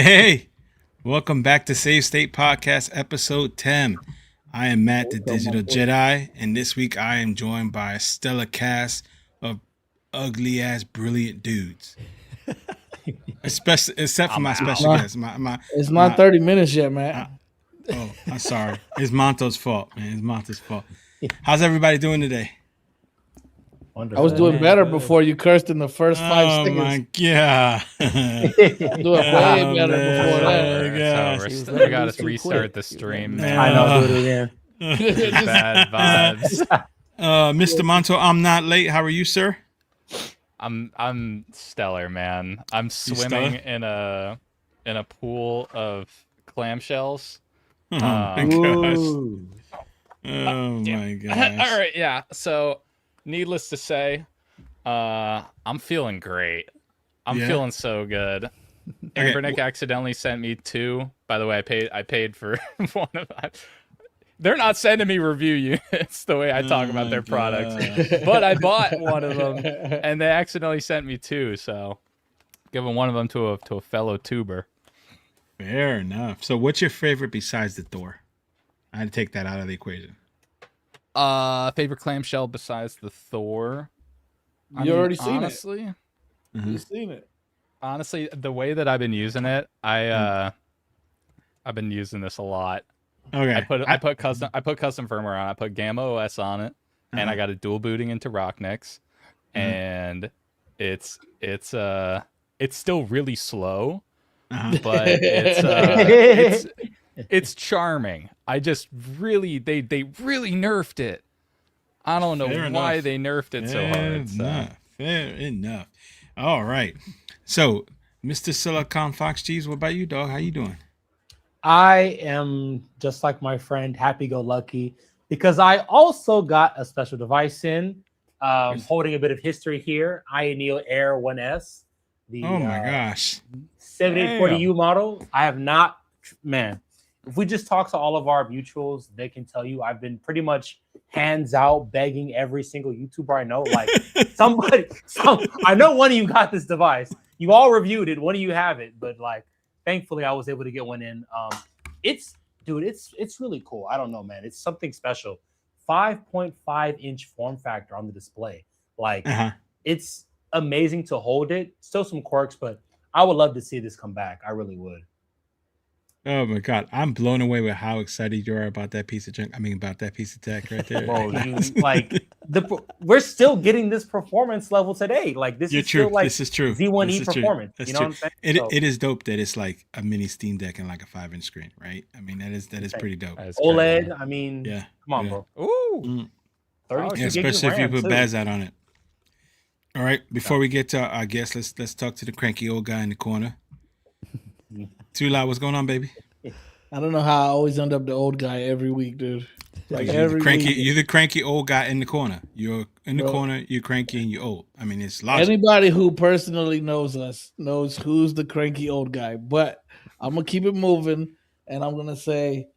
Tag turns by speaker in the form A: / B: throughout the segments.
A: Hey, welcome back to Save State Podcast, episode 10. I am Matt, the Digital Jedi, and this week I am joined by a stellar cast of ugly-ass, brilliant dudes. Except for my special guest.
B: It's not 30 minutes yet, Matt.
A: I'm sorry. It's Monto's fault, man. It's Monto's fault. How's everybody doing today?
B: Wonderful. I was doing better before you cursed in the first 5 seconds.
A: Oh my god!
B: Doing way better before that.
C: We got to restart the stream. Man.
D: I know, do it again.
C: Bad vibes.
A: Mr. Monto, I'm not late. How are you, sir?
C: I'm stellar, man. I'm swimming in a pool of clamshells.
A: Oh my gosh! Oh my gosh!
C: All right, yeah. So, needless to say, I'm feeling great. I'm feeling so good. Amber Nick accidentally sent me 2. By the way, I paid for one of them. They're not sending me review units the way I talk about their products, but I bought one of them, and they accidentally sent me 2. So, giving one of them to a fellow tuber.
A: Fair enough. So, what's your favorite besides the Thor? I had to take that out of the equation.
C: Favorite clamshell besides the Thor?
B: Already seen
C: honestly,
B: it. You've seen it.
C: Honestly, the way that I've been using it, I've been using this a lot.
A: Okay.
C: I put custom firmware on. I put Gamma OS on it, and I got it dual booting into Rocknix, and it's still really slow, but it's charming. I just really they really nerfed it. I don't know why they nerfed it so hard.
A: Fair enough. All right. So, Mr. Silicon Fox Cheese, what about you, dog? How you doing?
D: I am just like my friend, happy-go-lucky, because I also got a special device in, holding a bit of history here. Ayaneo Air 1S.
A: Oh my gosh.
D: 7840U model. I have not, man. If we just talk to all of our mutuals, they can tell you I've been pretty much hands out begging every single YouTuber I know. Like I know one of you got this device. You all reviewed it. One of you have it, but like, thankfully I was able to get one in. It's really cool. I don't know, man. It's something special. 5.5-inch form factor on the display. Like it's amazing to hold it. Still some quirks, but I would love to see this come back. I really would.
A: Oh my god, I'm blown away with how excited you are about that piece of junk. I mean, about that piece of tech right there.
D: Bro, we're still getting this performance level today. Like this is true. Still like
A: this is true.
D: Z1E performance. You know what I'm saying?
A: It is dope that it's like a mini Steam Deck and like a 5-inch screen, right? I mean, that is pretty dope.
D: OLED. I mean, come on, bro.
C: Ooh,
D: 32
A: especially if you put
D: too.
A: Baz out on it. All right, before we get to our guest, let's talk to the cranky old guy in the corner. Too loud. What's going on, baby?
B: I don't know how I always end up the old guy every week, dude.
A: Like you're the cranky old guy in the corner. You're in the corner. You're cranky and you're old. I mean, it's logical.
B: Anybody who personally knows us knows who's the cranky old guy. But I'm gonna keep it moving, and I'm gonna say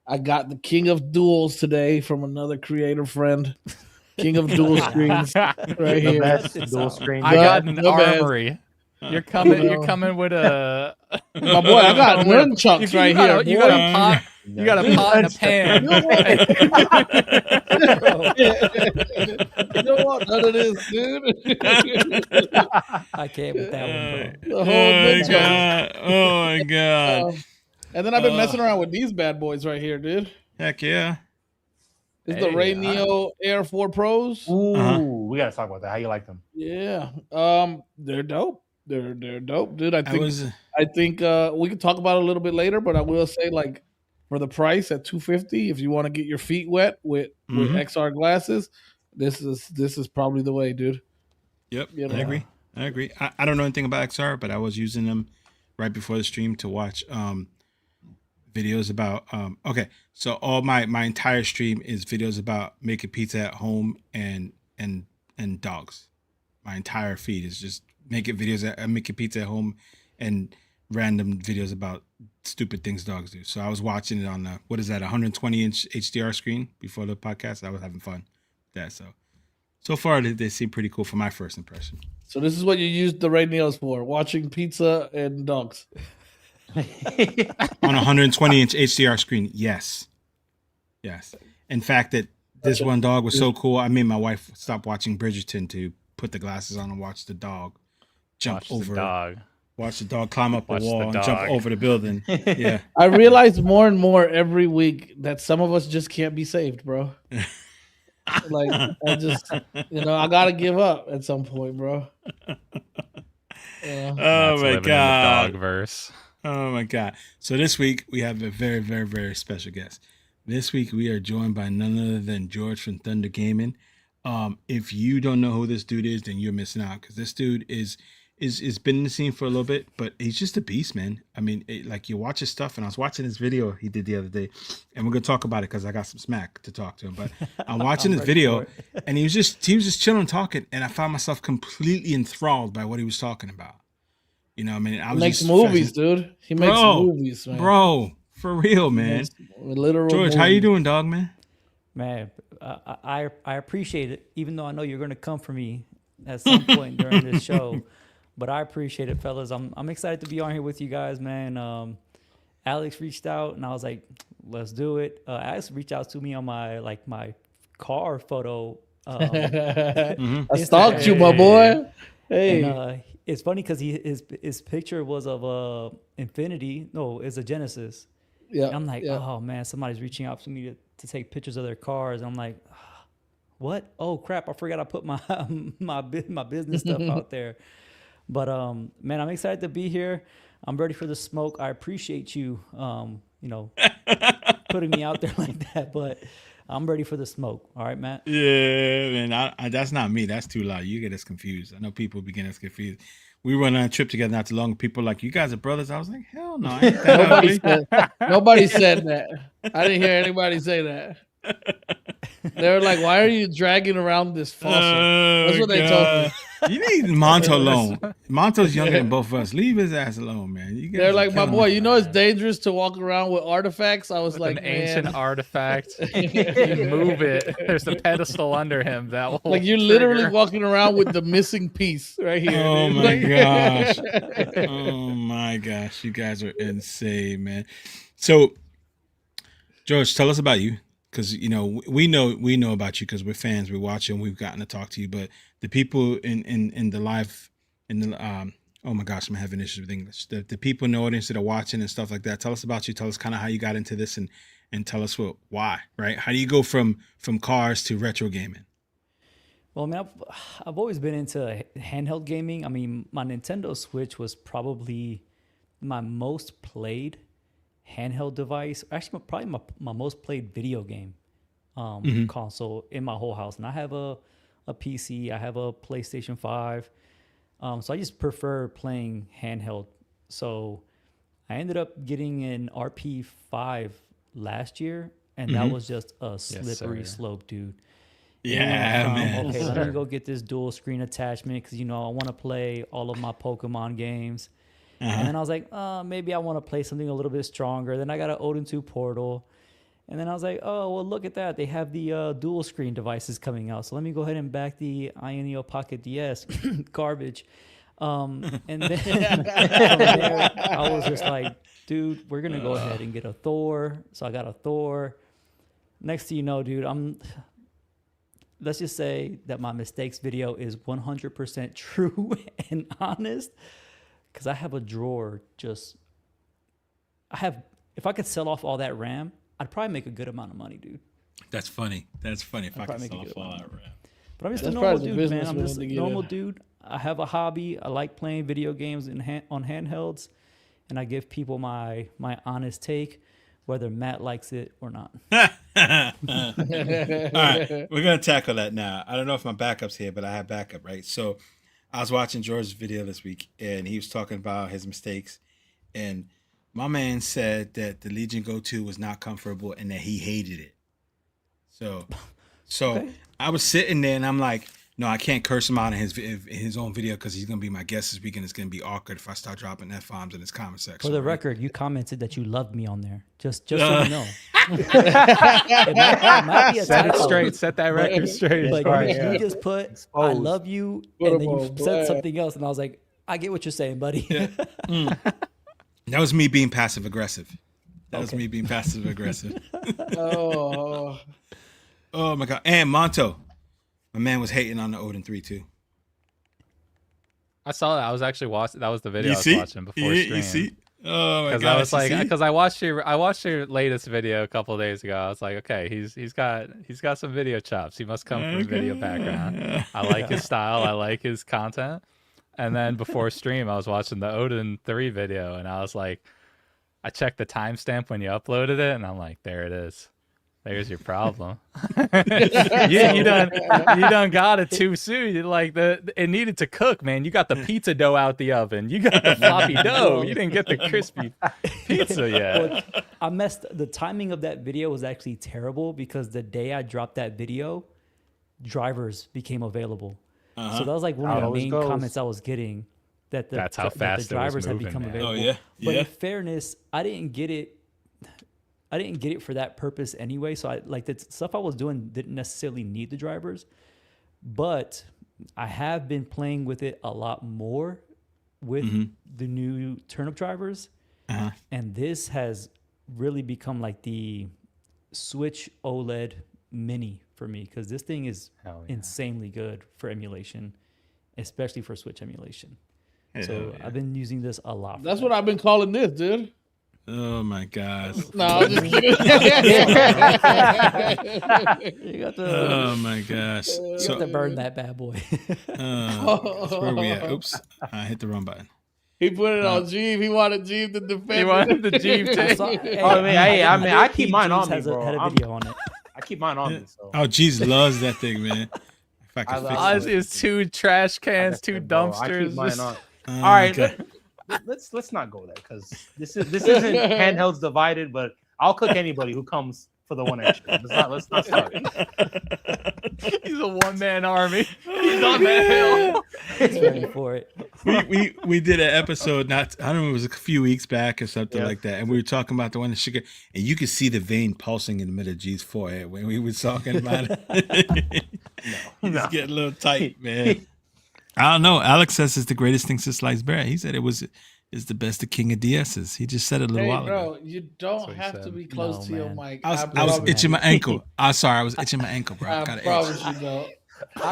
B: I got the King of Duels today from another creator friend. King of Dual Screens, right here.
D: Best dual screen.
C: I got an armory. You're coming with a
B: my boy. I got nunchucks right here.
C: You got a pot. You got a pot and a pan.
B: You know what? None of this, dude.
E: I can't with that one, bro.
A: Oh my god!
B: And then I've been messing around with these bad boys right here, dude.
A: Heck yeah!
B: It's the Ray Neo Air 4 Pros.
D: Ooh, we gotta talk about that. How you like them?
B: Yeah, they're dope. They're dope, dude. I think we can talk about it a little bit later, but I will say, like, for the price at $250, if you want to get your feet wet with XR glasses, this is probably the way, dude.
A: Yep, I agree. I don't know anything about XR, but I was using them right before the stream to watch videos about. Okay, so all my entire stream is videos about making pizza at home and dogs. My entire feed is just making pizza at home and random videos about stupid things dogs do. So I was watching it on 120-inch HDR screen before the podcast. I was having fun with that. So far they seem pretty cool for my first impression.
B: So this is what you used the Ray Neos for: watching pizza and dogs.
A: On a 120-inch HDR screen. Yes. In fact, that this one dog was so cool, I made my wife stop watching Bridgerton to put the glasses on and watch the dog jump over. Watch the dog climb up a wall and jump over the building. Yeah.
B: I realize more and more every week that some of us just can't be saved, bro. Like, I just, I gotta give up at some point, bro.
A: Oh my God.
C: Dog verse.
A: Oh my God. So this week we have a very, very, very special guest. This week we are joined by none other than George from Thunder Gaming. If you don't know who this dude is, then you're missing out, because this dude is been in the scene for a little bit, but he's just a beast, man. I mean, like, you watch his stuff, and I was watching his video he did the other day, and we're gonna talk about it because I got some smack to talk to him. But I'm watching his video, and he was just chilling, talking, and I found myself completely enthralled by what he was talking about. You know, I mean, I was
B: makes movies, dude. He makes movies, man.
A: Bro, for real, man.
B: Literal
A: George,
B: movies.
A: how you doing, dog, man?
E: Man, I appreciate it, even though I know you're going to come for me at some point during this show. But I appreciate it, fellas. I'm excited to be on here with you guys, man. Alex reached out, and I was like, let's do it. Alex reached out to me on my car photo.
B: I stalked you, my boy. Hey.
E: And, it's funny because his picture was of Infinity. No, it's a Genesis. Yeah. And I'm like, oh man, somebody's reaching out to me to take pictures of their cars. And I'm like, what? Oh crap! I forgot I put my my business stuff out there. But man, I'm excited to be here. I'm ready for the smoke. I appreciate you, putting me out there like that. But I'm ready for the smoke. All right, Matt?
A: Yeah, man. I that's not me. That's too loud. You get us confused. I know people begin us confused. We went on a trip together not too long. People like, you guys are brothers. I was like, hell no. I ain't that
B: nobody said that. I didn't hear anybody say that. They were like, why are you dragging around this fossil? That's what they told me.
A: You need Monto alone. Monto's younger than both of us. Leave his ass alone, man.
B: They're like, my boy, you know it's dangerous to walk around with artifacts. I was like,
C: an ancient artifact. You move it. There's a pedestal under him. That will
B: like you're literally walking around with the missing piece right here.
A: Oh my gosh. Oh my gosh. You guys are insane, man. So, George, tell us about you. Because, we know about you because we're fans. We watch you and we've gotten to talk to you. But the people in the live, oh my gosh, I'm having issues with English. The people in the audience that are watching and stuff like that. Tell us about you. Tell us kind of how you got into this and tell us why, right? How do you go from cars to retro gaming?
E: Well, I mean, I've always been into handheld gaming. I mean, my Nintendo Switch was probably my most played handheld device, actually probably my most played video game console in my whole house. And I have a PC, I have a PlayStation 5, so I just prefer playing handheld. So I ended up getting an RP5 last year, and that was just a slippery slope, dude.
A: Yeah, man.
E: Okay, let me go get this dual screen attachment because I want to play all of my Pokemon games. And then I was like, maybe I want to play something a little bit stronger. Then I got an Odin 2 Portal. And then I was like, oh, well, look at that. They have the dual screen devices coming out. So let me go ahead and back the Ayaneo Pocket DS. Garbage. And then from there, I was just like, dude, we're going to go ahead and get a Thor. So I got a Thor. Next thing you know, dude, let's just say that my mistakes video is 100% true and honest. Because I have a drawer if I could sell off all that RAM, I'd probably make a good amount of money, dude.
A: That's funny. If I could sell off all that RAM.
E: But I'm just a normal dude, man. I'm just a normal dude. I have a hobby. I like playing video games on handhelds. And I give people my honest take, whether Matt likes it or not.
A: All right, we're going to tackle that now. I don't know if my backup's here, but I have backup, right? So I was watching George's video this week, and he was talking about his mistakes. And my man said that the LEGIONGO 2 was not comfortable and that he hated it. So okay. I was sitting there, and I'm like, no, I can't curse him out in his own video because he's going to be my guest this week, and it's going to be awkward if I start dropping F-bombs in his comment section.
E: For the record, you commented that you loved me on there. Just so you know. it might be a
C: set it straight. Set that record straight.
E: But you just put, I love you, and then you said something else, and I was like, I get what you're saying, buddy.
A: That was me being passive aggressive. Oh my god! And Monto, my man was hating on the Odin 3 too.
C: I saw that. I was actually watching. That was the video I was watching before stream.
A: You see? Oh my god!
C: I was like, because I watched your latest video a couple of days ago. I was like, okay, he's got some video chops. He must come from a video background. I like his style. I like his content. And then before stream, I was watching the Odin 3 video, and I was like, I checked the timestamp when you uploaded it, and I'm like, there it is. There's your problem. you done got it too soon. It needed to cook, man. You got the pizza dough out the oven. You got the floppy dough. You didn't get the crispy pizza yet.
E: Well, the timing of that video was actually terrible because the day I dropped that video, drivers became available. So that was like one of the main comments I was getting. That's how fast the drivers had become available.
A: Oh yeah.
E: But in fairness, I didn't get it for that purpose anyway. So the stuff I was doing didn't necessarily need the drivers, but I have been playing with it a lot more with the new turnip drivers. And this has really become like the Switch OLED mini for me, because this thing is insanely good for emulation, especially for Switch emulation. So I've been using this a lot.
B: That's what I've been calling this, dude.
A: Oh my gosh.
B: No, I'm just kidding.
A: Oh my gosh.
E: You have to burn that bad boy.
A: Where are we at? Oops. I hit the wrong button.
B: He put it on Jeeve. He wanted Jeeve to defend.
C: He wanted the Jeeve take.
D: I keep mine on me, bro.
E: Had a video on it.
D: I keep mine on me. So.
A: Oh, Jeez loves that thing, man. If I can fix it.
C: It's 2 trash cans, 2 dumpsters.
D: I keep mine on. All right. Okay. Let's not go there, because this isn't handhelds divided, but I'll cook anybody who comes for the one extra. Let's not start.
C: He's a one-man army. He's on that hill.
E: He's ready for it.
A: We did an episode, I don't know, it was a few weeks back or something like that, and we were talking about the one in sugar, and you could see the vein pulsing in the middle of G's forehead when we were talking about it. He's getting a little tight, man. I don't know. Alex says it's the greatest thing since sliced bread. He said it's the best of King of DSs. He just said it a little while ago.
B: You don't have to be close to your mic.
A: I was itching my ankle. I was itching my ankle, bro.
B: I promise you don't.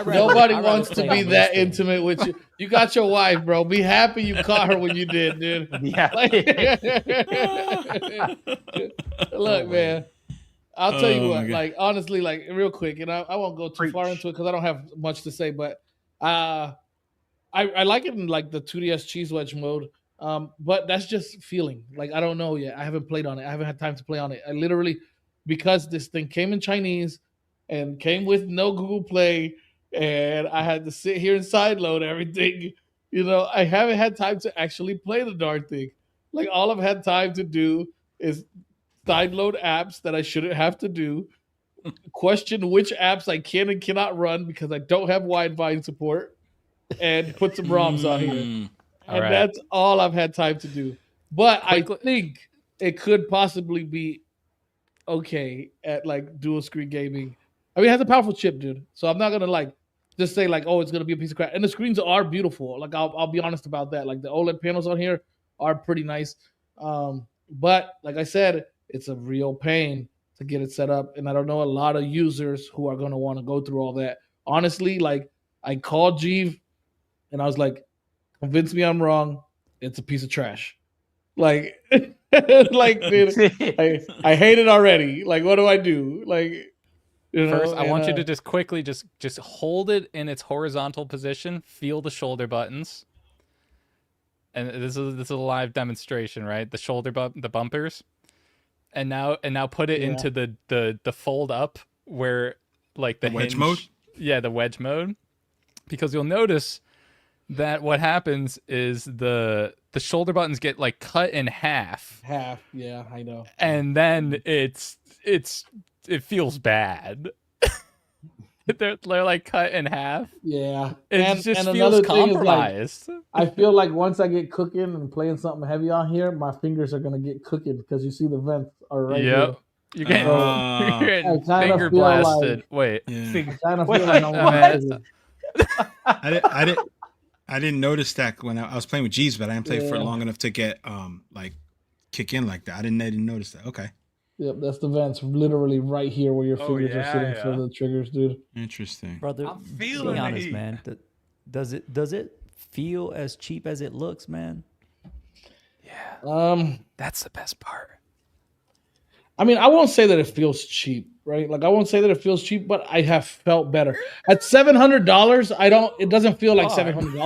B: Nobody wants to be that intimate with you. You got your wife, bro. Be happy you caught her when you did, dude.
D: Yeah.
B: Look, man. I'll tell you what. Like, honestly, like, real quick, and I won't go too far into it because I don't have much to say, but I like it in like the 2DS cheese wedge mode, but that's just feeling. Like, I don't know yet. I haven't played on it. I haven't had time to play on it. I literally, because this thing came in Chinese and came with no Google Play, and I had to sit here and sideload everything. You know, I haven't had time to actually play the darn thing. Like, all I've had time to do is sideload apps that I shouldn't have to do, question which apps I can and cannot run because I don't have Wi-Fi support, and put some ROMs on here. And that's all I've had time to do. But I think it could possibly be okay at like dual screen gaming. I mean, it has a powerful chip, dude. So I'm not gonna like just say like, oh, it's gonna be a piece of crap. And the screens are beautiful. Like I'll be honest about that. Like the OLED panels on here are pretty nice. But like I said, it's a real pain to get it set up. And I don't know a lot of users who are gonna want to go through all that. Honestly, like I called Jeeve and I was like, convince me I'm wrong. It's a piece of trash. Like, like, dude, I hate it already. Like, what do I do? Like, you know,
C: first, I want you to just quickly just hold it in its horizontal position. Feel the shoulder buttons. And this is a live demonstration, right? The shoulder the bumpers. And now put it into the fold up where like the
A: wedge
C: hinge,
A: mode.
C: Yeah, the wedge mode. Because you'll notice that what happens is the shoulder buttons get like cut in half.
B: Yeah, I know.
C: And then it feels bad. they're like cut in half.
B: Yeah.
C: It just feels compromised.
B: Like, I feel like once I get cooking and playing something heavy on here, my fingers are gonna get cooking because you see the vents are right here.
C: You're getting finger blasted. Wait.
A: Yeah.
B: Like,
A: I didn't notice that when I was playing with G's, but I didn't play for long enough to get like kick in like that. I didn't notice that. Okay.
B: Yep, that's the vents literally right here where your fingers are sitting for the triggers, dude.
A: Interesting.
E: Brother,
C: I'm feeling
E: be honest,
C: it.
E: man. Does it feel as cheap as it looks, man?
C: Yeah. That's the best part.
B: I mean, I won't say that it feels cheap, right? Like I won't say that it feels cheap, but I have felt better. At $700, it doesn't feel like $700.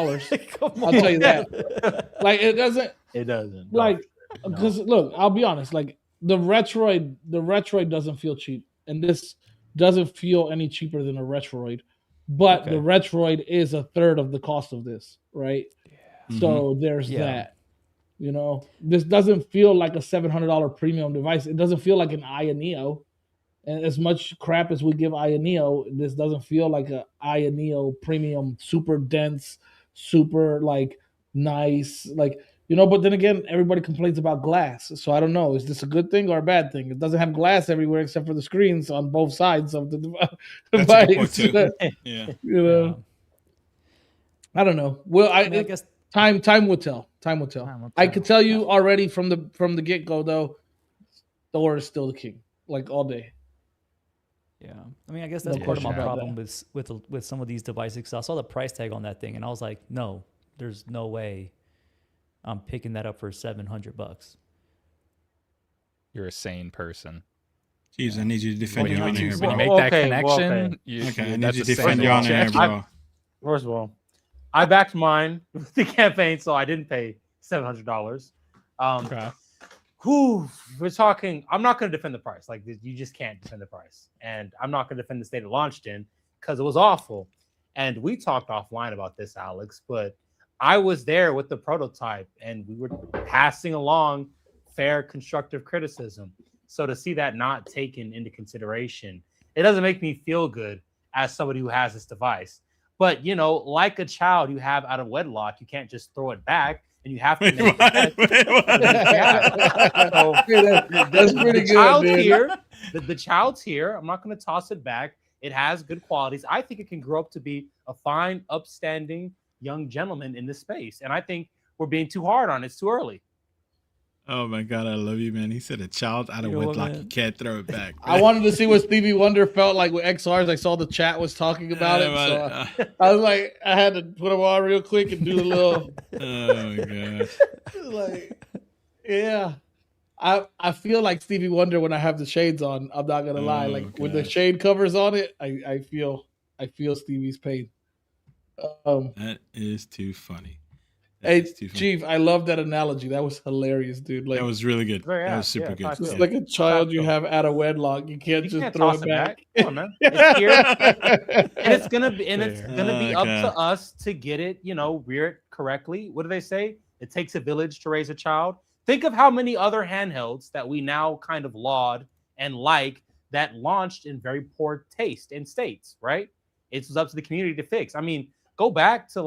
B: I'll tell you that. Like it doesn't.
D: It doesn't.
B: Like because look, I'll be honest. Like the Retroid doesn't feel cheap, and this doesn't feel any cheaper than a Retroid. But the Retroid is a third of the cost of this, right? Yeah. So there's that. You know, this doesn't feel like a $700 premium device. It doesn't feel like an Ayaneo. And as much crap as we give Ayaneo, this doesn't feel like a Ayaneo premium, super dense, super like nice, like you know. But then again, everybody complains about glass, so I don't know. Is this a good thing or a bad thing? It doesn't have glass everywhere except for the screens on both sides of the device.
A: Yeah,
B: you know. I don't know. Well, I guess time will tell. Time will tell. I can tell you already from the get go though, Thor is still the king, like all day.
E: Yeah, I mean, I guess that's part of my problem with some of these devices. I saw the price tag on that thing, and I was like, no, there's no way I'm picking that up for $700.
C: You're a sane person.
A: Jeez, I need you to defend your honor here, bro.
C: When you make that connection,
A: I need you to defend your honor here, bro.
D: First of all, I backed mine with the campaign, so I didn't pay $700.
C: Okay.
D: We're talking. I'm not going to defend the price. Like you just can't defend the price, and I'm not going to defend the state it launched in because it was awful. And we talked offline about this, Alex. But I was there with the prototype, and we were passing along fair, constructive criticism. So to see that not taken into consideration, it doesn't make me feel good as somebody who has this device. But you know, like a child you have out of wedlock, you can't just throw it back. And you have to make
B: that's pretty good.
D: The child's here. I'm not going to toss it back. It has good qualities. I think it can grow up to be a fine, upstanding young gentleman in this space. And I think we're being too hard on it. It's too early.
A: Oh my God, I love you, man. He said a child out of wedlock, you can't throw it back.
B: I wanted to see what Stevie Wonder felt like with XRs. I saw the chat was talking about it. So I was like, I had to put them on real quick and do the little.
A: Oh my gosh.
B: Like, yeah. I feel like Stevie Wonder when I have the shades on. I'm not gonna lie. Like with the shade covers on it, I feel Stevie's pain.
A: That is too funny.
B: Hey, Chief, I love that analogy. That was hilarious, dude. Like,
A: that was really good. That was super good.
B: It's like a child you have out of wedlock. You can't just throw it back.
D: Come on, man. It's here. And it's gonna be up to us to get it, rear it correctly. What do they say? It takes a village to raise a child. Think of how many other handhelds that we now kind of laud and like that launched in very poor taste and states, right? It was up to the community to fix. I mean, go back to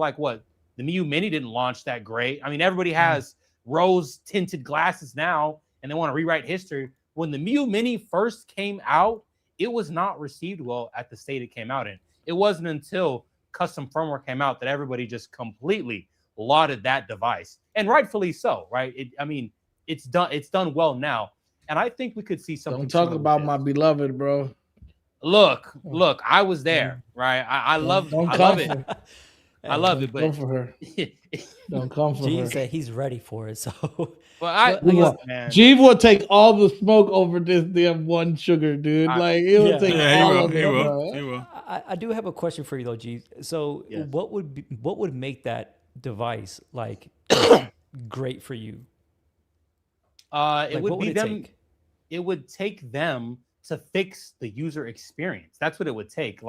D: the Miu Mini didn't launch that great. I mean, everybody has rose-tinted glasses now, and they want to rewrite history. When the Miu Mini first came out, it was not received well at the state it came out in. It wasn't until custom firmware came out that everybody just completely lauded that device, and rightfully so, right? It's done well now, and I think we could see something.
B: Don't talk about my beloved, bro.
D: Look, I was there, right? I love it. I love it, but
B: don't come for her. Don't come for her.
E: said he's ready for it, so.
D: Well, man.
B: Jeeve will take all the smoke over this damn OneXSugar, dude. He will take all of it.
A: He will.
E: I do have a question for you though, Jeeve. So, what would make that device great for you?
D: It would be them. It would take them to fix the user experience. That's what it would take.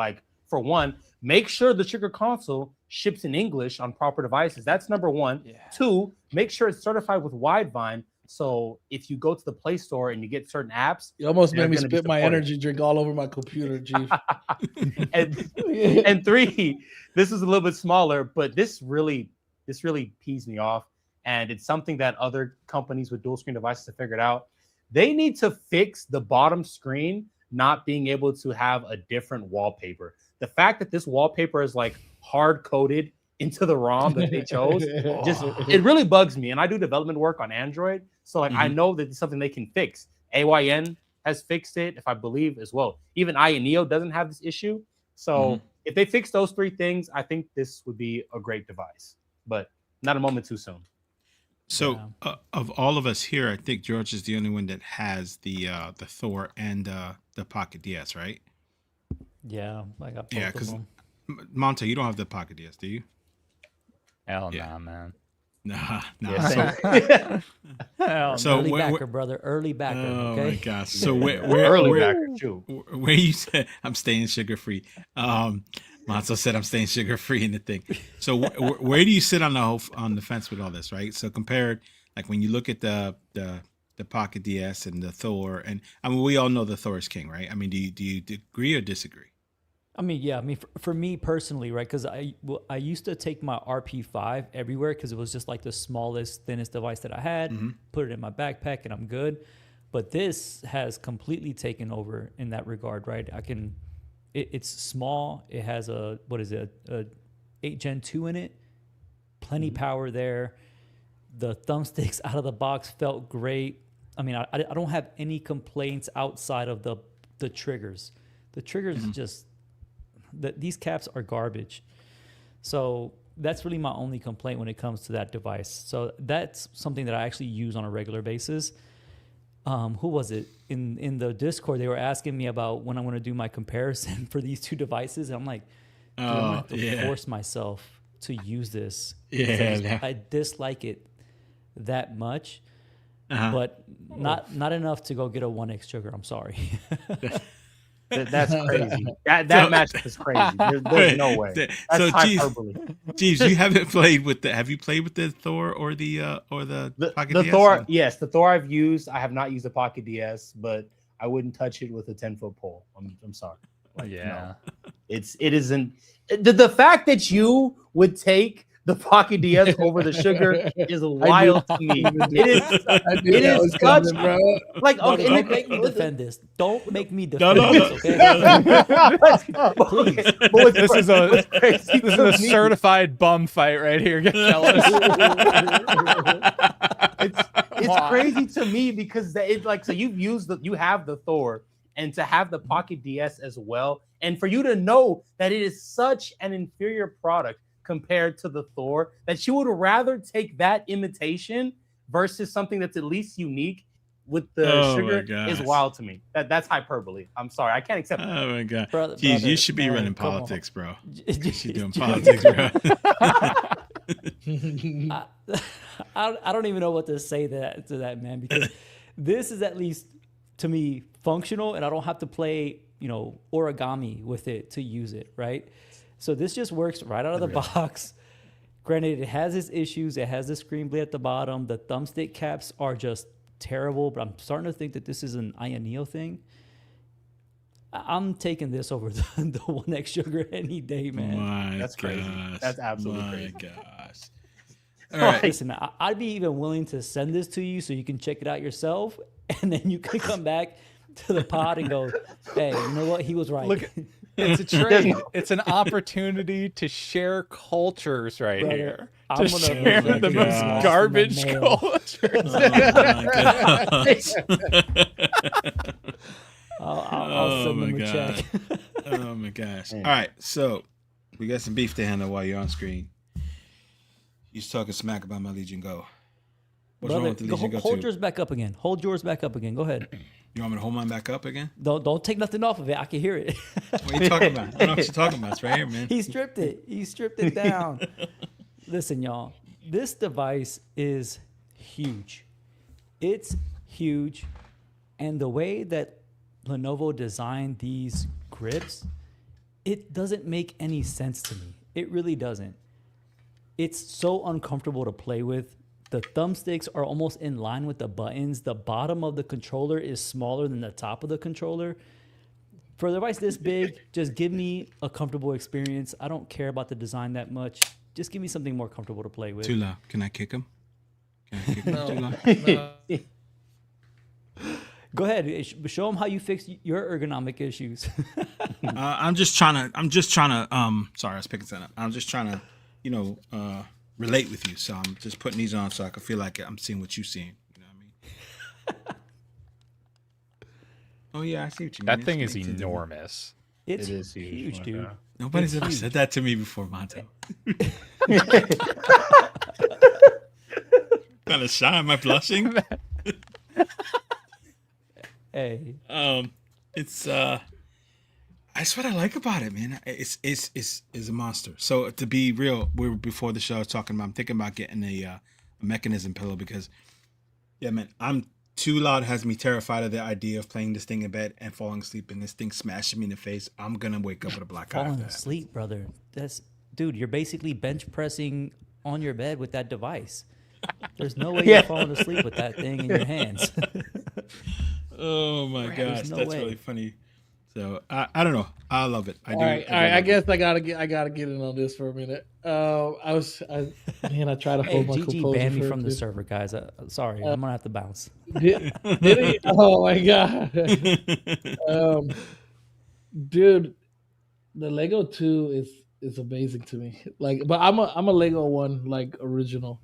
D: For one, make sure the Sugar console ships in English on proper devices. That's number one. Yeah. Two, make sure it's certified with Widevine. So if you go to the Play Store and you get certain apps,
B: you almost made me spit my energy drink all over my computer, Chief.
D: and three, this is a little bit smaller, but this really pees me off. And it's something that other companies with dual screen devices have figured out. They need to fix the bottom screen not being able to have a different wallpaper. The fact that this wallpaper is hard-coded into the ROM that they chose. Just it really bugs me. And I do development work on Android, so like I know that it's something they can fix. AYN has fixed it, if I believe as well. Even Ayaneo doesn't have this issue. So if they fix those 3 things, I think this would be a great device. But not a moment too soon.
A: So of all of us here, I think George is the only one that has the Thor and the Pocket DS, right?
E: Yeah, I got both of them.
A: Monta, you don't have the Pocket DS, do you?
C: Hell nah, man.
A: Nah.
D: Yeah,
E: So early backer, brother. Early backer.
A: Oh
E: Okay.
A: my gosh. So where
D: early backer too.
A: Where you said I'm staying sugar free. Monta said I'm staying sugar free in the thing. So where do you sit on the fence with all this, right? So compared, like when you look at the Pocket DS and the Thor, and I mean we all know the Thor is king, right? I mean, do you agree or disagree?
E: I mean, yeah. I mean, for me personally, right? Because I used to take my RP5 everywhere because it was just like the smallest, thinnest device that I had. Put it in my backpack and I'm good. But this has completely taken over in that regard, right? It's small. It has a 8 Gen 2 in it. Plenty power there. The thumbsticks out of the box felt great. I mean, I don't have any complaints outside of the triggers. The triggers just... these caps are garbage. So that's really my only complaint when it comes to that device. So that's something that I actually use on a regular basis. Who was it? In the Discord, they were asking me about when I'm going to do my comparison for these 2 devices. And I'm like, dude, I'm going to have to force myself to use this.
A: Yeah.
E: I dislike it that much, but not enough to go get a OneXSugar. I'm sorry.
D: That's crazy. That matchup is crazy. There's no way. That's hyperbole.
A: Jeeves, you haven't played with have you played with the Thor or the Pocket DS?
D: Thor, yes, the Thor I've used. I have not used the Pocket DS, but I wouldn't touch it with a 10-foot pole. I'm sorry. Like,
C: yeah.
D: No. It isn't the fact that you would take the Pocket DS over the Sugar is wild to me. It is such, bro. Like, okay,
E: don't make me defend this. Don't make me defend
A: No.
E: this, okay?
C: Please. This is a certified bum fight right here, fellas.
D: It's crazy to me because it's like, so you have the Thor, and to have the Pocket DS as well, and for you to know that it is such an inferior product compared to the Thor, that you would rather take that imitation versus something that's at least unique with the Sugar is wild to me. That's hyperbole. I'm sorry, I can't accept that.
A: Oh my god,
E: brother,
A: you should be running politics, bro. You should be doing politics, bro.
E: I don't even know what to say to that, man, because this is at least to me functional, and I don't have to play origami with it to use it, right? So this just works right out of the box. Granted, it has its issues. It has the screen blade at the bottom. The thumbstick caps are just terrible, but I'm starting to think that this is an Ayaneo thing. I'm taking this over the OneXSugar any day, man.
D: That's crazy. That's absolutely crazy.
A: My gosh. All right.
E: Listen, I'd be even willing to send this to you so you can check it out yourself, and then you can come back to the pod and go, hey, you know what? He was right.
C: Look, it's a trade. It's an opportunity to share cultures right here.
E: I'm
C: to share the most garbage cultures.
E: I'll send them a check.
A: Oh my gosh. All right. So we got some beef to handle while you're on screen. You're talking smack about my LEGIONGO. What's wrong with the LEGIONGO 2?
E: Hold yours back up again. Hold yours back up again. Go ahead.
A: You want me to hold mine back up again?
E: Don't take nothing off of it. I can hear it.
A: What are you talking about? I don't know what you're talking about. It's right here, man.
E: He stripped it. He stripped it down. Listen, y'all. This device is huge. It's huge. And the way that Lenovo designed these grips, it doesn't make any sense to me. It really doesn't. It's so uncomfortable to play with. The thumbsticks are almost in line with the buttons. The bottom of the controller is smaller than the top of the controller. For a device this big, just give me a comfortable experience. I don't care about the design that much. Just give me something more comfortable to play with.
A: Tula, can I kick him? Can I kick him, Tula?
E: Go ahead. Show them how you fix your ergonomic issues.
A: I'm just trying to, sorry, I was picking something up. I'm just trying to, relate with you. So I'm just putting these on so I can feel like I'm seeing what you're seeing. You know what I mean? Oh yeah, I see what you mean.
C: That thing is enormous.
E: It
D: is
E: huge, dude.
D: Yeah.
A: Nobody's ever said that to me before, Monto. Kind of shy. Am I blushing?
E: Hey.
A: It's that's what I like about it, man. It's a monster. So to be real, we were before the show I was talking about. I'm thinking about getting a mechanism pillow because, yeah, man, I'm too loud. Has me terrified of the idea of playing this thing in bed and falling asleep and this thing smashing me in the face. I'm gonna wake up with a black eye.
E: Falling asleep, brother. Dude. You're basically bench pressing on your bed with that device. There's no way you're falling asleep with that thing in your hands.
A: Oh my gosh, that's really funny. So I don't know. I love it. I do.
B: All right. I guess I gotta get in on this for a minute. I try to hold my
E: GG
B: composure.
E: banned me from the server, guys. Sorry, I'm gonna have to bounce.
B: Did he? Oh my god. Dude, the Lego 2 is amazing to me. Like, but I'm a Lego 1 like original,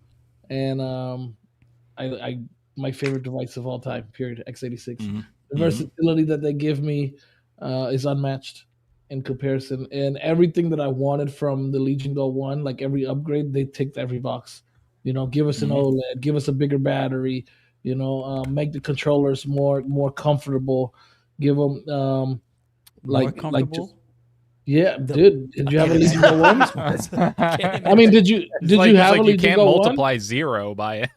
B: and I my favorite device of all time. Period. x86.
A: Mm-hmm.
B: The versatility that they give me is unmatched in comparison, and everything that I wanted from the Legion Go 1, like every upgrade, they ticked every box. Give us an OLED, give us a bigger battery, make the controllers more comfortable, give them yeah, dude. Did you have a Legion Go 1? I mean, did you have a Legion Go 1? You can't
C: multiply 0 by it.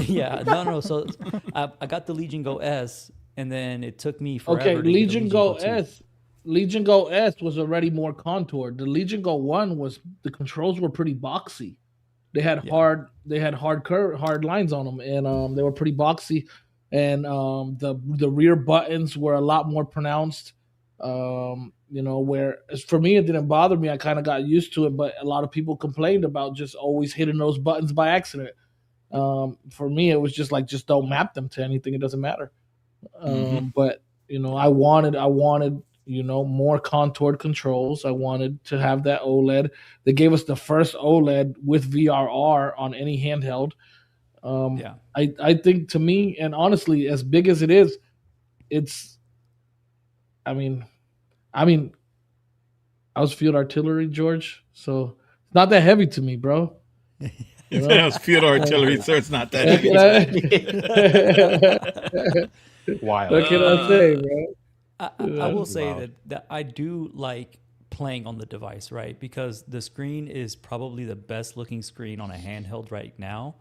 E: Yeah, no. So I got the Legion Go S, and then it took me forever.
B: Okay,
E: to get
B: Legion Go
E: 2.
B: S. Legion Go S was already more contoured. The Legion Go 1 the controls were pretty boxy. They had hard lines on them, and they were pretty boxy. And the rear buttons were a lot more pronounced. Where for me it didn't bother me. I kind of got used to it, but a lot of people complained about just always hitting those buttons by accident. For me, it was just like, just don't map them to anything. It doesn't matter. But I wanted more contoured controls. I wanted to have that OLED. They gave us the first OLED with VRR on any handheld. I think, to me, and honestly, as big as it is, it's. I mean, I was field artillery, George, so it's not that heavy to me, bro.
A: If it was field artillery, so it's not that heavy.
B: Wild. What can I say, bro?
E: I will say that I do like playing on the device, right? Because the screen is probably the best looking screen on a handheld right now.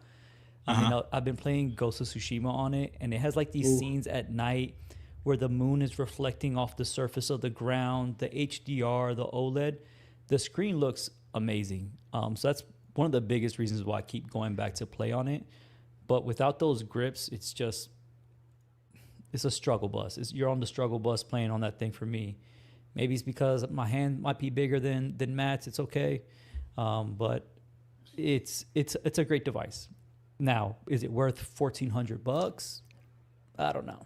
E: I mean, I've been playing Ghost of Tsushima on it, and it has like these scenes at night where the moon is reflecting off the surface of the ground, the HDR, the OLED. The screen looks amazing. So that's one of the biggest reasons why I keep going back to play on it. But without those grips, it's a struggle bus. You're on the struggle bus playing on that thing for me. Maybe it's because my hand might be bigger than Matt's. It's okay. But it's a great device. Now, is it worth $1,400? I don't know.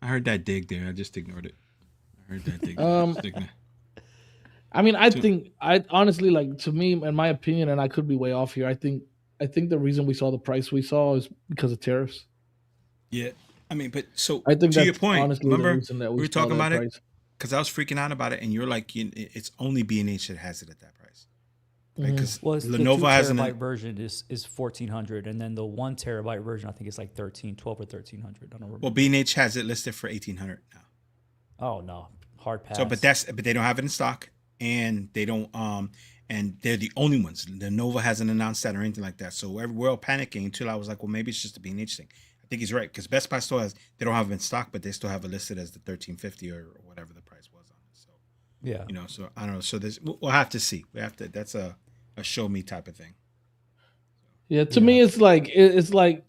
A: I heard that dig there. I just ignored it. I heard that dig.
B: I mean, I honestly, like, to me, in my opinion, and I could be way off here, I think the reason we saw the price we saw is because of tariffs.
A: Yeah. I mean, but so
B: I think
A: to your point, remember
B: we
A: were talking about
B: price.
A: it? Because I was freaking out about it, and you're like, it's only B&H that has it at that price. Because
E: Lenovo has the 2 terabyte version is $1,400, and then the 1 terabyte version I think is like $1,200 or $1,300. I don't remember.
A: Well, B&H has it listed for $1,800 now.
E: Oh no, hard pass.
A: So, but they don't have it in stock, and they don't and they're the only ones. Lenovo hasn't announced that or anything like that. So we're all panicking until I was like, well, maybe it's just a B&H thing. I think he's right, because Best Buy still they don't have it in stock, but they still have it listed as the $1,350 or whatever the price was on it. So
B: yeah,
A: so I don't know. So we'll have to see. That's a show me type of thing.
B: Yeah, to me, it's like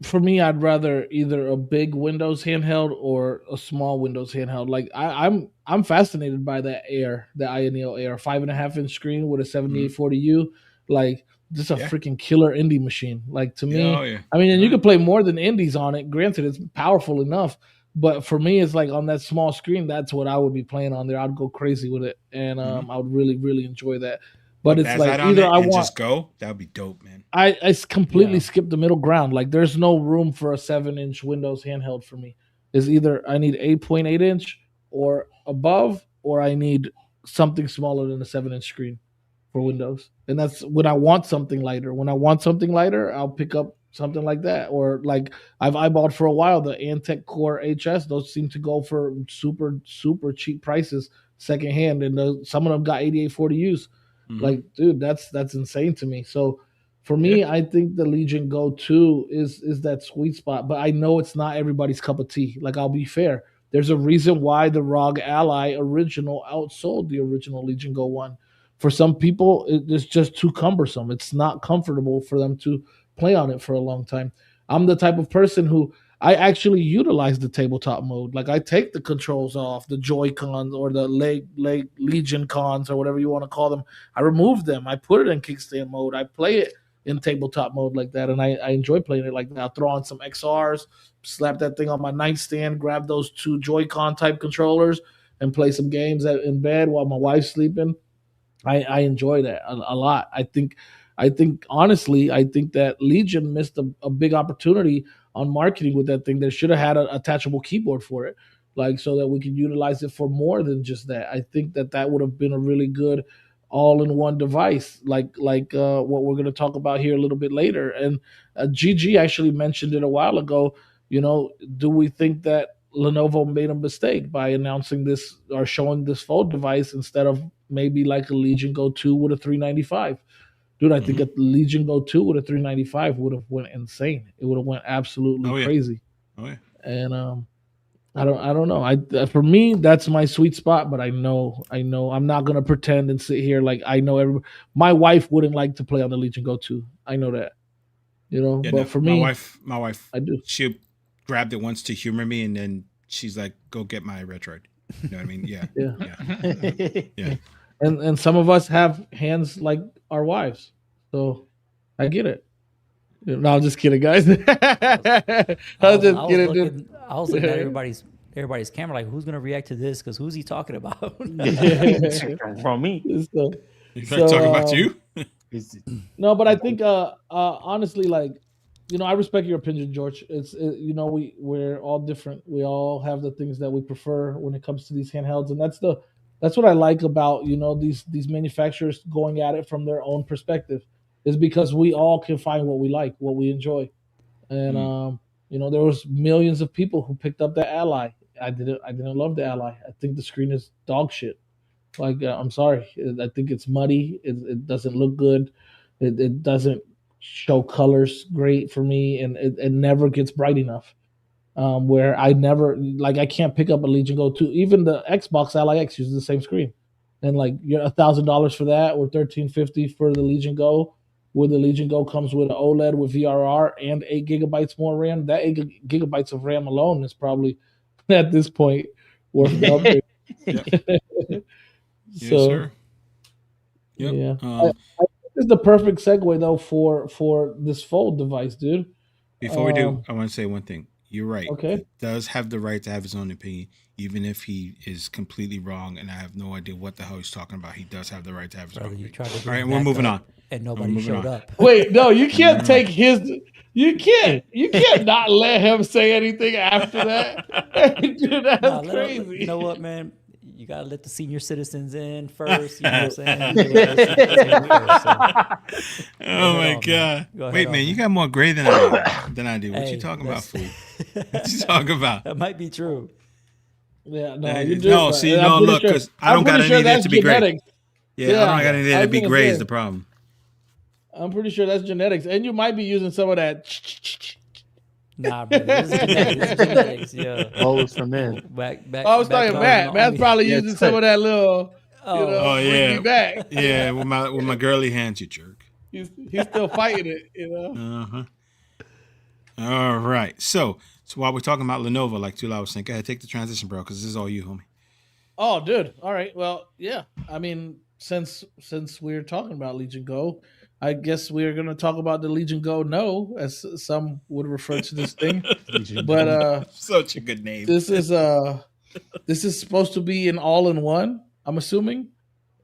B: for me, I'd rather either a big Windows handheld or a small Windows handheld. Like I'm fascinated by that Ayaneo Air 5.5-inch screen with a 7840U. Like, this is a freaking killer indie machine. Like, to me, I mean, and you can play more than indies on it. Granted, it's powerful enough, But for me, it's like on that small screen, that's what I would be playing on there. I'd go crazy with it, and I would really, really enjoy that. But it's like either I want
A: just go. That would be dope, man.
B: I completely skipped the middle ground. Like there's no room for a 7-inch Windows handheld for me. It's either I need 8.8 inch or above, or I need something smaller than a 7-inch screen for Windows. And that's when I want something lighter. When I want something lighter, I'll pick up something like that. Or like I've eyeballed for a while the Antec Core HS. Those seem to go for super, super cheap prices secondhand. And some of them got 8840 Us. Like, dude, that's insane to me. So for me, I think the Legion Go 2 is that sweet spot. But I know it's not everybody's cup of tea. Like, I'll be fair. There's a reason why the ROG Ally original outsold the original Legion Go 1. For some people, it's just too cumbersome. It's not comfortable for them to play on it for a long time. I'm the type of person who I actually utilize the tabletop mode. Like I take the controls off, the Joy-Cons or the Legion cons or whatever you want to call them. I remove them. I put it in kickstand mode. I play it in tabletop mode like that, and I enjoy playing it like that. I'll throw on some XRs, slap that thing on my nightstand, grab those 2 Joy-Con type controllers, and play some games in bed while my wife's sleeping. I enjoy that a lot. I think honestly, I think that Legion missed a big opportunity on marketing with that thing. They should have had an attachable keyboard for it, like so that we could utilize it for more than just that. I think that would have been a really good all-in-one device, like what we're going to talk about here a little bit later. And GG actually mentioned it a while ago. Do we think that Lenovo made a mistake by announcing this or showing this fold device instead of maybe like a Legion Go 2 with a 395? Dude, I think a Legion Go 2 with a 395 would have went insane. It would have went absolutely crazy.
A: Oh yeah.
B: And I don't know. For me, that's my sweet spot. But I know, I'm not gonna pretend and sit here like I know everybody. My wife wouldn't like to play on the Legion Go 2. I know that. But for me,
A: my wife,
B: I do.
A: She grabbed it once to humor me, and then she's like, "Go get my Retroid." You know what I mean? Yeah.
B: And some of us have hands like our wives, so I get it. No, I'm just kidding, guys. I was
E: looking at everybody's camera, like, who's gonna react to this? Because who's he talking about?
D: From me.
A: He's talking about you.
B: No, but I think honestly, like, I respect your opinion, George. We're all different. We all have the things that we prefer when it comes to these handhelds, and that's what I like about these manufacturers going at it from their own perspective, is because we all can find what we like, what we enjoy, and there was millions of people who picked up the Ally. I didn't love the Ally. I think the screen is dog shit. Like I'm sorry, I think it's muddy. It doesn't look good. It doesn't show colors great for me, and it never gets bright enough. Where I can't pick up a Legion Go 2. Even the Xbox Ally X uses the same screen, and like you're $1,000 for that, or $1,350 for the Legion Go. Where the Legion Go comes with an OLED with VRR and 8 gigabytes more RAM. That 8 gigabytes of RAM alone is probably at this point worth the upgrade.
A: Yes, sir. Yep.
B: Yeah, I think it's the perfect segue though for this fold device, dude.
A: Before we do, I want to say one thing. You're right.
B: Okay.
A: He does have the right to have his own opinion, even if he is completely wrong and I have no idea what the hell he's talking about. He does have the right to have his own opinion. All right, we're moving on.
E: And nobody showed up.
B: Wait, no, you can't take his. You can't not let him say anything after that. Dude, that's crazy.
E: You know what, man? You gotta let the senior citizens in first. You know what I'm saying?
A: Oh my god! Wait, man, you got more gray than I do. What you talking about, fool? What you talking about?
E: That might be true.
B: Yeah, no, you do.
A: No, see, no, look, because I don't got any of that to be gray. Yeah, I don't got any of that to be gray is the problem.
B: I'm pretty sure that's genetics, and you might be using some of that.
E: Nah, bro, this is genetics. Yeah.
D: Lows for men.
B: I was talking Matt. Matt's probably using some of that little.
A: Yeah.
B: Back.
A: Yeah, with my girly hands, you jerk.
B: He's still fighting it,
A: All right. So while we're talking about Lenovo, like Tula was saying, go ahead, take the transition, bro, because this is all you, homie.
B: Oh, dude. All right. Well, yeah. I mean, since we're talking about Legion Go, I guess we're gonna talk about the Legion Go No, as some would refer to this thing. But
A: such a good name.
B: This is supposed to be an all-in-one, I'm assuming.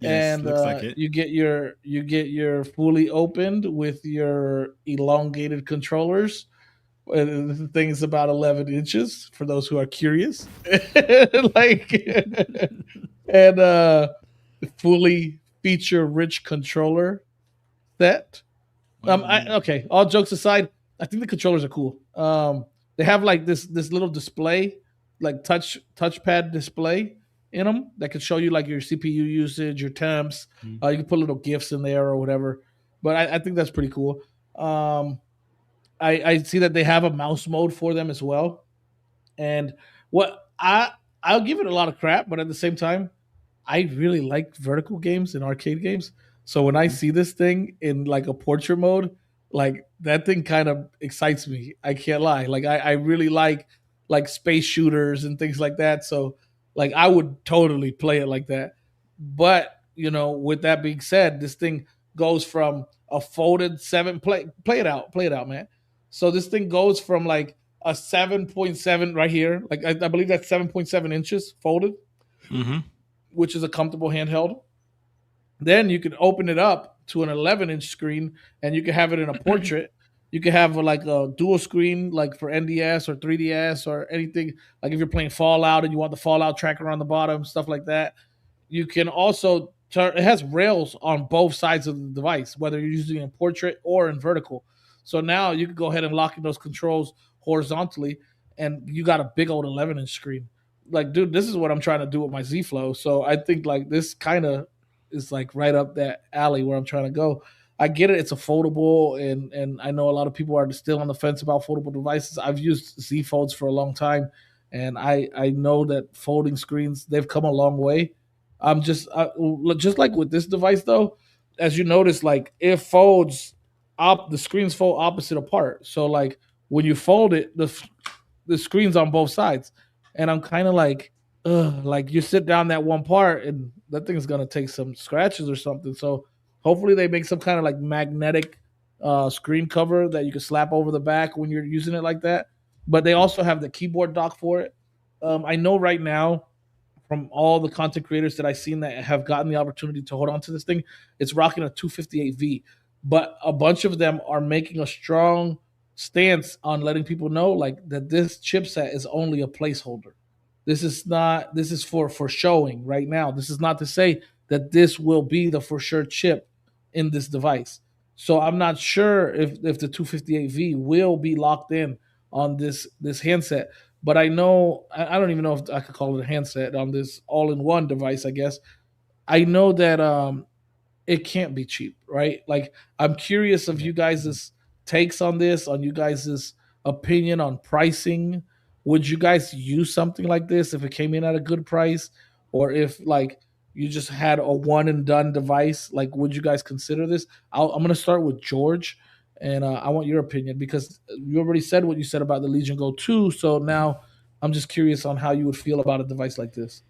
A: Yes,
B: And
A: looks like it.
B: you get your fully opened with your elongated controllers. The thing is about 11 inches for those who are curious. Like, and fully feature rich controller set. Okay, all jokes aside, I think the controllers are cool. They have like this little display, like touchpad display in them that can show you like your CPU usage, your temps. You can put little GIFs in there or whatever. But I think that's pretty cool. I see that they have a mouse mode for them as well. And I'll give it a lot of crap, but at the same time, I really like vertical games and arcade games. So when I see this thing in like a portrait mode, like that thing kind of excites me. I can't lie. Like I really like space shooters and things like that. So like I would totally play it like that. But with that being said, this thing goes from a folded play it out, man. So this thing goes from like a 7.7 right here. Like I believe that's 7.7 inches folded.
A: Mm-hmm.
B: Which is a comfortable handheld. Then you can open it up to an 11-inch screen, and you can have it in a portrait. You can have like a dual screen, like for NDS or 3DS or anything. Like if you're playing Fallout and you want the Fallout tracker on the bottom, stuff like that. You can also turn. It has rails on both sides of the device, whether you're using it in portrait or in vertical. So now you can go ahead and lock in those controls horizontally, and you got a big old 11-inch screen. Like, dude, this is what I'm trying to do with my Z Flow. So I think like this kind of is like right up that alley where I'm trying to go. I get it; it's a foldable, and I know a lot of people are still on the fence about foldable devices. I've used Z Folds for a long time, and I know that folding screens, they've come a long way. I'm just like with this device though, as you notice, like it folds the screens fold opposite apart. So like when you fold it, the screen's on both sides. And I'm kind of like, like you sit down that one part and that thing's going to take some scratches or something. So hopefully they make some kind of like magnetic screen cover that you can slap over the back when you're using it like that. But they also have the keyboard dock for it. I know right now from all the content creators that I've seen that have gotten the opportunity to hold on to this thing, it's rocking a 258V. But a bunch of them are making a strong stance on letting people know like that this chipset is only a placeholder. This is for showing right now. This is not to say that this will be the for sure chip in this device. So I'm not sure if the 258V will be locked in on this handset. But I know I don't even know if I could call it a handset on this all-in-one device, I guess. I know that it can't be cheap, right? Like I'm curious of you guys' takes on this, on you guys' opinion on pricing. Would you guys use something like this if it came in at a good price, or if like you just had a one and done device? Like, would you guys consider this? I'm going to start with George, and I want your opinion because you already said what you said about the Legion Go 2. So now I'm just curious on how you would feel about a device like this.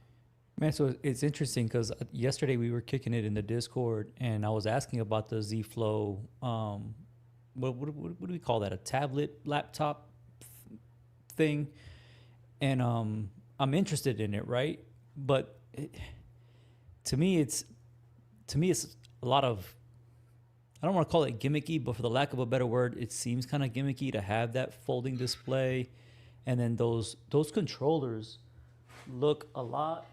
E: Man, so it's interesting because yesterday we were kicking it in the Discord, and I was asking about the Z Flow. What do we call that? A tablet, laptop thing, and I'm interested in it, right? But to me, it's a lot of. I don't want to call it gimmicky, but for the lack of a better word, it seems kind of gimmicky to have that folding display, and then those controllers look a lot.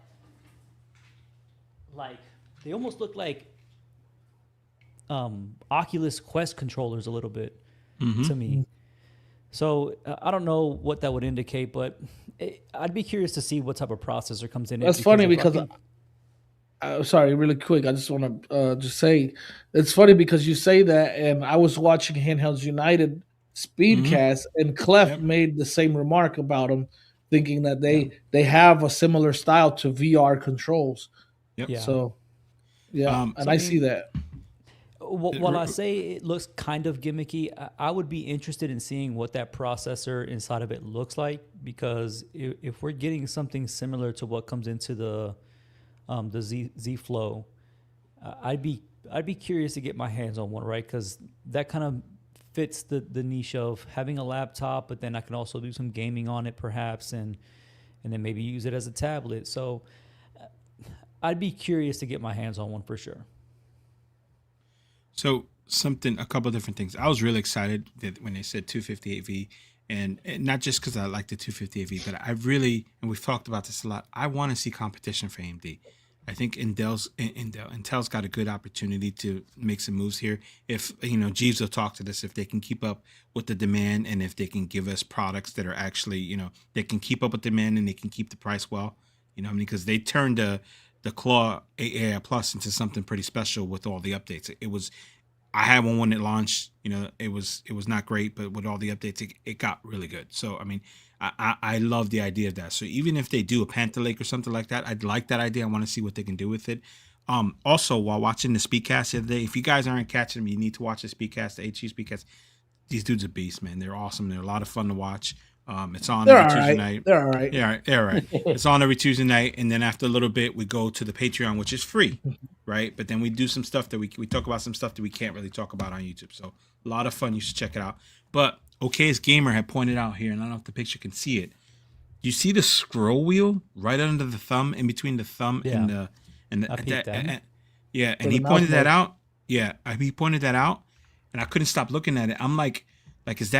E: Like they almost look like Oculus Quest controllers a little bit to me. So I don't know what that would indicate, but I'd be curious to see what type of processor comes in.
B: That's funny because sorry, really quick. I just want to just say it's funny because you say that, and I was watching Handhelds United Speedcast, and Clef made the same remark about them, thinking that they have a similar style to VR controls.
A: Yep.
B: Yeah. So, and I see that.
E: While I say it looks kind of gimmicky, I would be interested in seeing what that processor inside of it looks like, because if we're getting something similar to what comes into the Z Flow, I'd be I'd be curious to get my hands on one, right? Because that kind of fits the niche of having a laptop, but then I can also do some gaming on it, perhaps, and then maybe use it as a tablet. So I'd be curious to get my hands on one for sure.
A: So a couple of different things. I was really excited that when they said 258V, and not just because I like the 258V, but I really, and we've talked about this a lot, I want to see competition for AMD. I think Intel's got a good opportunity to make some moves here. If, Jeeves will talk to this, if they can keep up with the demand and if they can give us products that are actually, they can keep up with demand and they can keep the price well, because they turned the Claw AI Plus into something pretty special with all the updates. I had one when it launched, it was not great, but with all the updates, it got really good. So, I love the idea of that. So even if they do a Panther Lake or something like that, I'd like that idea. I want to see what they can do with it. Also, while watching the Speedcast the other day, if you guys aren't catching them, you need to watch the Speedcast, the HG Speedcast. These dudes are beasts, man. They're awesome. They're a lot of fun to watch. It's on every Tuesday night.
B: They're all right.
A: Yeah, they're all right. It's on every Tuesday night, and then after a little bit, we go to the Patreon, which is free, right? But then we do some stuff that we talk about some stuff that we can't really talk about on YouTube. So a lot of fun. You should check it out. But Okay's Gamer had pointed out here, and I don't know if the picture can see it. You see the scroll wheel right under the thumb, in between the thumb and the and he pointed that out. Yeah, he pointed that out, and I couldn't stop looking at it. I'm like, is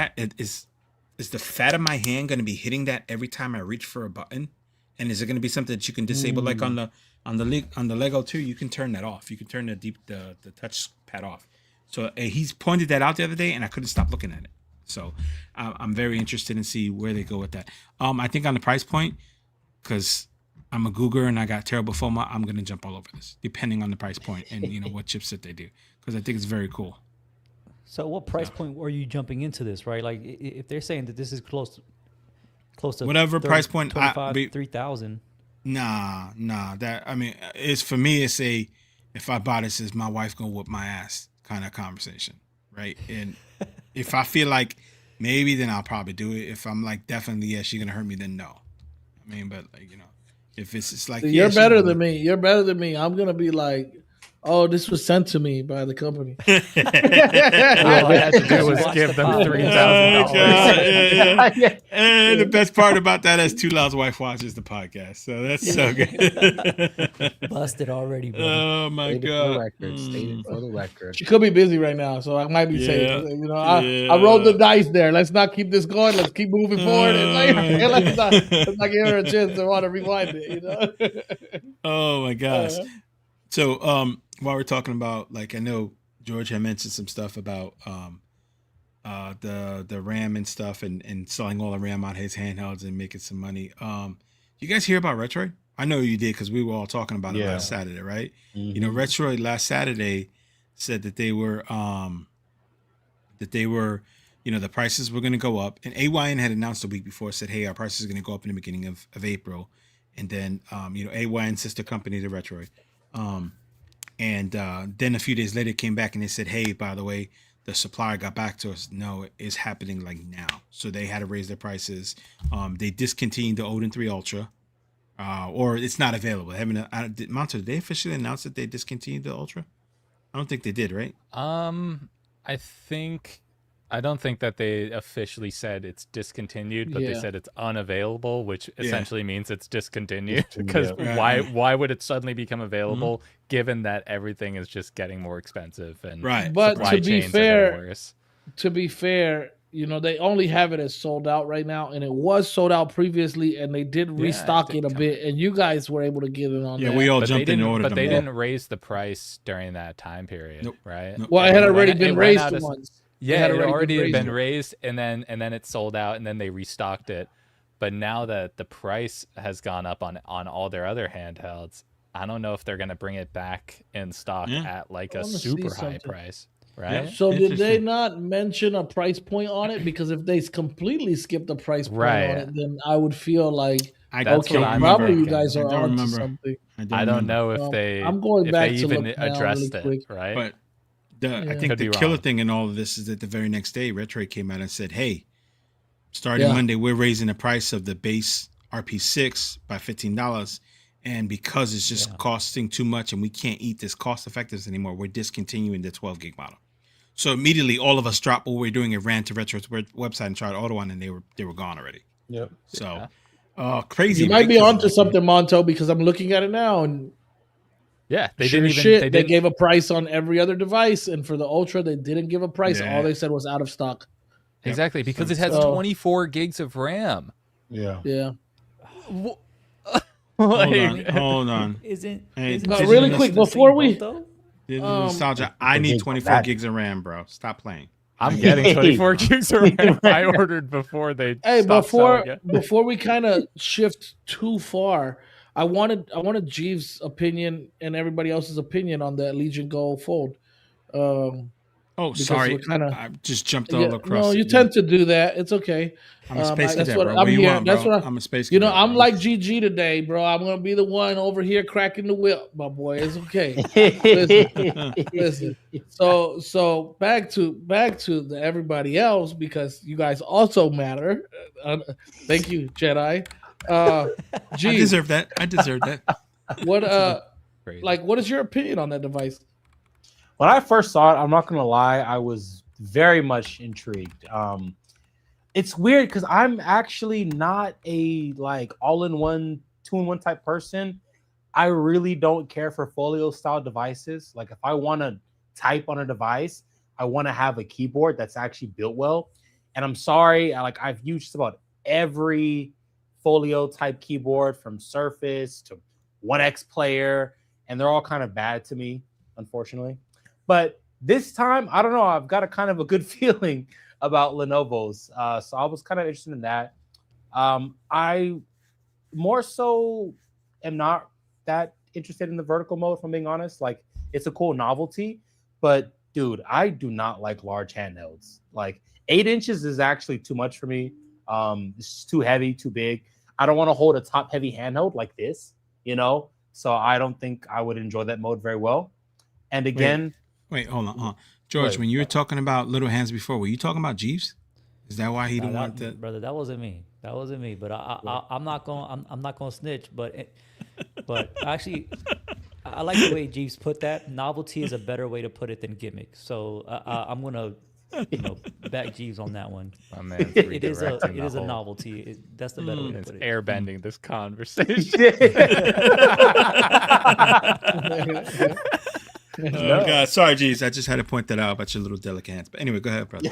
A: the fat of my hand going to be hitting that every time I reach for a button? And is it going to be something that you can disable, like on the Lego 2? You can turn that off. You can turn the touch pad off. So he's pointed that out the other day, and I couldn't stop looking at it. So I'm very interested in see where they go with that. I think on the price point, because I'm a Googler and I got terrible FOMO, I'm going to jump all over this, depending on the price point and what chipset they do, because I think it's very cool.
E: So what price point are you jumping into this, right? Like if they're saying that this is close to
A: whatever 30, price point,
E: 3,000.
A: Nah. It's for me. It's if I buy this, is my wife gonna whoop my ass kind of conversation, right? And if I feel like maybe, then I'll probably do it. If I'm like definitely yes, she's gonna hurt me, then no. But if it's like
B: you're better than me. You're better than me. I'm gonna be like, oh, this was sent to me by the company.
C: All I had to do was give them $3,000.
A: And the best part about that is Too Loud's wife watches the podcast, so that's so good.
E: Busted already, bro.
A: Oh my god!
F: Stated for the record.
B: She could be busy right now, so I might be safe. I rolled the dice there. Let's not keep this going. Let's keep moving forward. Let's not give her a chance to want to rewind it.
A: Oh my gosh! So while we're talking about, like, I know George had mentioned some stuff about the RAM and stuff and selling all the RAM on his handhelds and making some money. You guys hear about Retroid? I know you did, because we were all talking about it last Saturday, right?
F: Mm-hmm.
A: Retroid last Saturday said that they were the prices were going to go up, and AYN had announced a week before, said, hey, our prices are going to go up in the beginning of April. And then AYN, sister company to Retroid. And then a few days later came back and they said, hey, by the way, the supplier got back to us. No, it's happening like now. So they had to raise their prices. They discontinued the Odin 3 Ultra, or it's not available. Monster, did they officially announce that they discontinued the Ultra? I don't think they did, right?
C: I don't think that they officially said it's discontinued, but they said it's unavailable, which essentially means it's discontinued. Because why would it suddenly become available, given that everything is just getting more expensive and
B: But
C: supply chains are getting worse?
B: To be fair, they only have it as sold out right now, and it was sold out previously, and they did restock it a bit, and you guys were able to get it on.
A: Yeah, we all jumped in order.
C: But they didn't raise the price during that time period, right?
B: Well, it had already been raised once.
C: Yeah, it already been raised, and then it sold out, and then they restocked it. But now that the price has gone up on all their other handhelds, I don't know if they're going to bring it back in stock at like a super high price, right?
B: Yeah. So did they not mention a price point on it? Because if they completely skipped the price point on it, then I would feel like, probably you guys are on to something.
C: I don't know if they even addressed it, right?
A: But I think the killer thing in all of this is that the very next day, Retroid came out and said, hey, starting Monday, we're raising the price of the base RP6 by $15. And because it's just costing too much and we can't eat this cost effectiveness anymore, we're discontinuing the 12 gig model. So immediately all of us dropped what we were doing and ran to Retro's website and tried to order one, and they were gone already.
D: Yep.
A: So crazy.
B: You might be onto something, Monto, because I'm looking at it now, and they gave a price on every other device, and for the Ultra they didn't give a price. All they said was out of stock.
F: Exactly, because it has 24 gigs of RAM.
B: Yeah.
A: Hold on.
B: Really quick before we
A: nostalgia, I need 24 gigs of RAM, bro. Stop playing.
C: I'm getting 24 gigs of RAM. I ordered before they.
B: Hey, before we kind of shift too far, I wanted Jeeves' opinion and everybody else's opinion on the Legion Go Fold.
A: Sorry, I just jumped all across.
B: No, you tend to do that. It's okay.
A: I'm a space cadet,
B: that's what
A: bro.
B: I'm here.
A: Want,
B: that's
A: bro?
B: what
A: I'm a space cadet.
B: You know, I'm like GG today, bro. I'm gonna be the one over here cracking the whip, my boy. It's okay. Listen. So back to everybody else, because you guys also matter. Thank you, Jedi.
A: I deserve that.
B: What is your opinion on that device?
D: When I first saw it, I'm not gonna lie, I was very much intrigued. It's weird because I'm actually not a all-in-one, two-in-one type person. I really don't care for folio style devices. Like if I want to type on a device, I want to have a keyboard that's actually built well. And I'm sorry, I've used just about every folio type keyboard from Surface to OneX Player, and they're all kind of bad to me, unfortunately. But this time, I don't know, I've got a kind of a good feeling about Lenovo's. So I was kind of interested in that. I more so am not that interested in the vertical mode, if I'm being honest. Like, it's a cool novelty, but dude, I do not like large handhelds. Like 8 inches is actually too much for me. It's too heavy, too big. I don't want to hold a top heavy handheld like this, so I don't think I would enjoy that mode very well. And again,
A: wait, hold on. George, when you were talking about little hands before, were you talking about Jeeves? Is that why he didn't want that?
E: Brother, that wasn't me. But I'm not going to snitch. But actually, I like the way Jeeves put that. Novelty is a better way to put it than gimmick. So I'm gonna back Jeeves on that one.
C: My man,
E: it is a novelty. That's the better way to put it.
C: Airbending this conversation.
A: God, sorry, Jeeves. I just had to point that out about your little delicate hands. But anyway, go ahead, brother.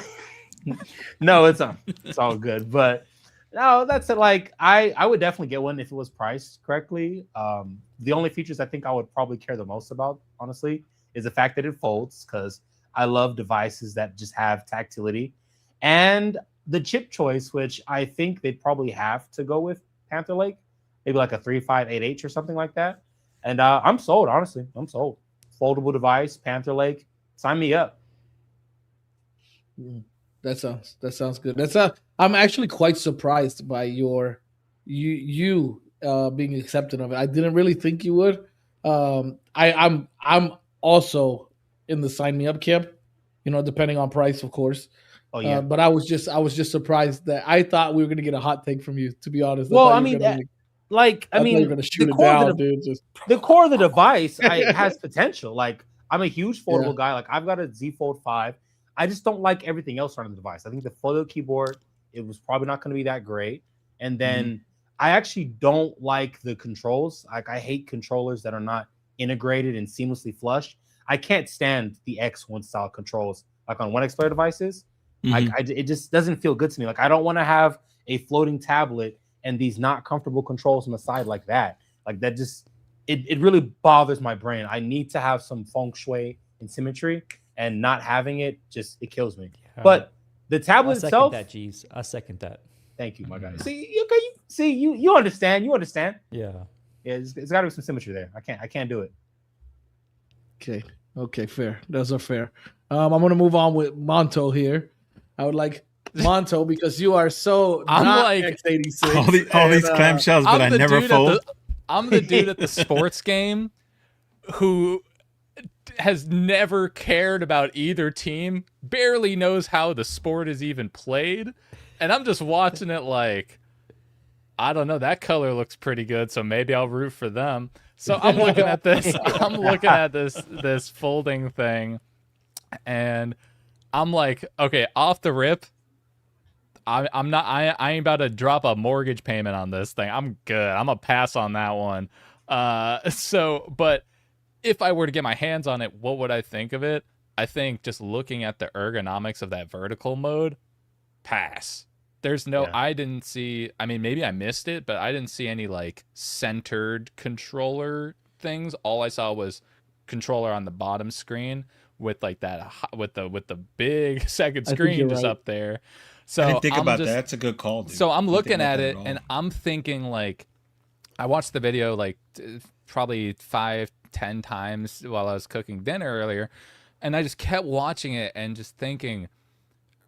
D: No, it's all good. But no, that's it. Like I would definitely get one if it was priced correctly. The only features I think I would probably care the most about, honestly, is the fact that it folds, because I love devices that just have tactility, and the chip choice, which I think they'd probably have to go with Panther Lake, maybe like a 3588H or something like that. And I'm sold, honestly. I'm sold. Foldable device, Panther Lake, sign me up.
B: That sounds good. I'm actually quite surprised by you being accepting of it. I didn't really think you would. I'm also in the sign me up camp, depending on price, of course. Oh yeah. But I was just surprised that I thought we were gonna get a hot take from you, to be honest.
D: Well, I mean, you're gonna shoot it down, dude. The core of the device has potential. Like, I'm a huge foldable guy. Like, I've got a Z Fold 5. I just don't like everything else on the device. I think the folio keyboard, it was probably not going to be that great. And then I actually don't like the controls. Like, I hate controllers that are not integrated and seamlessly flushed. I can't stand the X1 style controls, like on OneX Player devices. It just doesn't feel good to me. Like, I don't want to have a floating tablet and these not comfortable controls on the side like that. Like, that just, it really bothers my brain. I need to have some feng shui and symmetry, and not having it it kills me. But the tablet itself,
E: I second that.
D: Thank you, my guy. You understand. You understand.
E: Yeah.
D: Yeah, it's got to be some symmetry there. I can't do it.
B: Okay, fair. Those are fair. I'm gonna move on with Monto here. I would like Monto, because you are so X86.
A: All these clamshells, but I never fold.
C: I'm the dude at the sports game who has never cared about either team, barely knows how the sport is even played, and I'm just watching it like, I don't know. That color looks pretty good, so maybe I'll root for them. So I'm looking at this. I'm looking at this folding thing, and I'm like, okay, off the rip, I'm not. I ain't about to drop a mortgage payment on this thing. I'm good. I'm gonna pass on that one. But if I were to get my hands on it, what would I think of it? I think just looking at the ergonomics of that vertical mode, pass. There's no, I didn't see, I mean, maybe I missed it, but I didn't see any like centered controller things. All I saw was controller on the bottom screen with like that, with the big second screen just up there. So
A: I didn't think about that. That's a good call, dude.
C: So I'm looking at it and I'm thinking like, I watched the video like probably 5-10 times while I was cooking dinner earlier. And I just kept watching it and just thinking,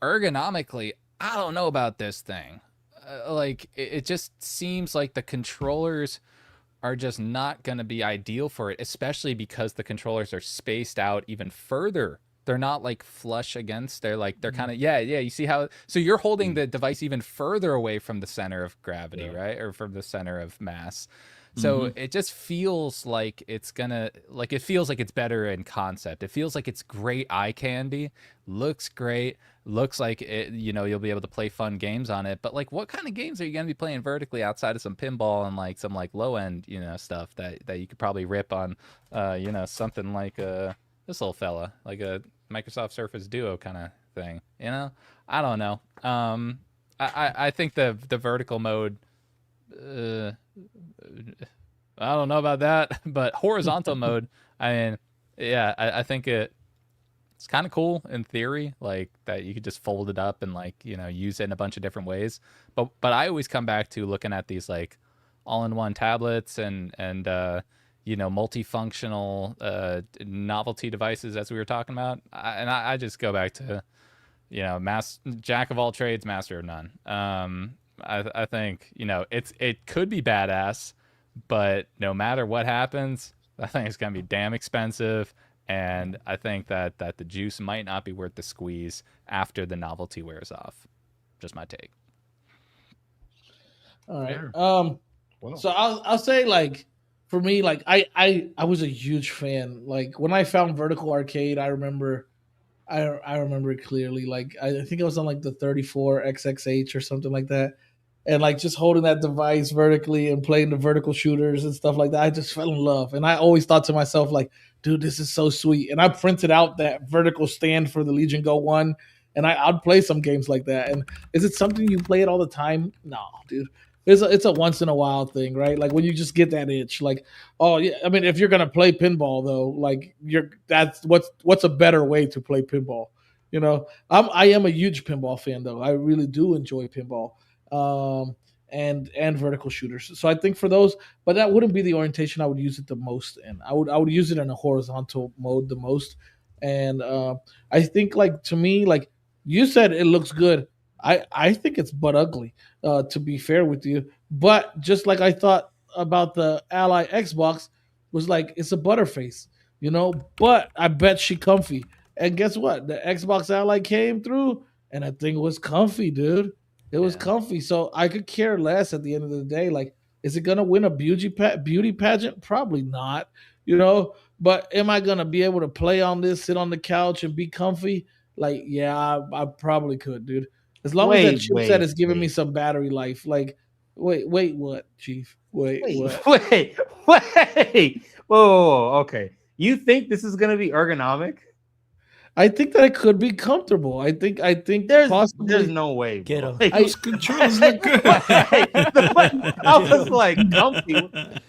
C: ergonomically, I don't know about this thing. Like, it just seems like the controllers are just not going to be ideal for it, especially because the controllers are spaced out even further. They're not like flush against. They're like, they're kind of, you see how, so you're holding the device even further away from the center of gravity, right? Or from the center of mass. So it just feels like it's gonna, like, it feels like it's better in concept. It feels like it's great eye candy, looks great, looks like it, you know, you'll be able to play fun games on it. But like, what kind of games are you gonna be playing vertically outside of some pinball and like some like low end, you know, stuff that you could probably rip on, you know, something like this little fella, like a Microsoft Surface Duo kind of thing, you know? I don't know. I think the vertical mode, I don't know about that, but horizontal mode, I mean, yeah, I think it's kind of cool in theory, like that you could just fold it up and like, you know, use it in a bunch of different ways. But I always come back to looking at these like all-in-one tablets and you know, multifunctional novelty devices, as we were talking about. I just go back to, you know, jack of all trades, master of none. I think, you know, it could be badass, but no matter what happens, I think it's gonna be damn expensive, and I think that the juice might not be worth the squeeze after the novelty wears off. Just my take.
B: All right. So I'll say, like, for me, like I was a huge fan. Like when I found Vertical Arcade, I remember it clearly. Like I think it was on like the 34XXH or something like that. And like just holding that device vertically and playing the vertical shooters and stuff like that, I just fell in love. And I always thought to myself, like, dude, this is so sweet. And I printed out that vertical stand for the LEGIONGO One, and I'd play some games like that. And is it something you play it all the time? No, dude. It's a once in a while thing, right? Like when you just get that itch, like, oh yeah. I mean, if you're gonna play pinball though, like that's what's a better way to play pinball, you know? I am a huge pinball fan though. I really do enjoy pinball, and vertical shooters. So I think for those, but that wouldn't be the orientation I would use it the most in. I would use it in a horizontal mode the most, and I think, like, to me, like you said, it looks good. I think it's butt ugly, to be fair with you. But just like I thought about the Ally Xbox, was like, it's a butterface, you know? But I bet she comfy. And guess what? The Xbox Ally came through, and that thing was comfy, dude. It was comfy. So I could care less at the end of the day. Like, is it going to win a beauty pageant? Probably not, you know? But am I going to be able to play on this, sit on the couch, and be comfy? Like, yeah, I probably could, dude. As long as that chipset is giving me some battery life. Like, wait, what, Chief? Wait, what?
D: Wait. Whoa, okay. You think this is gonna be ergonomic?
B: I think that it could be comfortable. I think
D: there's
B: possibly.
D: There's no way.
E: Get him.
A: Those controls look good.
D: I was like, comfy.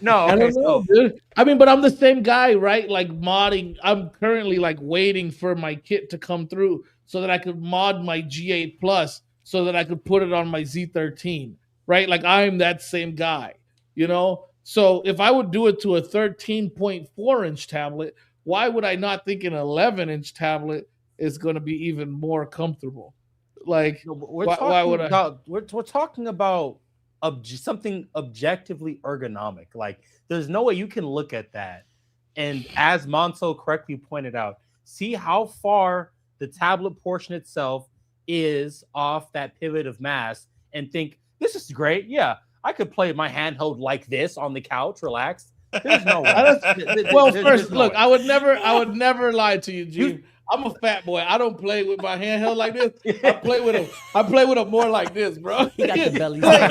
D: No, okay,
B: I don't know, dude. I mean, but I'm the same guy, right? Like modding. I'm currently like waiting for my kit to come through so that I could mod my G8 Plus so that I could put it on my Z13, right? Like I'm that same guy, you know? So if I would do it to a 13.4-inch tablet, why would I not think an 11-inch tablet is going to be even more comfortable? Like, why would I?
D: We're talking about something objectively ergonomic. Like, there's no way you can look at that and, as Monso correctly pointed out, see how far the tablet portion itself is off that pivot of mass and think, this is great. Yeah, I could play my handheld like this on the couch, relaxed. There's no way.
B: Well, first, look, I would never lie to you, G. I'm a fat boy. I don't play with my handheld like this. I play with them more like this, bro.
E: He got the belly.
B: I'm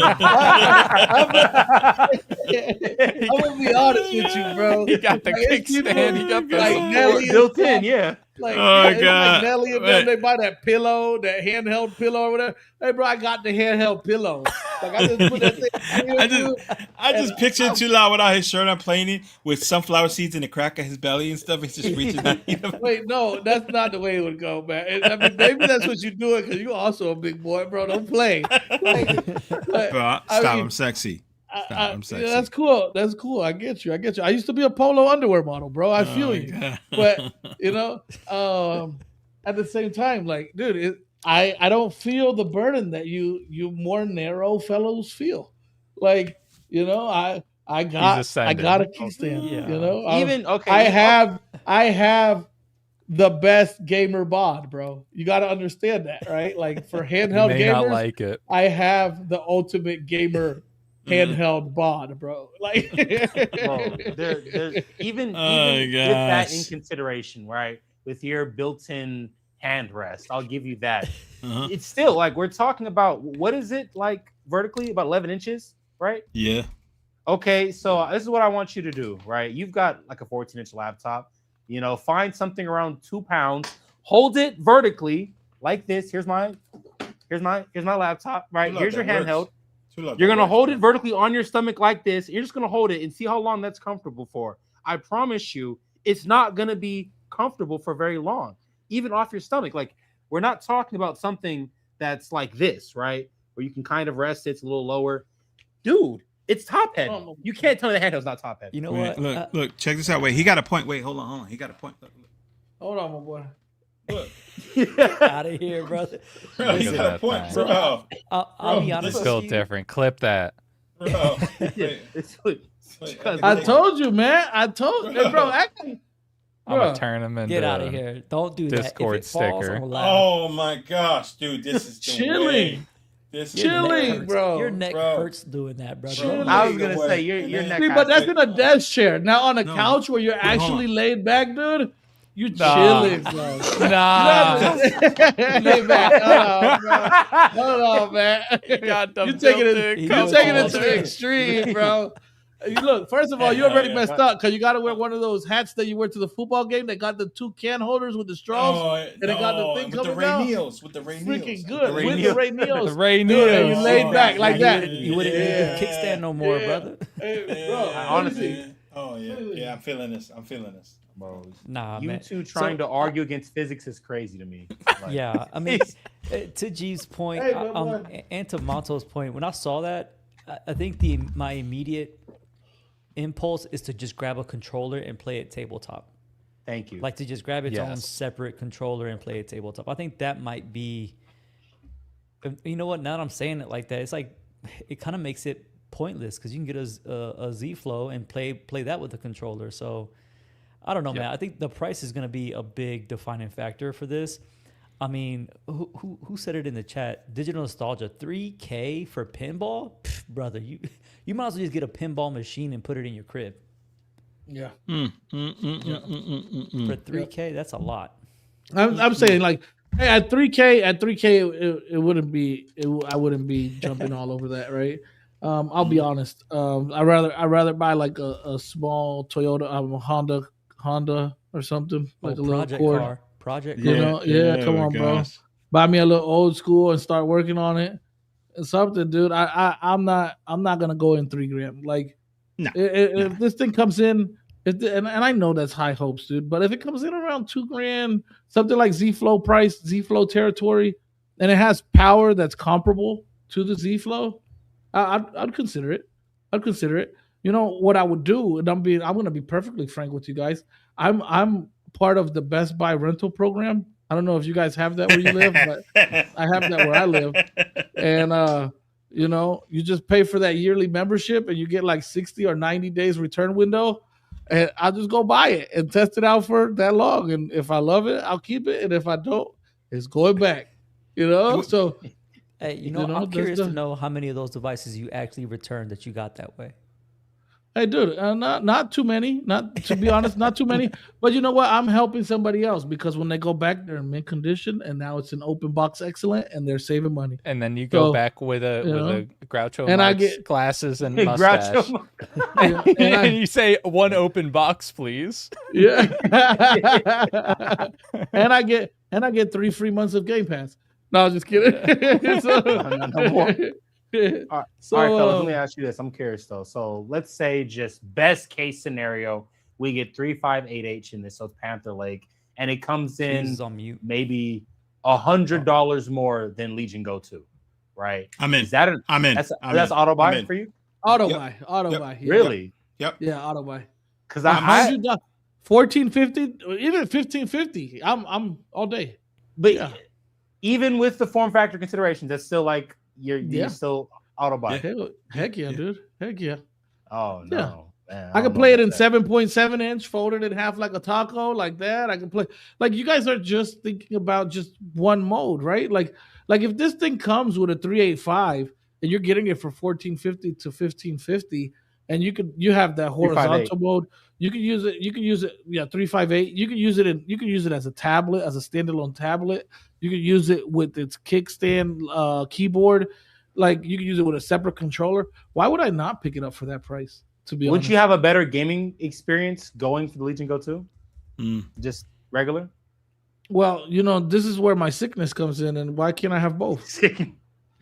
B: gonna be honest with you, bro.
C: He got the kickstand. He got the
B: like Nelly
D: built in, yeah.
B: Like,
A: oh
B: yeah,
A: God!
B: Like Nelly and them, they buy that pillow, that handheld pillow or whatever. Hey, bro, I got the handheld pillow. Like I just put that thing.
A: I just picture Too Loud without his shirt on, playing it with sunflower seeds in the crack of his belly and stuff. He's just reaching.
B: Wait, no, that's not the way it would go, man. I mean, maybe that's what you're doing because you're also a big boy, bro. Don't play.
A: Bro, I'm sexy. I'm sexy.
B: Yeah, that's cool. That's cool. I get you. I used to be a polo underwear model, bro. I feel you.
A: God.
B: But at the same time, like, dude, I don't feel the burden that you more narrow fellows feel. Like, I got a kickstand.
E: Yeah.
B: You know,
D: Even okay.
B: I have the best gamer bod, bro. You got to understand that, right? Like for handheld
F: may
B: gamers,
F: not like it.
B: I have the ultimate gamer handheld bod, bro. Like,
D: bro, even with that in consideration, right? With your built-in hand rest, I'll give you that. It's still like we're talking about what is it like vertically about 11 inches, right?
A: Yeah.
D: Okay, so this is what I want you to do, right? You've got like a 14-inch laptop. Find something around 2 pounds, hold it vertically like this. Here's my laptop, right? Here's your handheld. You're gonna hold it vertically on your stomach like this. You're just gonna hold it and see how long that's comfortable for. I promise you, it's not gonna be comfortable for very long, even off your stomach. Like we're not talking about something that's like this, right? Where you can kind of rest. It's a little lower, dude. It's top heavy. You can't tell me the handheld's not top heavy.
E: You know what?
A: Look, check this out. Wait, he got a point. Wait, hold on. He got a point. Look.
B: Hold on, my boy.
A: Look.
E: Out of here, brother.
A: Bro, he got a point, bro.
E: I'll be honest.
C: It's still different. Clip that.
A: Bro.
B: I told you, man. Bro. Actually,
C: I'm gonna turn him into
E: get out of here. Don't do
C: Discord
E: that. If it falls,
C: sticker.
E: I'm laugh.
A: Oh my gosh, dude, this is
B: chilling.
A: This is
B: Chilling, bro.
E: Your neck hurts doing that, bro.
D: I was gonna say your neck.
B: See, but that's in a desk chair. Now on a couch where you're actually laid back, dude. You chilling, bro.
C: Nah.
B: Lay back. Hold on, man. You taking it to the extreme, bro. You look, first of all, you already messed up because you got to wear one of those hats that you wear to the football game. They got the 2 can holders with the straws, and they got the thing coming down.
A: With the Ray
B: Freaking good. With the Ray Neals.
C: The Ray
B: And
C: Neals.
B: you laid back like that.
E: You wouldn't need the kickstand no more, brother.
B: Hey, bro,
D: honestly.
A: Oh yeah, I'm feeling this. Bro.
E: Nah,
D: you
E: man.
D: two trying to argue against physics is crazy to me. Like,
E: yeah, I mean, to G's point, and to Monto's point, when I saw that, I think my immediate impulse is to just grab a controller and play it tabletop.
D: Thank you.
E: Like to just grab its own separate controller and play it tabletop. I think that might be. You know what? Now that I'm saying it like that, it's like it kind of makes it pointless because you can get a Z Flow and play that with the controller. So I don't know, man. I think the price is going to be a big defining factor for this. I mean, who said it in the chat? Digital nostalgia, $3K for pinball, brother. You might as well just get a pinball machine and put it in your crib.
B: Yeah.
E: For $3K, that's a lot.
B: I'm saying like, hey, at 3K, it wouldn't be. I wouldn't be jumping all over that, right? I'll be honest. I'd rather buy like a small Toyota, Honda or something like a little car.
E: Project
B: car. Come on, bro. Buy me a little old school and start working on it. Something, dude. I'm not gonna go in $3,000. Like, if this thing comes in, and I know that's high hopes, dude. But if it comes in around $2,000, something like Z Flow price, Z Flow territory, and it has power that's comparable to the Z Flow, I'd consider it. You know what I would do, and I'm gonna be perfectly frank with you guys. I'm part of the Best Buy rental program. I don't know if you guys have that where you live, but I have that where I live. And you just pay for that yearly membership and you get like 60 or 90 days return window. And I'll just go buy it and test it out for that long. And if I love it, I'll keep it. And if I don't, it's going back. So
E: Hey, I'm curious to know how many of those devices you actually returned that you got that way.
B: Hey, dude, not too many. Not to be honest, not too many. But you know what? I'm helping somebody else because when they go back, they're in mint condition, and now it's an open box excellent, and they're saving money.
C: And then you go back with a Groucho
B: and
C: Marx
B: I get
C: glasses and mustache,
B: and
C: and you say one open box, please.
B: Yeah, and I get 3 free months of Game Pass. No, I'm just kidding.
D: No more. All right, fellas, let me ask you this. I'm curious though. So let's say just best case scenario, we get 358H in this, so it's Panther Lake, and it comes in maybe $100 more than Legion Go 2, right?
A: I'm in.
D: Is that
A: I'm in.
D: That's auto buy for you?
B: Auto buy. Yeah.
D: Really?
A: Yep.
B: Yeah, auto buy.
D: Because I'm
B: $14.50, even $15.50. I'm all day.
D: But even with the form factor considerations, that's still like you're still auto buy.
B: Heck yeah, dude. Heck yeah.
D: Oh no.
B: Yeah.
D: Man,
B: I can play it in 7.7 inch, folded in half like a taco, like that. I can play like you guys are just thinking about just one mode, right? Like if this thing comes with a 385 and you're getting it for $14.50 to $15.50, and you have that horizontal mode. You can use it. 358. You can use it as a tablet, as a standalone tablet. You can use it with its kickstand keyboard. Like you can use it with a separate controller. Why would I not pick it up for that price? To be honest,
D: wouldn't you have a better gaming experience going for the Legion Go 2? Just regular?
B: Well, this is where my sickness comes in, and why can't I have both?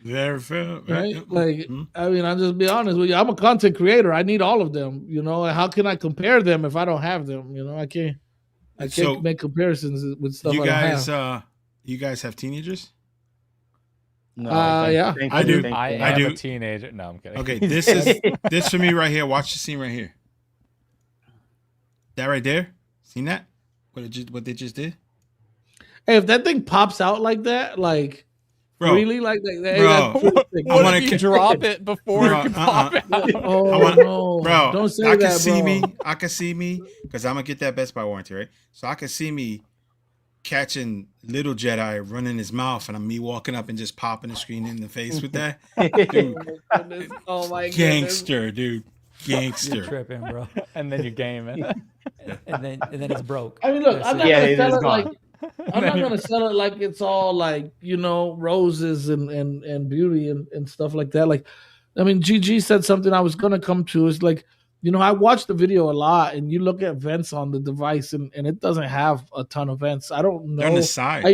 A: Very fair,
B: right? Like, I mean, I'll just be honest with you. I'm a content creator. I need all of them. How can I compare them if I don't have them? I can't make comparisons with stuff.
A: You guys have teenagers?
D: No.
B: Yeah,
A: I do.
C: I am a teenager. No, I'm kidding.
A: Okay, this for me right here. Watch the scene right here. That right there. Seen that? What they just did?
B: Hey, if that thing pops out like that, like.
A: Bro,
B: really like that?
C: Bro, what if you drop it before it can pop out?
B: No.
A: Bro,
B: don't say
A: I
B: that,
A: I can see me, because I'm going to get that Best Buy warranty, right? So I can see me catching Little Jedi running his mouth, and me walking up and just popping the screen in the face with that. Dude,
B: oh my
A: gangster, dude. Gangster.
E: You're tripping, bro.
C: And then you game it.
E: and then it's broke.
B: I mean, look, I'm not gonna sell it like I'm not gonna sell it like it's all like roses and beauty and stuff like that. Like, I mean, GG said something I was gonna come to is like, I watched the video a lot, and you look at vents on the device, and it doesn't have a ton of vents. I don't know.
A: They're on the side.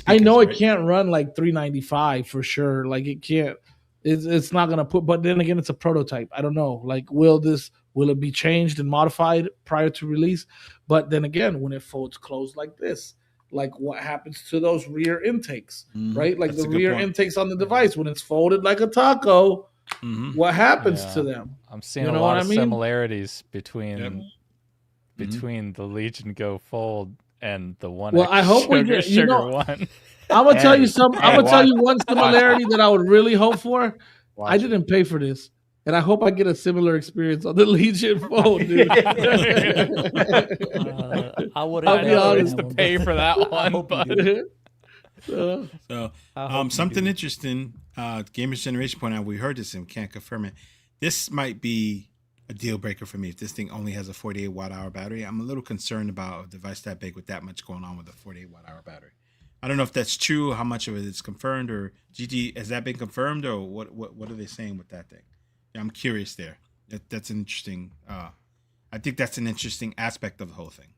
B: I know it can't run like 395 for sure. Like it can't. It's not gonna put. But then again, it's a prototype. I don't know. Like, will it be changed and modified prior to release? But then again, when it folds closed like this, like what happens to those rear intakes, right? Like the rear intakes on the device when it's folded like a taco. What happens to them?
C: I'm seeing a lot of similarities between the Legion Go Fold and the one.
B: Well, I hope we get
C: Sugar One.
B: I'm gonna tell you something. I'm gonna tell you one similarity that I would really hope for. I didn't pay for this, and I hope I get a similar experience on the Legion Fold, dude.
E: I would.
C: I'll be honest to pay for that one, but
A: something interesting. Gamers Generation point out, we heard this and can't confirm it. This might be a deal breaker for me if this thing only has a 48 watt-hour battery. I'm a little concerned about a device that big with that much going on with a 48 watt-hour battery. I don't know if that's true, how much of it is confirmed, or GG, has that been confirmed, or what are they saying with that thing? Yeah, I'm curious there. That's an interesting. I think that's an interesting aspect of the whole thing.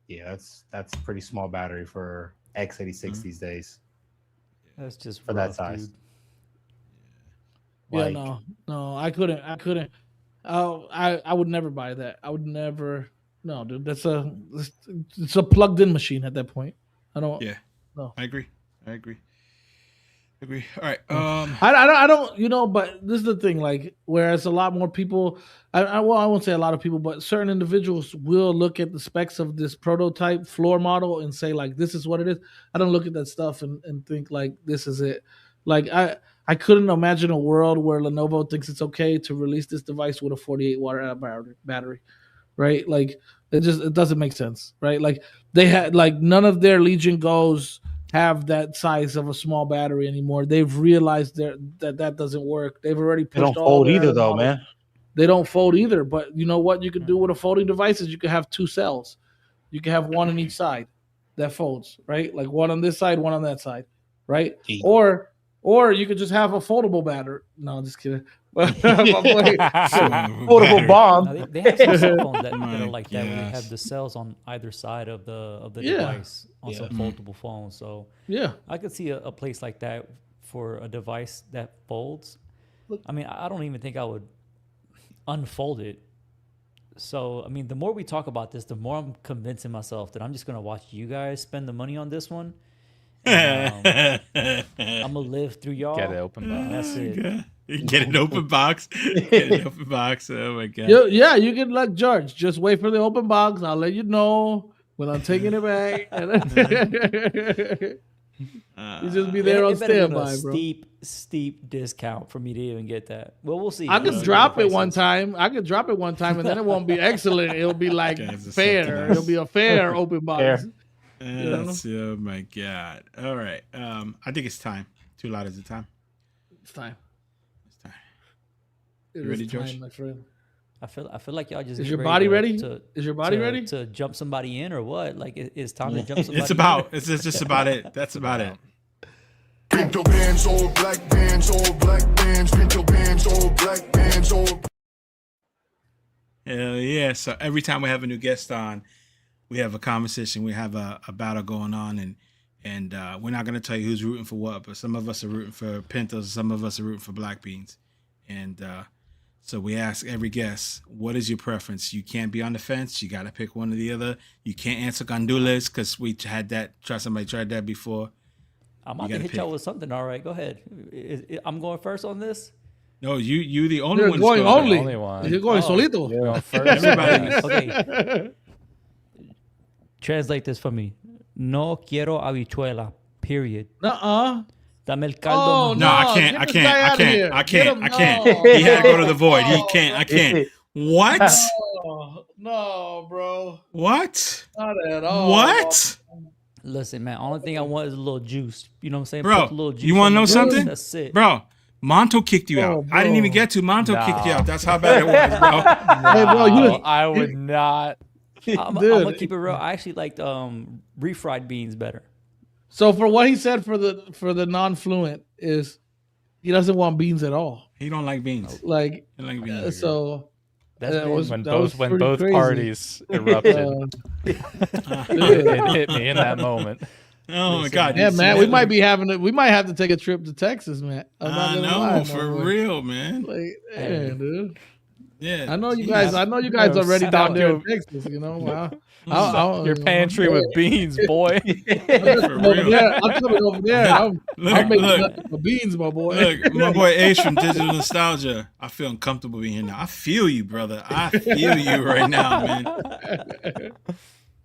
D: Yeah, that's a pretty small battery for x86 these days.
E: That's just
D: for that size.
E: Dude.
B: Yeah, no, I couldn't. I would never buy that. I would never. No, dude, it's a plugged-in machine at that point. I don't.
A: Yeah.
B: No,
A: I agree. All right.
B: I don't. But this is the thing. Like, whereas a lot more people, I won't say a lot of people, but certain individuals will look at the specs of this prototype floor model and say like, this is what it is. I don't look at that stuff and think like this is it. Like I couldn't imagine a world where Lenovo thinks it's okay to release this device with a 48 watt battery, right? Like it doesn't make sense, right? Like they had like none of their Legion Go's have that size of a small battery anymore. They've realized that doesn't work. They've already pushed
D: They don't
B: all
D: fold
B: their
D: either, though,
B: models.
D: man.
B: They don't fold either. But you know what you can do with a folding device is you can have 2 cells. You can have one on each side that folds, right? Like one on this side, one on that side, right?
D: Gee.
B: Or you could just have a foldable battery. No, I'm just kidding.
D: Foldable bomb.
E: No, they have some cell phones that are like that, where you have the cells on either side of the device on some foldable phones. So
B: yeah,
E: I could see a place like that for a device that folds. I mean, I don't even think I would unfold it. So, I mean, the more we talk about this, the more I'm convincing myself that I'm just going to watch you guys spend the money on this one. And, I'm going to live through y'all.
C: Get it open box.
E: That's it.
A: You get an open box. Get an open box. Oh my god.
B: Yeah, you can like George. Just wait for the open box. I'll let you know when I'm taking it back. You just be there on standby, bro.
E: Steep discount for me to even get that. Well, we'll see.
B: I could drop it one time. And then it won't be excellent. It'll be like fair. It'll be a fair open box.
A: Oh my god. All right. I think it's time. Too loud is the time.
B: It's time.
A: You ready, George?
B: My friend.
E: I feel like y'all just.
B: Is your body ready? Is your body ready
E: to jump somebody in or what? Like it's time to jump somebody.
A: It's just about it. That's about it.
G: Pinto bands, all black bands, all black bands. Pinto bands, all black bands, all.
A: Hell yeah! So every time we have a new guest on, we have a conversation. We have a battle going on, and we're not gonna tell you who's rooting for what. But some of us are rooting for Pintos. Some of us are rooting for black beans, and. So we ask every guest, what is your preference? You can't be on the fence. You got to pick one or the other. You can't answer gandules because we had that. Somebody tried that before.
E: I'm about to hit y'all with something. All right, go ahead. I'm going first on this.
A: No, you the only
B: You're
A: one.
B: Going only.
C: The only one.
B: You're going solito.
C: You're going first.
A: Everybody.
E: Okay. Translate this for me. No quiero habichuela. Period. Dame el caldo.
B: Oh,
A: no, I can't. I can't. He had to go to the void. He can't. I can't. What?
B: No, bro.
A: What?
B: Not at all.
A: What?
E: Listen, man. Only thing I want is a little juice. You know what I'm saying?
A: Bro,
E: Put a little juice
A: you want to know
E: juice.
A: something?
E: That's it.
A: Bro, Monto kicked you out. I didn't even get to. Monto kicked you out. That's how bad it was, bro.
B: Hey, bro,
C: I would not.
E: I'm gonna keep it real. I actually liked refried beans better.
B: So for what he said for the non-fluent is he doesn't want beans at all.
A: He don't like beans.
B: Like
A: he don't like beans.
B: So
C: when both parties erupted. It hit me in that moment.
A: Oh my god!
B: Yeah, man, we might have to take a trip to Texas, man. I'm not gonna lie,
A: for real, man.
B: Like, man, dude.
A: Yeah,
B: I know you guys. Already down there in Texas. You know,
C: your pantry with beans, boy.
A: For real.
B: I'm coming over there. I'm making beans, my boy.
A: Look, my boy Ace from Digital Nostalgia. I feel uncomfortable being here now. I feel you, brother. I feel you right now, man.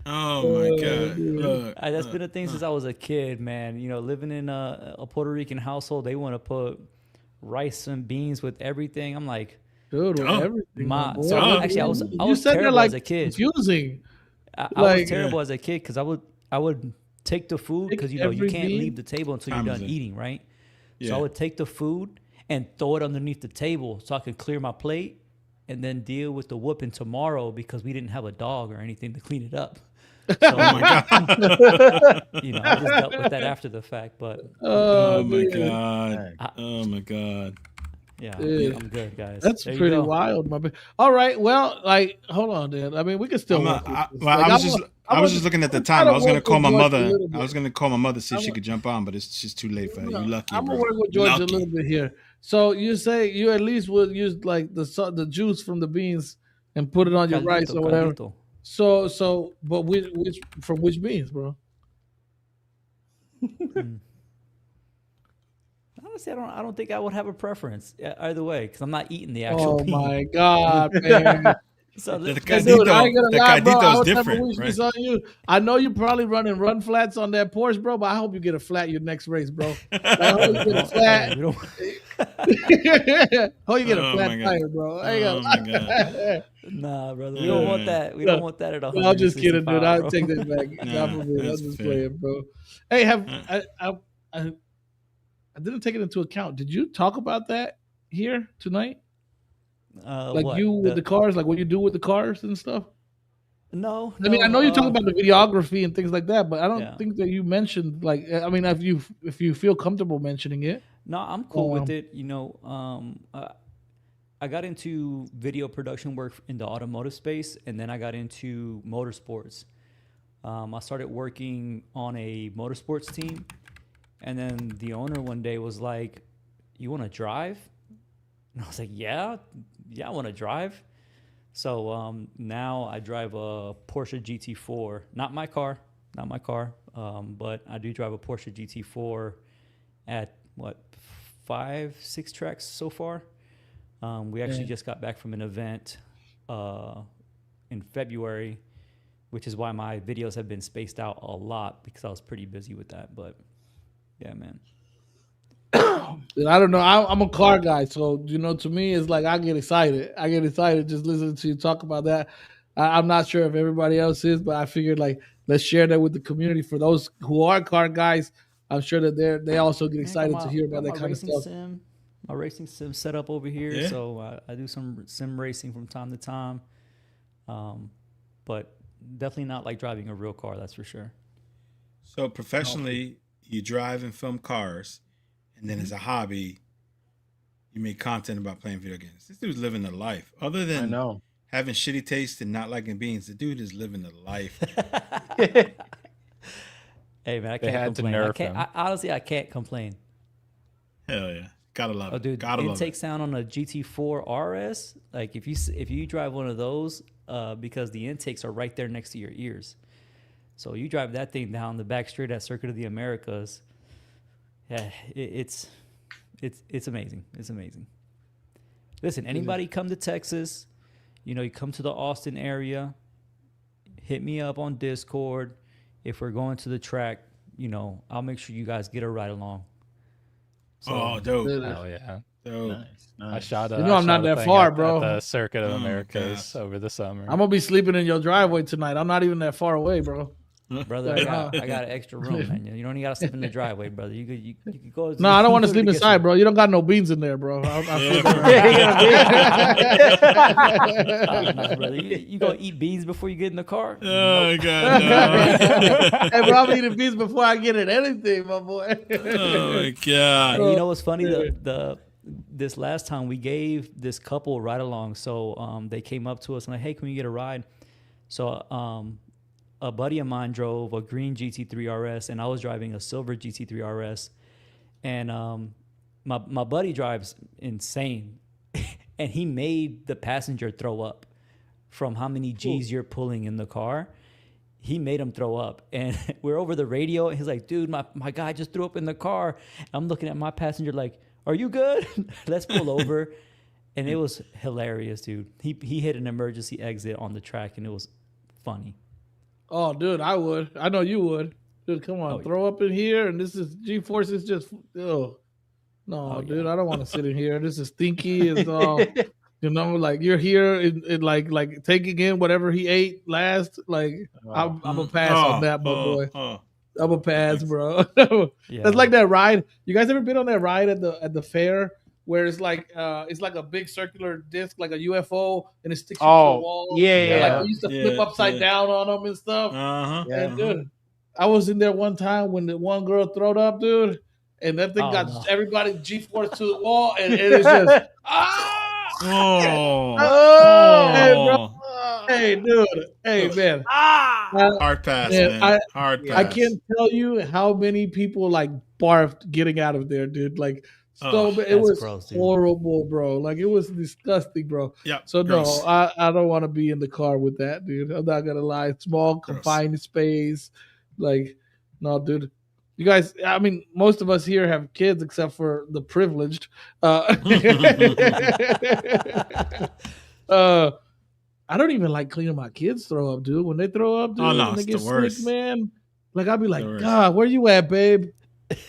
A: Oh my god! Look,
E: that's been a thing since I was a kid, man. You know, living in a Puerto Rican household, they want to put rice and beans with everything. I'm like,
B: dude, with everything.
E: Actually, I was terrible as a kid.
B: Confusing.
E: I was terrible as a kid because I would take the food because you can't leave the table until you're done eating, right? Yeah. So I would take the food and throw it underneath the table so I could clear my plate and then deal with the whooping tomorrow because we didn't have a dog or anything to clean it up. So,
A: oh my god!
E: I just dealt with that after the fact, but
A: oh my god!
E: Yeah, I'm good, guys.
B: That's pretty wild, my man. All right, well, like, hold on, Dan. I mean, we can still.
A: I was just looking at the time. I was gonna call my mother. I was gonna call my mother see if she could jump on, but it's just too late for her. You lucky.
B: I'm gonna work with George a little bit here. So you say you at least would use like the juice from the beans and put it on your rice or whatever. So, but from which beans, bro?
E: Honestly, I don't think I would have a preference either way because I'm not eating the actual bean.
B: Oh my god, man!
E: So
A: The
B: dude, I ain't gonna lie, bro. I
A: Cadito is
B: was
A: different, right?
B: on you. I know you're probably running run flats on that Porsche, bro, but I hope you get a flat your next race, bro. I hope you get a flat.
E: We don't-
B: Hope you get a
A: Oh,
B: flat
A: my God.
B: tire, bro. I ain't
A: Oh,
B: gonna
A: my God.
E: Nah, brother. We don't want that. We don't want that at all.
B: No, I'm just kidding, dude. I'll take that back.
A: Nah,
B: Not for me. I'm
A: that's
B: just
A: fair.
B: playing, bro. Hey, I didn't take it into account. Did you talk about that here tonight? Like
E: what?
B: you with the cars, like what you do with the cars and stuff?
E: No.
B: I mean, I know you talk
E: uh,
B: about the videography and things like that, but I don't
E: Yeah.
B: think that you mentioned like. I mean, if you feel comfortable mentioning it,
E: No, I'm cool with it. You know, I got into video production work in the automotive space, and then I got into motorsports. I started working on a motorsports team, and then the owner one day was like, "You want to drive?" And I was like, "Yeah, I want to drive." So now I drive a Porsche GT4, not my car, but I do drive a Porsche GT4 at what 5-6 tracks so far. We actually just got back from an event in February, which is why my videos have been spaced out a lot because I was pretty busy with that. But yeah, man.
B: I don't know. I'm a car guy, so to me, it's like I get excited. I get excited just listening to you talk about that. I'm not sure if everybody else is, but I figured like let's share that with the community. For those who are car guys, I'm sure that they also get excited to hear about that kind of stuff.
E: My racing sim set up over here,
A: Yeah.
E: so I do some sim racing from time to time, but definitely not like driving a real car. That's for sure.
A: So professionally, you drive and film cars, and then as a hobby, you make content about playing video games. This dude's living the life. Other than having shitty taste and not liking beans, the dude is living the life.
E: Hey man, I
C: They
E: can't
C: had to
E: complain.
C: nerf him.
E: Honestly, I can't complain.
A: Hell yeah, gotta love
E: Oh,
A: it.
E: dude,
A: Gotta love
E: intake
A: it.
E: sound on a GT4 RS. Like if you drive one of those, because the intakes are right there next to your ears, so you drive that thing down the back straight at Circuit of the Americas. Yeah, it's amazing. It's amazing. Listen, anybody come to Texas, you come to the Austin area, hit me up on Discord. If we're going to the track, I'll make sure you guys get a ride along. So,
A: Oh, dope.
C: Hell yeah.
A: Dope.
C: I shot a,
B: I'm not that far, bro.
C: At the Circuit of
A: Oh,
C: Americas
A: God.
C: over the summer.
B: I'm gonna be sleeping in your driveway tonight. I'm not even that far away, bro.
E: brother, I got an extra room, man. You don't even got to sleep in the drivay, brother. You could go.
B: No, I don't want to sleep inside, bro. You don't got no beans in there, bro. I
E: Nah, brother. You gonna eat beans before you get in the car?
A: Oh, God, no.
B: Hey, bro, I'm eating beans before I get in anything, my boy.
A: Oh, my God.
E: And you know what's funny? This last time we gave this couple a ride along, so they came up to us and like, hey, can we get a ride? So a buddy of mine drove a green GT3 RS, and I was driving a silver GT3 RS. And my buddy drives insane, and he made the passenger throw up from how many G's you're pulling in the car. He made him throw up, and we're over the radio, and he's like, dude, my guy just threw up in the car. I'm looking at my passenger like, are you good? Let's pull over. And it was hilarious, dude. He hit an emergency exit on the track, and it was funny.
B: Oh, dude, I would. I know you would. Dude, come on, throw up in here, and this is G-Force is just, no, dude, I don't want to sit in here. This is stinky. It's all, like you're here and like taking in whatever he ate last. Like I'm a pass on that, my boy. I'm a pass, bro. That's like that ride. You guys ever been on that ride at the fair? Where it's like a big circular disc, like a UFO, and it sticks to the wall.
D: Yeah.
B: Like we used to flip upside down on them and stuff. And dude, I was in there one time when the one girl throwed up, dude, and that thing got everybody G-force to the wall, and it is just hey, bro. Hey, dude. Hey, man.
A: Hard pass, man. Hard pass.
B: I can't tell you how many people like barfed getting out of there, dude. Like. So it was gross, horrible, bro. Like it was disgusting, bro.
A: Yeah.
B: So
A: gross.
B: no, I don't want to be in the car with that, dude. I'm not gonna lie. Small, confined space. Like, no, dude. You guys, I mean, most of us here have kids except for the privileged. I don't even like cleaning my kids' throw up, dude. When they throw up, dude,
A: Oh, no,
B: when they
A: it's
B: get
A: the
B: sick,
A: worst.
B: man. Like I'll be like,
A: worst.
B: God, where you at, babe?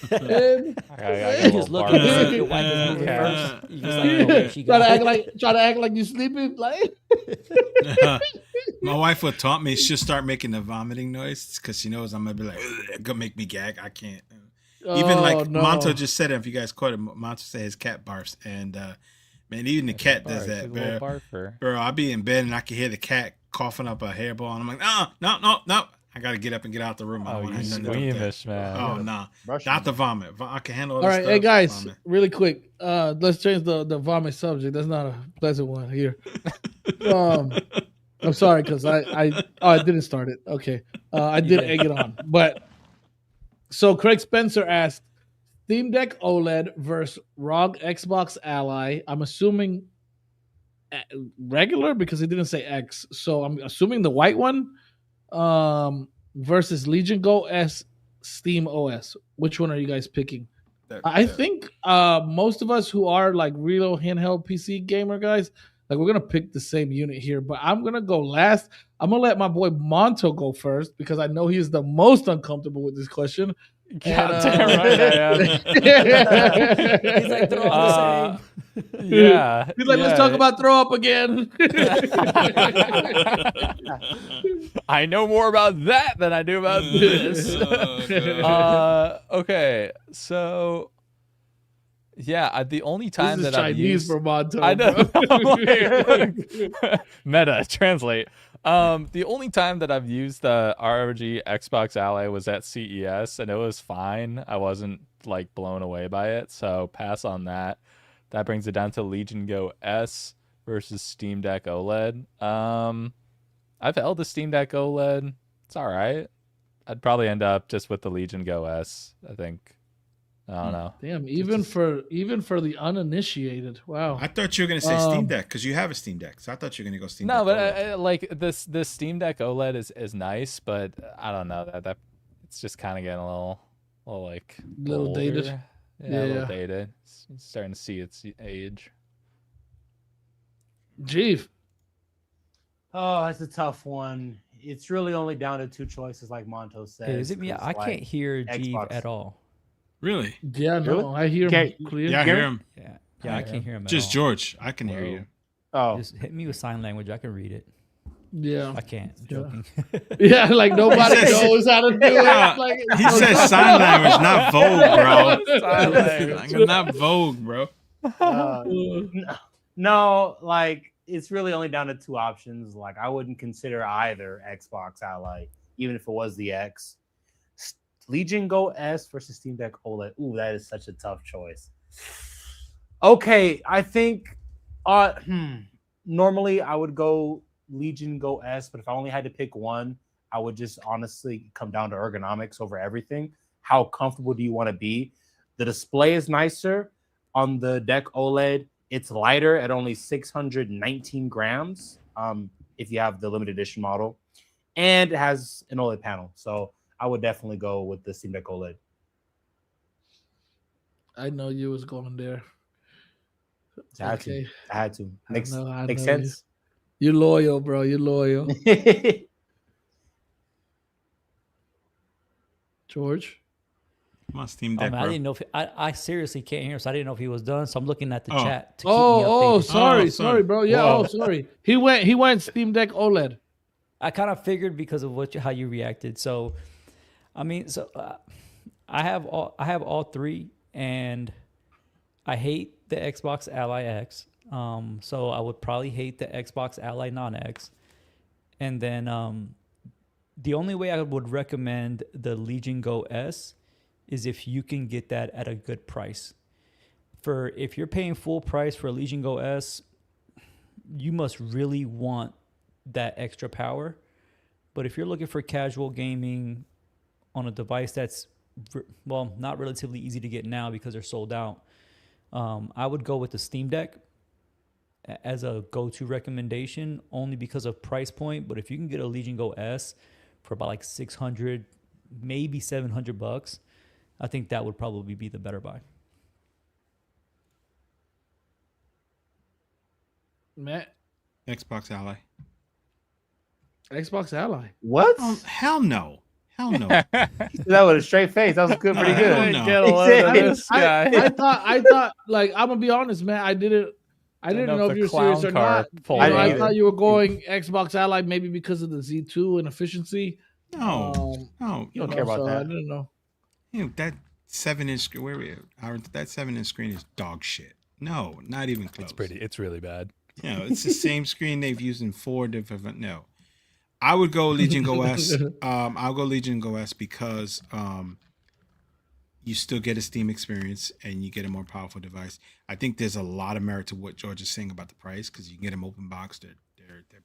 B: And,
C: I
E: You just look at her, see if your wife is moving first. You just like, okay, she
B: try
E: got
B: to act like you sleeping, like.
A: My wife will taunt me. She'll start making the vomiting noise because she knows I'm gonna be like, "Ugh," gonna make me gag. I can't. Even like
B: no.
A: Monto just said it. If you guys caught it, Monto said his cat barfs, and man, even the cat does
C: She's
A: that,
C: a little
A: bro.
C: barfer.
A: Bro, I'll be in bed and I can hear the cat coughing up a hairball, and I'm like, no. I gotta get up and get out the room. I
C: Oh,
A: don't
C: you
A: want to have nothing to do with
C: squeamish, man.
A: that. Oh no, not the vomit. I can handle all
B: All
A: this
B: right,
A: stuff.
B: hey guys,
A: Vomit.
B: really quick. Let's change the vomit subject. That's not a pleasant one here. I'm sorry because I didn't start it. Okay, I did egg it on. But so Craig Spencer asked, Steam Deck OLED versus ROG Xbox Ally. I'm assuming regular because he didn't say X. So I'm assuming the white one. Versus Legion Go S Steam OS. Which one are you guys picking? I think most of us who are like real handheld PC gamer guys, like we're gonna pick the same unit here. But I'm gonna go last. I'm gonna let my boy Monto go first because I know he's the most uncomfortable with this question.
C: God damn right I am.
E: He's like, they're all the same.
C: Yeah.
B: He's like, let's talk about throw up again.
C: I know more about that than I do about this. Okay, so yeah, the only time
B: this is
C: that I've
B: Chinese
C: used
B: for Monto.
C: I know.
B: Bro.
C: Meta translate. The only time that I've used the ROG Xbox Ally was at CES, and it was fine. I wasn't like blown away by it, so pass on that. That brings it down to Legion Go S versus Steam Deck OLED. I've held the Steam Deck OLED. It's all right. I'd probably end up just with the Legion Go S. I think. I don't know.
B: Damn, even for the uninitiated. Wow.
A: I thought you were gonna say Steam Deck because you have a Steam Deck, so I thought you were gonna go Steam Deck.
C: No, but like this Steam Deck OLED is nice, but I don't know that it's just kind of getting a little like
B: little
C: older.
B: dated.
C: Yeah, a little dated. It's starting to see its age.
B: Jeef.
D: Oh, that's a tough one. It's really only down to two choices, like Monto said.
E: Is it me? I can't hear Jeeve at all.
A: Really?
B: Yeah, no,
D: Really?
B: I hear him clear.
A: Yeah, I hear him.
E: Yeah, I can't hear him at
A: Just
E: all.
A: George, I can hear you.
D: Oh,
E: Just hit me with sign language. I can read it.
B: Yeah.
E: I can't. I'm joking.
B: Yeah, like nobody
A: He says-
B: knows how to do it. Like,
A: He says sign language, not Vogue, bro.
C: Sign language.
A: Not Vogue, bro.
D: no, like it's really only down to two options. Like I wouldn't consider either Xbox Ally, even if it was the X. Legion Go S versus Steam Deck OLED. Ooh, that is such a tough choice. Okay, I think normally I would go Legion Go S, but if I only had to pick one, I would just honestly come down to ergonomics over everything. How comfortable do you want to be? The display is nicer on the Deck OLED. It's lighter at only 619 grams if you have the limited edition model, and it has an OLED panel. So I would definitely go with the Steam Deck OLED.
B: I know you was going there.
D: I had to. Makes sense.
B: You're loyal, bro. You're loyal. George?
A: Come on, Steam Deck,
E: I
A: bro.
E: didn't know if I seriously can't hear him, so I didn't know if he was done. So I'm looking at the chat to keep me
B: Oh,
E: updated.
B: sorry, bro. Yeah,
D: Whoa.
B: sorry. He went Steam Deck OLED.
E: I kind of figured because of how you reacted. So, I mean, I have all three, and I hate the Xbox Ally X. So I would probably hate the Xbox Ally Non-X, and then the only way I would recommend the Legion Go S is if you can get that at a good price. If you're paying full price for a Legion Go S, you must really want that extra power. But if you're looking for casual gaming on a device that's not relatively easy to get now because they're sold out, I would go with the Steam Deck as a go-to recommendation only because of price point. But if you can get a Legion Go S for about like $600, maybe $700, I think that would probably be the better buy.
B: Matt?
A: Xbox Ally.
B: Xbox Ally.
D: What?
A: Hell no. Hell no.
D: He said that with a straight face. That was good, pretty
A: No,
D: good.
A: hell no.
C: Get a
D: He
C: load
D: said-
C: of this guy.
B: I thought, like, I'm gonna be honest, man. I didn't know if you're serious or not.
C: pulled
D: I didn't
B: I
D: either.
B: thought you were going Xbox Ally maybe because of the Z2 and efficiency.
A: No. No.
D: You don't care about
B: so
D: that.
B: I didn't know.
A: That 7-inch screen, that 7-inch screen is dog shit. No, not even close.
F: It's really bad.
A: It's the same screen they've used in 4 different. No, I would go LEGIONGO S. I'll go LEGIONGO S because you still get a Steam experience and you get a more powerful device. I think there's a lot of merit to what George is saying about the price because you can get them open box. They're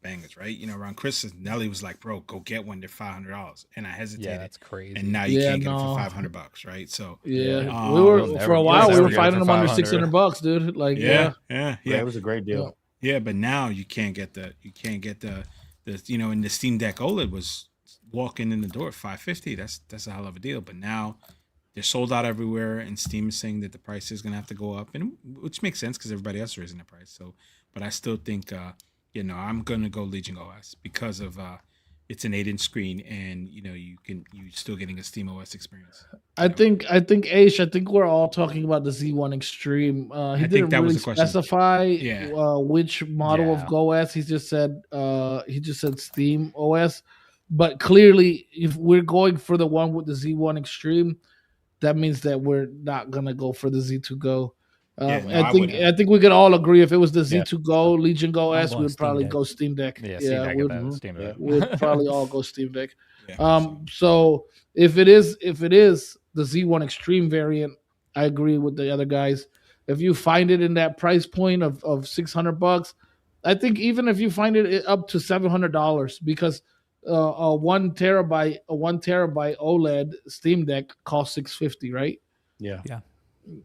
A: bangers, right? Around Christmas, Nelly was like, "Bro, go get one. They're $500," and I hesitated.
F: Yeah, that's crazy.
A: And now you can't get them for $500, right? So
B: yeah,
A: we
B: were
F: never-
B: for a while we
F: never
B: were
F: get it
B: finding
F: for
B: them under
F: $500.
B: $600, dude. Like
A: yeah.
D: It was a great deal.
A: Yeah, but now you can't get the and the Steam Deck OLED was walking in the door at $550. That's a hell of a deal. But now they're sold out everywhere, and Steam is saying that the price is gonna have to go up, and which makes sense because everybody else is raising the price. So, but I still think I'm gonna go LEGIONGO S because of it's an 8-inch screen, and you're still getting a Steam OS experience.
B: I think Aish, I think we're all talking about the Z1 Extreme. He didn't really specify which model of Go OS. He just said Steam OS. But clearly, if we're going for the one with the Z1 Extreme, that means that we're not gonna go for the Z2 Go. I think we could all agree if it was the Z2 Go, LEGIONGO S, we would probably go Steam Deck.
C: Steam Deck.
B: We'd probably all go Steam Deck.
A: Yeah,
B: so if it is the Z1 Extreme variant, I agree with the other guys. If you find it in that price point of $600, I think even if you find it up to $700, because a 1 terabyte OLED Steam Deck costs $650, right?
D: Yeah.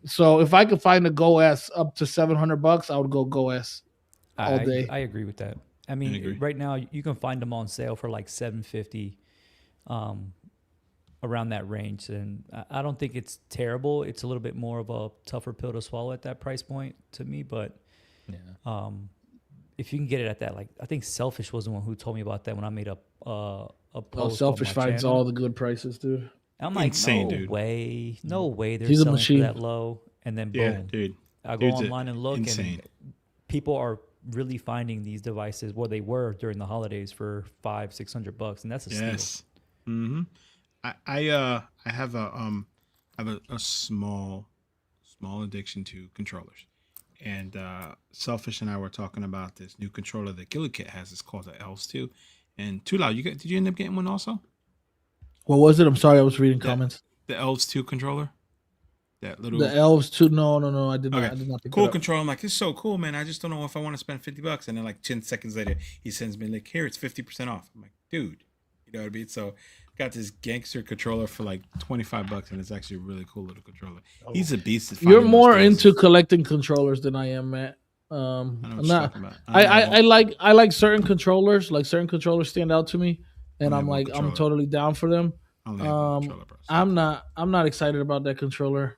B: So if I could find a Go S up to $700, I would go Go S all day.
E: I agree with that. I mean, right now you can find them on sale for like $750, around that range, and I don't think it's terrible. It's a little bit more of a tougher pill to swallow at that price point to me, but if you can get it at that, like I think Selfish was the one who told me about that when I made a post.
B: Selfish finds all the good prices, dude.
E: I'm like,
A: insane,
E: no
A: dude.
E: way they're
B: He's a
E: selling
B: machine.
E: for that low, and then boom,
A: Yeah, dude.
E: I go online and look,
A: insane.
E: and people are really finding these devices where they were during the holidays for $500-$600, and that's a steal.
A: Yes. Mm-hmm. I have a small addiction to controllers, and Selfish and I were talking about this new controller that Killer Kit has. It's called the Elves 2. And Too Loud, did you end up getting one also?
B: What was it? I'm sorry, I was reading comments.
A: The Elves 2 controller. That little.
B: The Elves 2. No, I did not.
A: Okay.
B: I did not pick
A: Cool
B: it up.
A: controller. I'm like, it's so cool, man. I just don't know if I want to spend $50. And then like 10 seconds later, he sends me like, here, it's 50% off. I'm like, dude, you know what I mean? So got this gangster controller for like $25, and it's actually a really cool little controller. He's a beast. At
B: You're
A: finding
B: more
A: those things.
B: into collecting controllers than I am, Matt. I'm not. I like certain controllers. Like certain controllers stand out to me, and I'm like, I'm totally down for them. I'm not excited about that controller.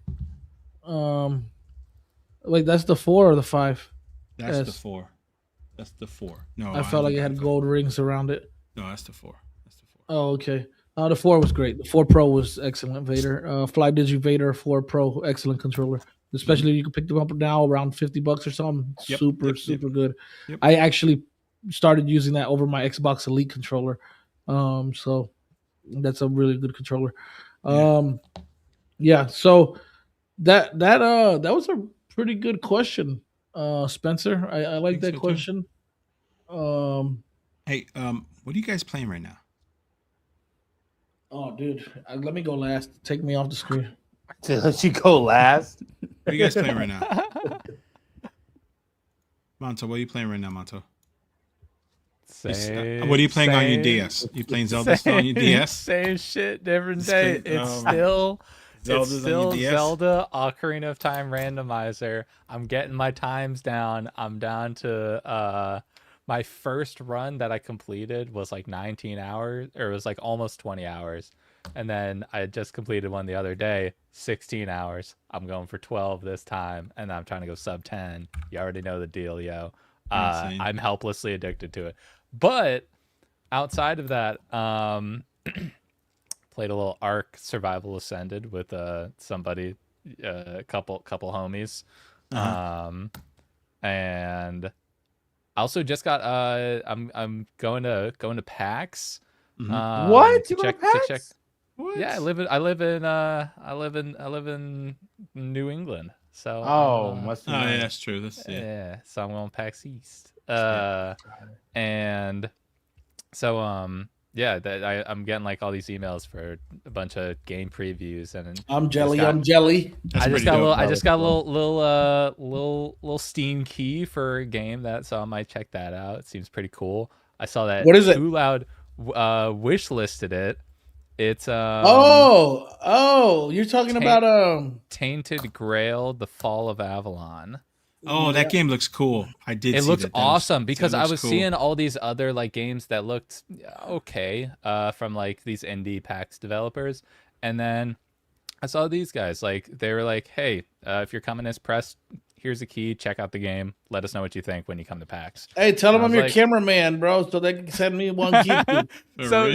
B: Like that's the 4 or the 5?
A: That's the 4. That's the 4. No,
B: I felt like it had gold rings around it.
A: No, that's the 4.
B: Oh, okay. The 4 was great. The 4 Pro was excellent. Vader, Fly Digi Vader 4 Pro, excellent controller. Especially you can pick them up now around $50 or something. Super good. Yep. I actually started using that over my Xbox Elite controller. So that's a really good controller. Yeah. So that was a pretty good question, Spencer. I like that question.
A: Hey, what are you guys playing right now?
B: Oh, dude, let me go last. Take me off the screen.
D: To let you go last.
A: What are you guys playing right now? Monto, what are you playing right now, Monto? What are you playing on your DS? You playing Zelda still on your DS?
C: Same shit, different day. It's still Zelda Ocarina of Time randomizer. I'm getting my times down. I'm down to my first run that I completed was like 19 hours, or it was like almost 20 hours. And then I just completed one the other day, 16 hours. I'm going for 12 this time, and I'm trying to go sub 10. You already know the deal, yo. I'm helplessly addicted to it. But outside of that, played a little Ark Survival Ascended with somebody, a couple homies, and I also just got I'm going to PAX.
B: What? You go to PAX?
C: To check. What? Yeah, I live in New England. So
D: must be
A: yeah,
D: nice.
A: that's true.
C: Yeah, so I'm going PAX East. And so I'm getting like all these emails for a bunch of game previews, and
B: I'm jelly.
A: That's
C: I just got
A: dope.
C: a little Steam key for a game so I might check that out. It seems pretty cool. I saw that
B: What is it?
C: Too Loud wish listed it. It's
B: You're talking about
C: Tainted Grail: The Fall of Avalon.
A: Oh, that game looks cool. I did.
C: It looks awesome because I was
A: cool.
C: seeing all these other like games that looked okay from like these indie PAX developers, and then I saw these guys like they were like, "Hey, if you're coming as press, here's a key. Check out the game. Let us know what you think when you come to PAX."
B: Hey, tell them I'm your
C: like,
B: cameraman, bro, so they can send me one key.
C: So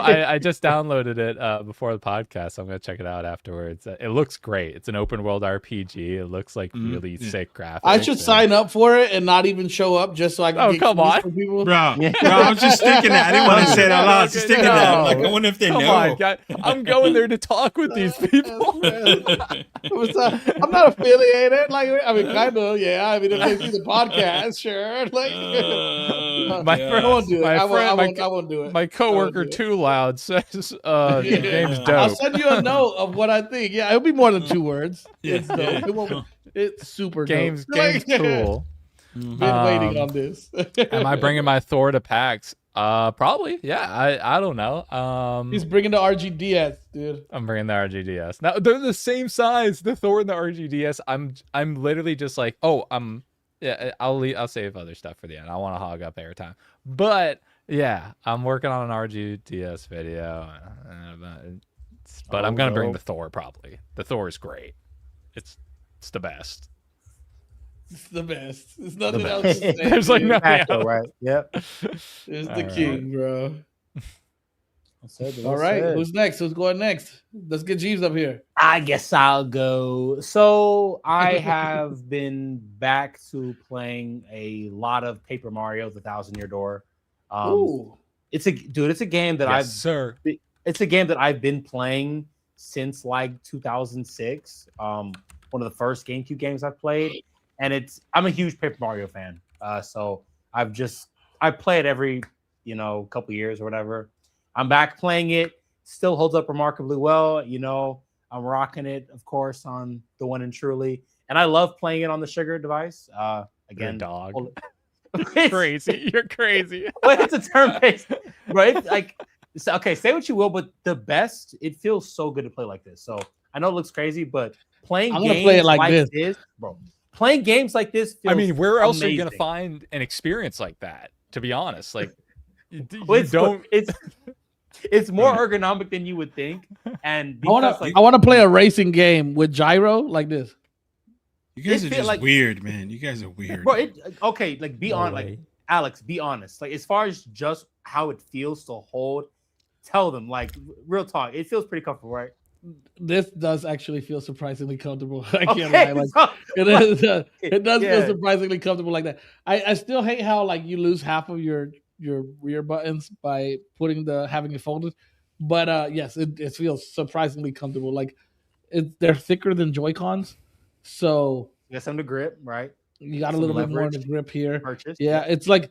C: I just downloaded it before the podcast. So I'm gonna check it out afterwards. It looks great. It's an open world RPG. It looks like really sick graphics.
B: I should sign up for it and not even show up just so I can.
C: Come on,
B: people.
A: Bro, I was just thinking that. I didn't want to say it out loud. I was just thinking that. I'm like, I wonder if they know.
C: On, guy. I'm going there to talk with these people.
B: I'm not affiliated. Like, I mean, kind of. Yeah. I mean, if they see the podcast, sure. Like, I won't do it. I won't do it.
C: My coworker Too Loud says the game's dope.
B: I'll send you a note of what I think. Yeah, it'll be more than 2 words. It's dope. It won't, it's super
C: game's
B: dope.
C: cool.
B: Been waiting on this.
C: Am I bringing my Thor to PAX? Probably. Yeah. I don't know.
B: He's bringing the RGDS, dude.
C: I'm bringing the RGDS. Now they're the same size. The Thor and the RGDS. I'm literally just like, I'll save other stuff for the end. I want to hog up airtime, but yeah, I'm working on an RGDS video. But I'm gonna bring the Thor probably. The Thor is great. It's the best.
B: It's the best. There's nothing else to say.
C: There's like nothing else.
D: Right. Yep.
B: It's the king, bro.
D: All
B: All right. Who's next? Who's going next? Let's get Jeeves up here.
D: I guess I'll go. So I have been back to playing a lot of Paper Mario: The Thousand-Year Door.
B: Ooh.
D: It's a game that It's a game that I've been playing since like 2006. One of the first GameCube games I've played, and I'm a huge Paper Mario fan. So I play it every couple years or whatever. I'm back playing it. Still holds up remarkably well. I'm rocking it, of course, on the one and truly, and I love playing it on the Sugar device. Again,
C: dog. Crazy. You're crazy.
D: But it's a turn-based, right? Like, okay, say what you will, but it feels so good to play like this. So I know it looks crazy, but playing games
B: play it like
D: this, bro. Playing games like this feels
C: where else
D: amazing.
C: are you gonna find an experience like that? To be honest, like
D: it's more ergonomic than you would think. And
B: I want to play a racing game with gyro like this.
A: You guys are just weird, man. You guys are weird.
D: Bro, be honest. Like, Alex, be honest. Like, as far as just how it feels to hold, tell them, like, real talk. It feels pretty comfortable, right?
B: This does actually feel surprisingly comfortable. I can't lie. Like, it does feel surprisingly comfortable like that. I still hate how like you lose half of your rear buttons by having it folded. But yes, it feels surprisingly comfortable. Like they're thicker than Joy-Cons. So
D: you got some to grip, right?
B: You got a little bit more to grip here.
D: Purchase.
B: Yeah, it's like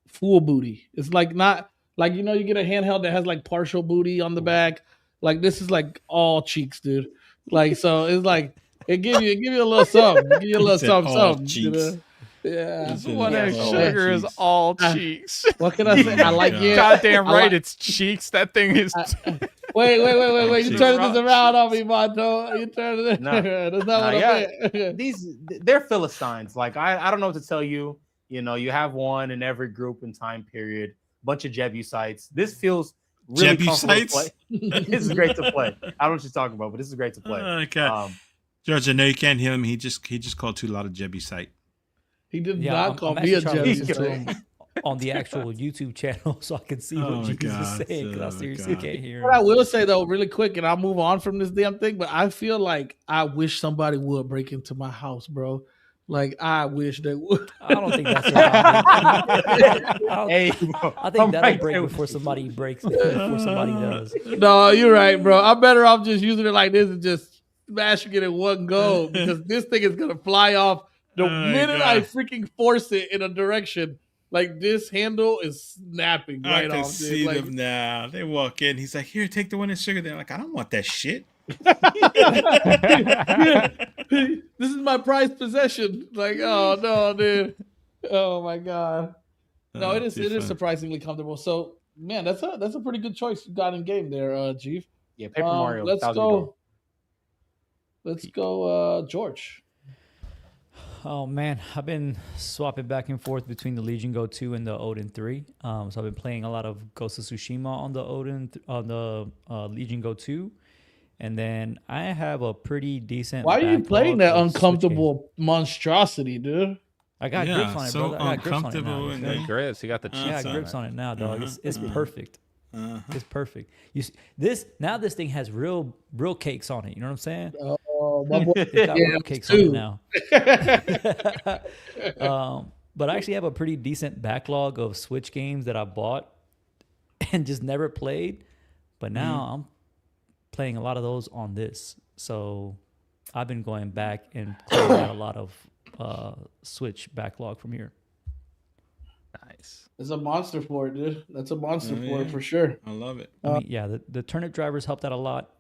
B: full booty. It's like not like you get a handheld that has like partial booty on the back. Like this is like all cheeks, dude. Like so, it's like it give you a little something. Give you a little something. Cheeks. Yeah.
C: Sugar is all cheeks.
B: What can I say? I like you.
C: Goddamn right, it's cheeks. That thing is.
B: Wait! You turning this around on me, Monto? You turning it? No, that's not what I meant.
D: They're Philistines. Like I don't know what to tell you. You have one in every group and time period. Bunch of Jebusites. This feels really
A: Jebusites.
D: This is great to play. I don't know what you're talking about, but this is great to play.
A: Okay. George, I know you can't hear him. He just called too loud a Jebusite.
B: He did not call me a Jebusite.
E: on the actual YouTube channel so I can see what Jesus is saying, because I seriously can't hear him.
B: What I will say though, really quick, and I'll move on from this damn thing, but I feel like I wish somebody would break into my house, bro. Like I wish they would.
E: I don't think that's I think that'll break before somebody breaks, before somebody does.
B: No, you're right, bro. I'm better off just using it like this and just smashing it in one go, because this thing is gonna fly off the minute I freaking force it in a direction. Like this handle is snapping right off. I can
A: see them now. They walk in. He's like, "Here, take the OneXSugar." They're like, "I don't want that shit."
B: This is my prized possession. Like, oh no, dude. Oh my god. No, it is surprisingly comfortable. So, man, that's a pretty good choice you got in game there, Jeeve.
D: Yeah, Paper Mario.
B: Let's go. Let's go, George.
E: Oh man, I've been swapping back and forth between the LEGIONGO 2 and the Odin 3. So I've been playing a lot of Ghost of Tsushima on the LEGIONGO 2, and then I have a pretty decent.
B: Why are you playing that uncomfortable monstrosity, dude?
E: I got grips on it, bro. I got grips on it now.
C: You got grips. You got the cheeks.
E: I got grips on it now, dog. It's perfect. It's perfect. You see, this thing has real cakes on it. You know what I'm saying?
B: Oh, my boy.
E: It's got real cakes on it now. But I actually have a pretty decent backlog of Switch games that I bought and just never played. But now I'm playing a lot of those on this. So I've been going back and clearing out a lot of Switch backlog from here.
C: Nice.
B: It's a monster for it, dude. That's a monster for it for sure.
A: I love it.
E: I mean, yeah, the turnip drivers helped out a lot.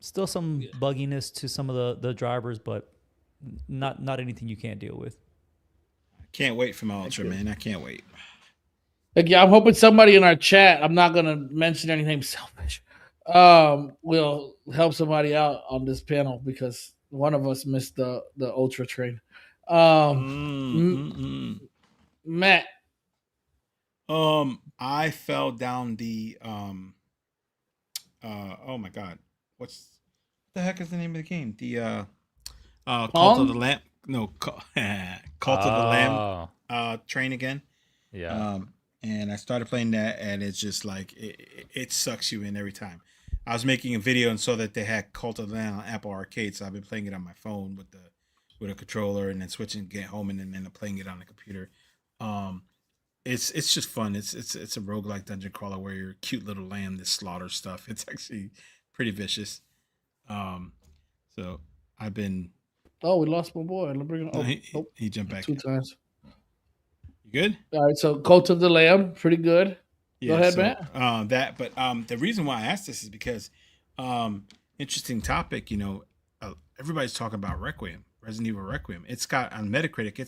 E: Still some bugginess to some of the drivers, but not anything you can't deal with.
A: I can't wait for my Ultra, man. I can't wait.
B: Like, yeah, I'm hoping somebody in our chat, I'm not going to mention anything selfish, will help somebody out on this panel, because one of us missed the Ultra train. Matt.
A: I fell down the oh my god, what the heck is the name of the game? The Cult of the Lamb. No, Cult of the Lamb train again.
C: Yeah.
A: And I started playing that, and it's just like it sucks you in every time. I was making a video and saw that they had Cult of the Lamb on Apple Arcade, so I've been playing it on my phone with a controller, and then switching, get home, and then playing it on the computer. It's just fun. It's a roguelike dungeon crawler where you're a cute little lamb that slaughters stuff. It's actually pretty vicious. So I've been.
B: Oh, we lost my boy.
A: He jumped back
B: 2 times.
A: You good?
B: All right, so Cult of the Lamb, pretty good.
A: Yeah,
B: go ahead, Matt.
A: The reason why I asked this is because interesting topic. You know, everybody's talking about Requiem, Resident Evil Requiem. It's got on Metacritic.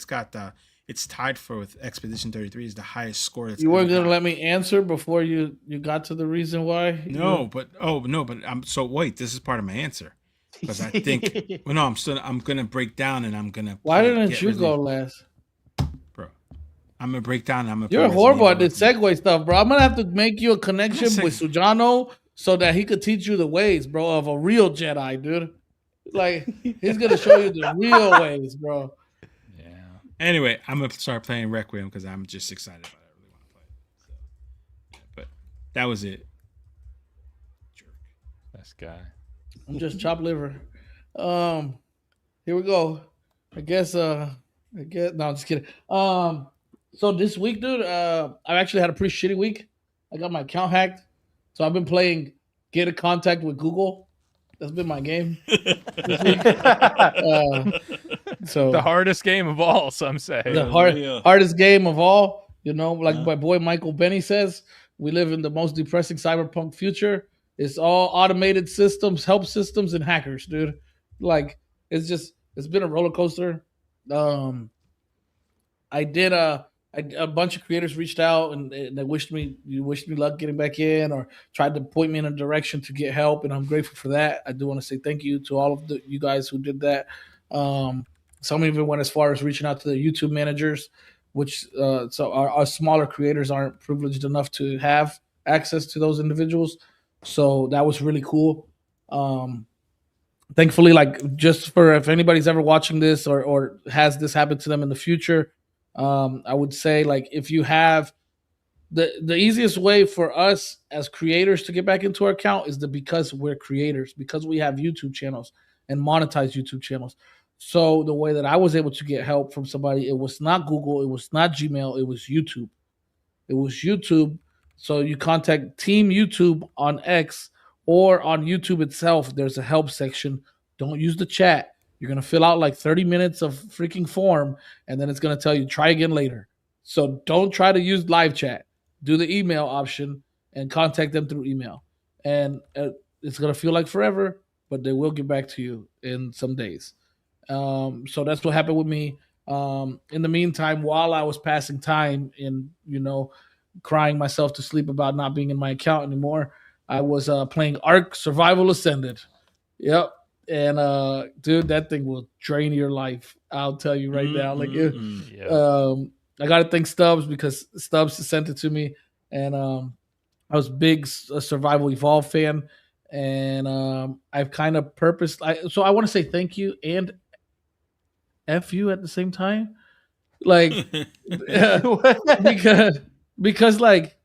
A: It's tied with Expedition 33 is the highest score.
B: You weren't gonna let me answer before you got to the reason why.
A: But I'm so wait. This is part of my answer, because I think I'm gonna break down and I'm gonna.
B: Why didn't you go last,
A: bro? I'm gonna break down.
B: You're horrible at this segue stuff, bro. I'm gonna have to make you a connection with Sujano so that he could teach you the ways, bro, of a real Jedi, dude. Like, he's gonna show you the real ways, bro.
A: Anyway, I'm gonna start playing Requiem because I'm just excited about it. I really want to play it. So, but that was it.
C: Jerk. This guy.
B: I'm just chopped liver. Here we go. I guess no, I'm just kidding. So this week, dude, I actually had a pretty shitty week. I got my account hacked, so I've been playing Get in Contact with Google. That's been my game this week. So
C: the hardest game of all, some say.
B: The hardest game of all. You know, like my boy Michael Benny says, we live in the most depressing cyberpunk future. It's all automated systems, help systems, and hackers, dude. Like, it's been a roller coaster. I did a bunch of creators reached out and they wished me luck getting back in, or tried to point me in a direction to get help, and I'm grateful for that. I do want to say thank you to all of you guys who did that. Some even went as far as reaching out to the YouTube managers, which so our smaller creators aren't privileged enough to have access to those individuals. So that was really cool. Thankfully, like, just for if anybody's ever watching this or has this happen to them in the future, I would say like if you have the easiest way for us as creators to get back into our account is because we're creators, because we have YouTube channels and monetize YouTube channels. So the way that I was able to get help from somebody, it was not Google, it was not Gmail, it was YouTube. It was YouTube. So you contact Team YouTube on X or on YouTube itself. There's a help section. Don't use the chat. You're going to fill out like 30 minutes of freaking form, and then it's going to tell you try again later. So don't try to use live chat. Do the email option and contact them through email. And it's going to feel like forever, but they will get back to you in some days. So that's what happened with me. In the meantime, while I was passing time in, crying myself to sleep about not being in my account anymore, I was playing Ark Survival Ascended. Yep. And dude, that thing will drain your life. I'll tell you right now. Like, I gotta thank Stubbs because Stubbs sent it to me, and I was big Survival Evolved fan, and I've kind of so I want to say thank you and F you at the same time, like because like,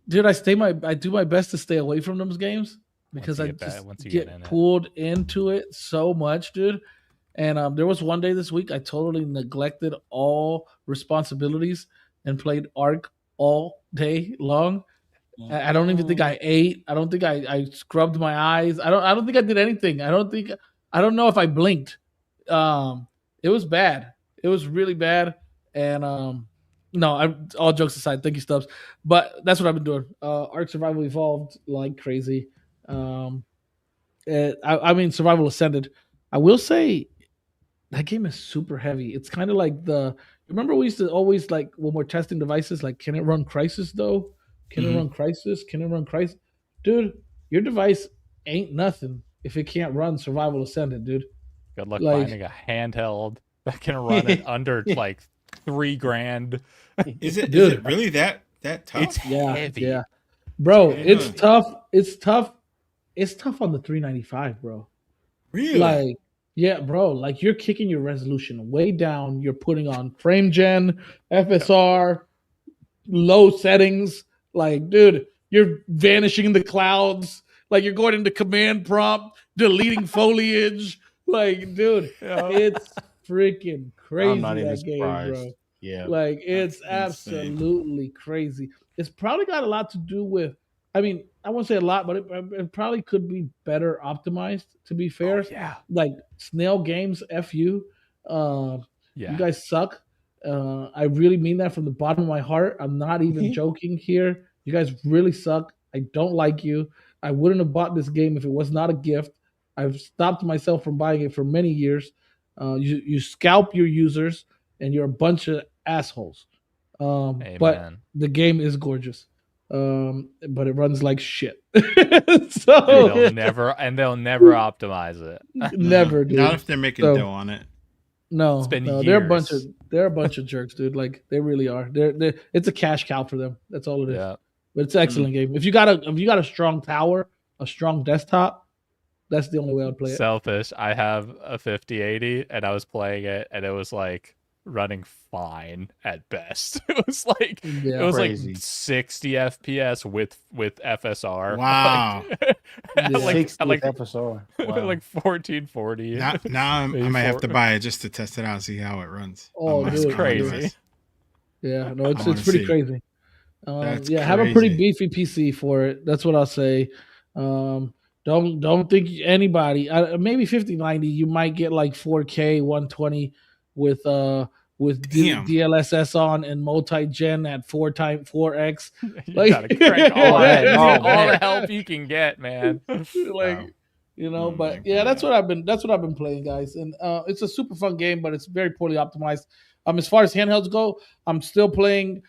B: dude, I do my best to stay away from those games because I just get pulled into it so much, dude. And there was one day this week I totally neglected all responsibilities and played Ark all day long. I don't even think I ate. I don't think I scrubbed my eyes. I don't think I did anything. I don't know if I blinked. It was bad. It was really bad. And no, all jokes aside, thank you, Stubbs. But that's what I've been doing. Ark Survival Evolved like crazy. I mean, Survival Ascended. I will say that game is super heavy. It's kind of like remember we used to always like when we're testing devices, like, can it run Crisis though? Can it run Crisis? Can it run Crisis? Dude, your device ain't nothing if it can't run Survival Ascended, dude.
C: Good luck finding a handheld that can run it under like $3,000.
A: Is it really that tough?
C: It's heavy.
B: Yeah. Bro, it's tough. It's tough. It's tough on the 395, bro.
A: Really?
B: Like, yeah, bro. Like, you're kicking your resolution way down. You're putting on frame gen, FSR, low settings. Like, dude, you're vanishing in the clouds. Like, you're going into command prompt, deleting foliage. Like, dude, it's freaking crazy. I'm not even surprised. Bro.
H: Yeah.
B: Like, it's absolutely crazy. It's probably got a lot to do with, I mean, I won't say a lot, but it probably could be better optimized, to be fair.
C: Oh, yeah.
B: Like, Snail Games, F you. You guys suck. I really mean that from the bottom of my heart. I'm not even joking here. You guys really suck. I don't like you. I wouldn't have bought this game if it was not a gift. I've stopped myself from buying it for many years. You scalp your users, and you're a bunch of assholes. But the game is gorgeous. But it runs like shit. So
C: they'll never optimize it.
B: Never, dude.
A: Not if they're making dough on it.
B: No, they're a bunch of jerks, dude. Like, they really are. It's a cash cow for them. That's all it is. Yeah. But it's an excellent game. If you got a strong tower, a strong desktop, that's the only way I'd play it.
C: Selfish. I have a 5080 and I was playing it and it was like running fine at best. It was like crazy. Like 60 FPS with FSR.
A: Wow.
D: Like 60 FSR.
C: Wow. Like 1440.
A: Now I might have to buy it just to test it out and see how it runs.
B: Oh,
C: it's crazy.
B: Yeah, no, it's pretty crazy. Have a pretty beefy PC for it. That's what I'll say. Don't think anybody. Maybe 5090. You might get like 4K 120 with DLSS on and multi-gen at 4x.
C: Like, gotta crank all the help you can get, man.
B: Like, but yeah, that's what I've been playing, guys, and it's a super fun game, but it's very poorly optimized. As far as handhelds go, I'm still playing.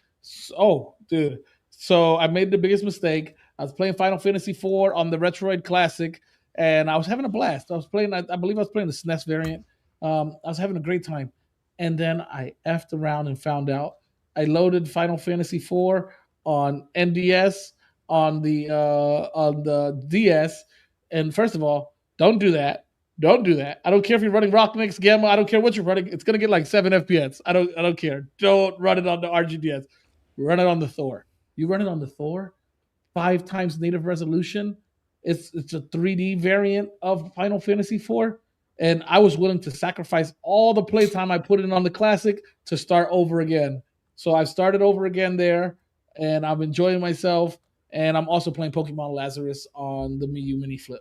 B: Oh, dude. So I made the biggest mistake. I was playing Final Fantasy IV on the Retroid Classic, and I was having a blast. I believe I was playing the SNES variant. I was having a great time. And then I effed around and found out. I loaded Final Fantasy IV on NDS, on the DS. And first of all, don't do that. Don't do that. I don't care if you're running Rockmix Gamma. I don't care what you're running. It's gonna get like 7 FPS. I don't care. Don't run it on the RGDS. Run it on the Thor. You run it on the Thor, 5 times native resolution. It's a 3D variant of Final Fantasy IV. And I was willing to sacrifice all the playtime I put in on the classic to start over again. So I started over again there, and I'm enjoying myself. And I'm also playing Pokemon Lazarus on the Mii U Mini Flip.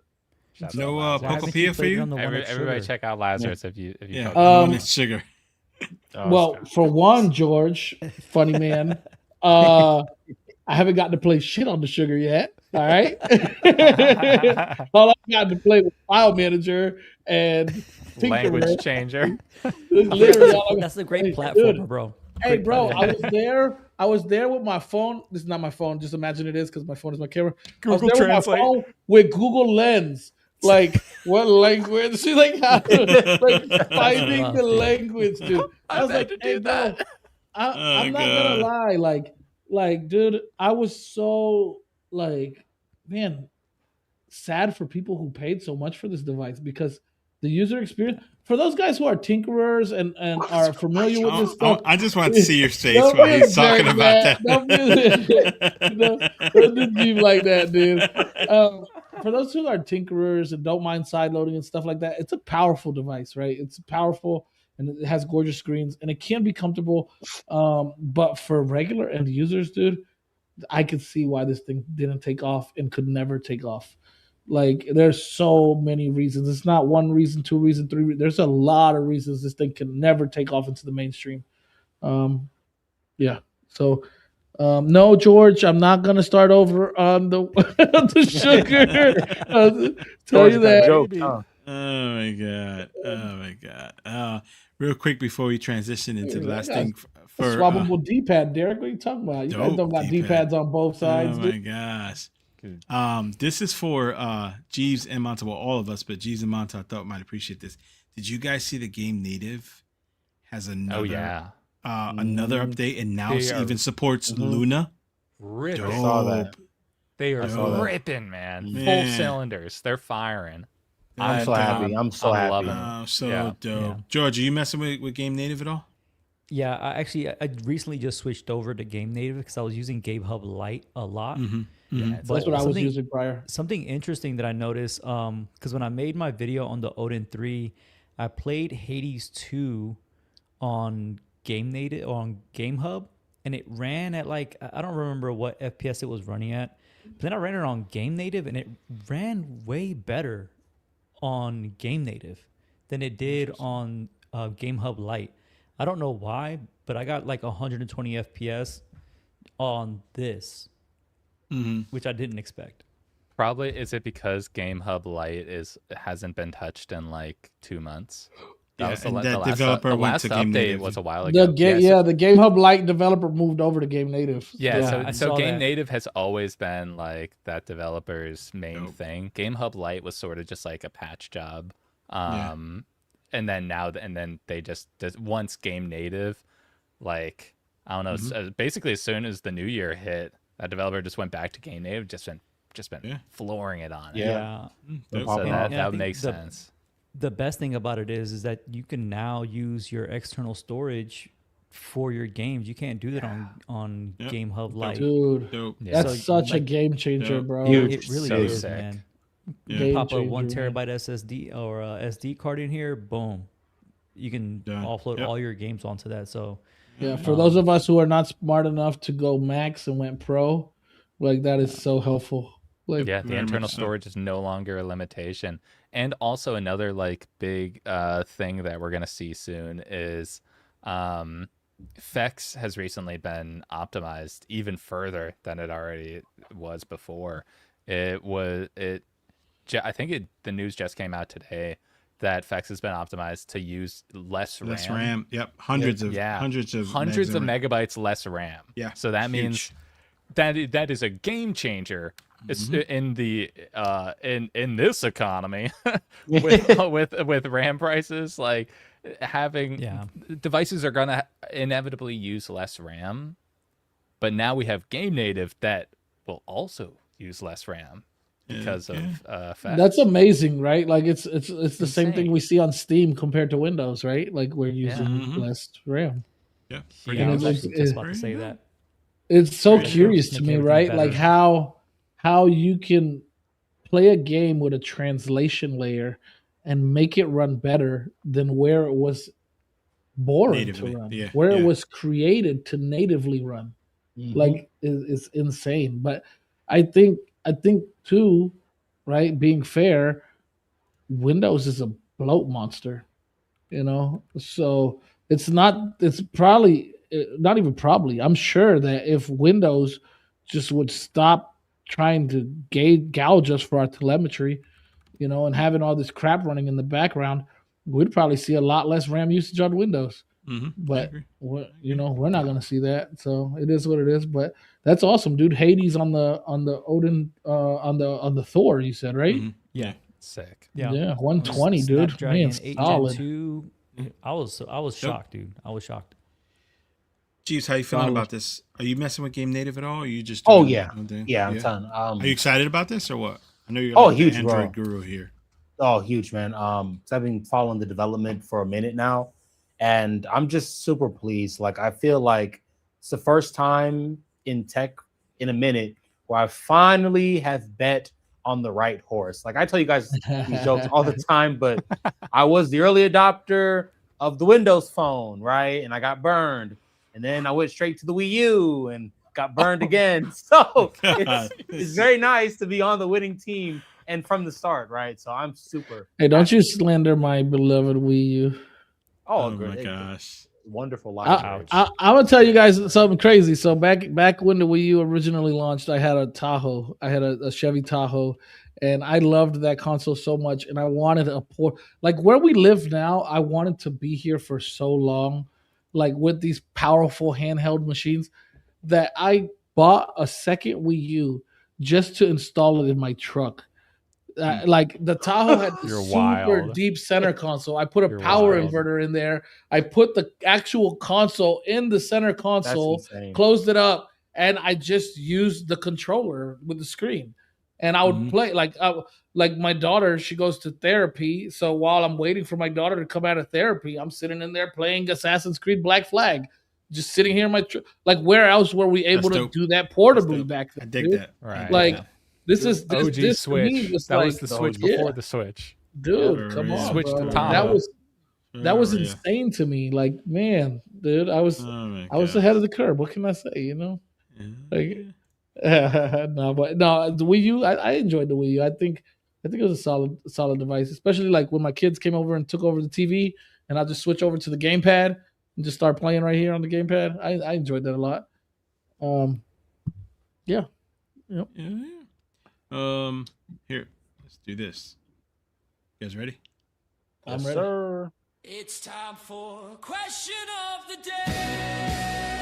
A: No
E: Why haven't
A: Pokopia for you?
E: on the
C: Everybody
E: Sugar?
C: check out Lazarus if you
A: Yeah,
C: focus.
A: Sugar.
B: Well, for one, George, funny man, I haven't gotten to play shit on the Sugar yet. All right. All I've gotten to play was File Manager and Tinkerer.
C: Language changer.
B: Literally all
E: That's a great platformer,
B: Dude.
E: bro.
B: Hey,
E: Great
B: bro,
E: platformer.
B: I was there with my phone. This is not my phone. Just imagine it is because my phone is my camera. I was
C: Google
B: there
C: Translate.
B: with my phone with Google Lens. Like, what language? She's like, like finding the language, dude. I was like, hey, bro, I'm not gonna lie. Like, dude, I was so like, man, sad for people who paid so much for this device because the user experience for those guys who are tinkerers and are familiar with this stuff.
A: I just want to see your face while he's talking about that.
B: Don't do me like that, dude. For those who are tinkerers and don't mind sideloading and stuff like that, it's a powerful device, right? It's powerful and it has gorgeous screens and it can be comfortable. But for regular end users, dude, I could see why this thing didn't take off and could never take off. Like, there's so many reasons. It's not one reason, 2 reasons, 3 reasons. There's a lot of reasons this thing can never take off into the mainstream. Yeah. So, no, George, I'm not going to start over on the Sugar. Tell you that.
A: Oh, my God. Oh, my God. Real quick before we transition into the last thing.
B: For swappable D-pad, Derek. What are you talking about? You guys don't got D-pads on both sides.
A: Oh, my gosh. This is for Jeeves and Monta, well, all of us, but Jeeves and Monta I thought might appreciate this. Did you guys see the game Native has another another update and now even supports Luna?
C: Ripping.
D: I saw that.
C: They are ripping, man. Full cylinders. They're firing.
D: I'm so happy. I'm so happy.
A: Dope. Yeah. George, are you messing with Game Native at all?
E: Yeah, I recently just switched over to Game Native because I was using Game Hub Lite a lot.
B: Yeah, that's what I was using prior.
E: Something interesting that I noticed, because when I made my video on the Odin 3, I played Hades 2 on Game Native on Game Hub, and it ran at like, I don't remember what FPS it was running at, but then I ran it on Game Native, and it ran way better on Game Native than it did on Game Hub Lite. I don't know why, but I got like 120 FPS on this, which I didn't expect.
C: Probably is it because Game Hub Lite hasn't been touched in like 2 months. That was the last update was a while ago.
B: The Game Hub Lite developer moved over to Game Native.
C: So Game Native has always been like that developer's main thing. Game Hub Lite was sort of just like a patch job. And then they just once Game Native, like, I don't know, basically as soon as the new year hit, that developer just went back to Game Native, just been flooring it on it.
E: Yeah.
C: So that makes sense.
E: The best thing about it is that you can now use your external storage for your games. You can't do that on Game Hub Lite.
B: Dude, that's such a game changer, bro.
E: It really is,
C: sick.
E: man.
B: Yeah.
E: Pop a 1 terabyte SSD or a SD card in here, boom. You can offload all your games onto that. So
B: for those of us who are not smart enough to go max and went pro, like, that is so helpful. Like,
C: the internal storage is no longer a limitation. And also another like big thing that we're gonna see soon is FEX has recently been optimized even further than it already was before. The news just came out today that FEX has been optimized to use less RAM.
A: Yep, hundreds of
C: megabytes less RAM.
A: Yeah,
C: so that means that is a game changer. It's in the in this economy with RAM prices, like having devices are gonna inevitably use less RAM, but now we have Game Native that will also use less RAM. because of fats.
B: That's amazing, right? Like it's the same thing
E: insane.
B: we see on Steam compared to Windows, right? Like we're using less RAM.
A: Yeah,
E: Yeah, I was
B: it's-
E: actually just about to
A: Pretty
E: say
A: good.
E: that.
B: It's so
A: Very
B: curious
E: good.
B: to
E: Make
B: me,
E: everything
B: right? Like
E: better.
B: how you can play a game with a translation layer and make it run better than where it was born
A: Natively,
B: to run,
A: yeah,
B: where it
A: yeah.
B: was created to natively run. Like is insane. But I think too, right? Being fair, Windows is a bloat monster, So it's probably not even probably. I'm sure that if Windows just would stop trying to gouge us for our telemetry, and having all this crap running in the background, we'd probably see a lot less RAM usage on Windows.
A: I
B: But
A: agree.
B: we're not going to see that. So it is what it is. But that's awesome, dude. Hades on the Odin on the Thor. You said right?
A: Mhm.
E: Yeah.
C: Sick.
B: Yeah, 120, dude.
E: Snapdragon
B: Man,
E: 8
B: solid.
E: Gen 2. I was shocked, dude. I was shocked.
A: Jeeves, how you feeling
B: Solid.
A: about this? Are you messing with Game Native at all? Or are you just
D: Oh
A: doing
D: yeah,
A: your own thing?
D: yeah. I'm telling.
A: Are you excited about this or what? I know you're
D: Oh,
A: like the
D: huge,
A: Android
D: bro.
A: guru here.
D: Oh, huge, man. So I've been following the development for a minute now, and I'm just super pleased. Like, I feel like it's the first time in tech in a minute where I finally have bet on the right horse. Like, I tell you guys these jokes all the time, but I was the early adopter of the Windows Phone, right? And I got burned, and then I went straight to the Wii U and got burned again. So it's very nice to be on the winning team. And from the start, right? So I'm super.
B: Hey, don't you slander my beloved Wii U.
A: Oh
D: great.
A: my gosh.
D: Wonderful
B: I'm
D: life.
B: gonna tell you guys something crazy. So back when the Wii U originally launched, I had a Tahoe. I had a Chevy Tahoe, and I loved that console so much. And I wanted a port, like where we live now. I wanted to be here for so long, like with these powerful handheld machines, that I bought a second Wii U just to install it in my truck. Like the Tahoe had
C: You're
B: super
C: wild.
B: deep center console. I put a
C: You're
B: power
C: wild.
B: inverter in there. I put the actual console in the center console,
D: insane.
B: closed it up, and I just used the controller with the screen. And I would play like my daughter. She goes to therapy, so while I'm waiting for my daughter to come out of therapy, I'm sitting in there playing Assassin's Creed Black Flag, just sitting here in my like. Where else were we able to
A: dope.
B: do that portably
A: dope.
B: back then?
A: I dig
B: dude?
A: that.
C: Right.
B: Like
C: yeah.
B: this is this,
C: OG
B: this to me
C: Switch.
B: was
C: That
B: like
C: was the Switch
B: yeah.
C: before the Switch.
B: Dude,
A: Yeah,
B: come
A: yeah.
B: on,
C: Switch
B: bro.
C: to
B: Like,
C: Tahoe.
B: that was
A: Yeah.
B: insane to me. Like, man, dude, I was
A: Oh my
B: I was
A: gosh.
B: ahead of the curve. What can I say?
A: Yeah.
B: Like, no, the Wii U. I enjoyed the Wii U. I think it was a solid device, especially like when my kids came over and took over the TV, and I just switch over to the gamepad and just start playing right here on the gamepad. I enjoyed that a lot. Yeah. Yep.
A: Yeah. Here, let's do this. You guys ready?
B: I'm
D: Yes,
B: ready.
D: sir.
H: It's time for question of the day.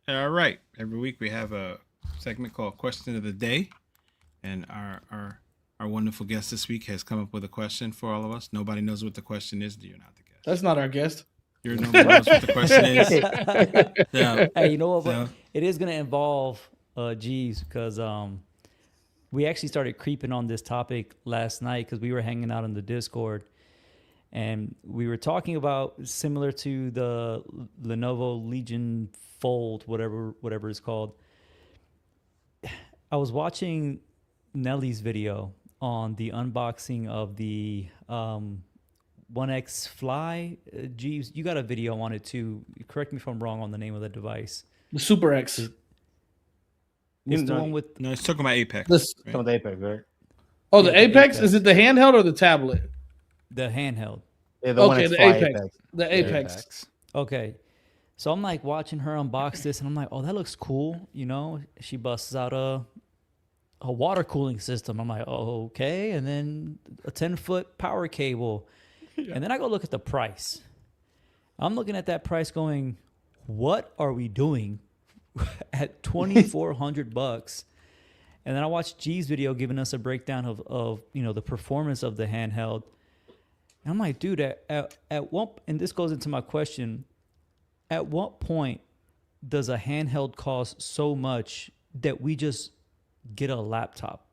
A: All right. Every week we have a segment called Question of the Day, and our wonderful guest this week has come up with a question for all of us. Nobody knows what the question is. You're not the guest.
B: That's not our guest.
A: You're nobody knows what the question is. So,
E: Hey, you know what?
A: so-
E: But it is gonna involve Jeeves because we actually started creeping on this topic last night because we were hanging out in the Discord and we were talking about similar to the Lenovo Legion Fold, whatever it's called. I was watching Nelly's video on the unboxing of the OneX Fly. Jeeves, you got a video on it too. Correct me if I'm wrong on the name of the device.
B: The Super X.
E: It's the one with
A: no, it's talking about Apex.
B: This.
A: right?
D: Some of the Apex, right?
B: Oh,
E: Yeah,
B: the
E: the
B: Apex?
E: Apex.
B: Is it the handheld or the tablet?
E: the handheld.
D: Yeah, the
B: Okay,
D: OneX
B: the
D: Fly
B: Apex. The Apex.
C: Apex.
E: Okay. So I'm like watching her unbox this and I'm like, oh, that looks cool. You know, she busts out a water cooling system. I'm like, oh, okay. And then a 10-foot power cable. And then I go look at the price. I'm looking at that price going, what are we doing at $2,400? And then I watched G's video giving us a breakdown of the performance of the handheld. And I'm like, dude, at one, and this goes into my question, At what point does a handheld cost so much that we just get a laptop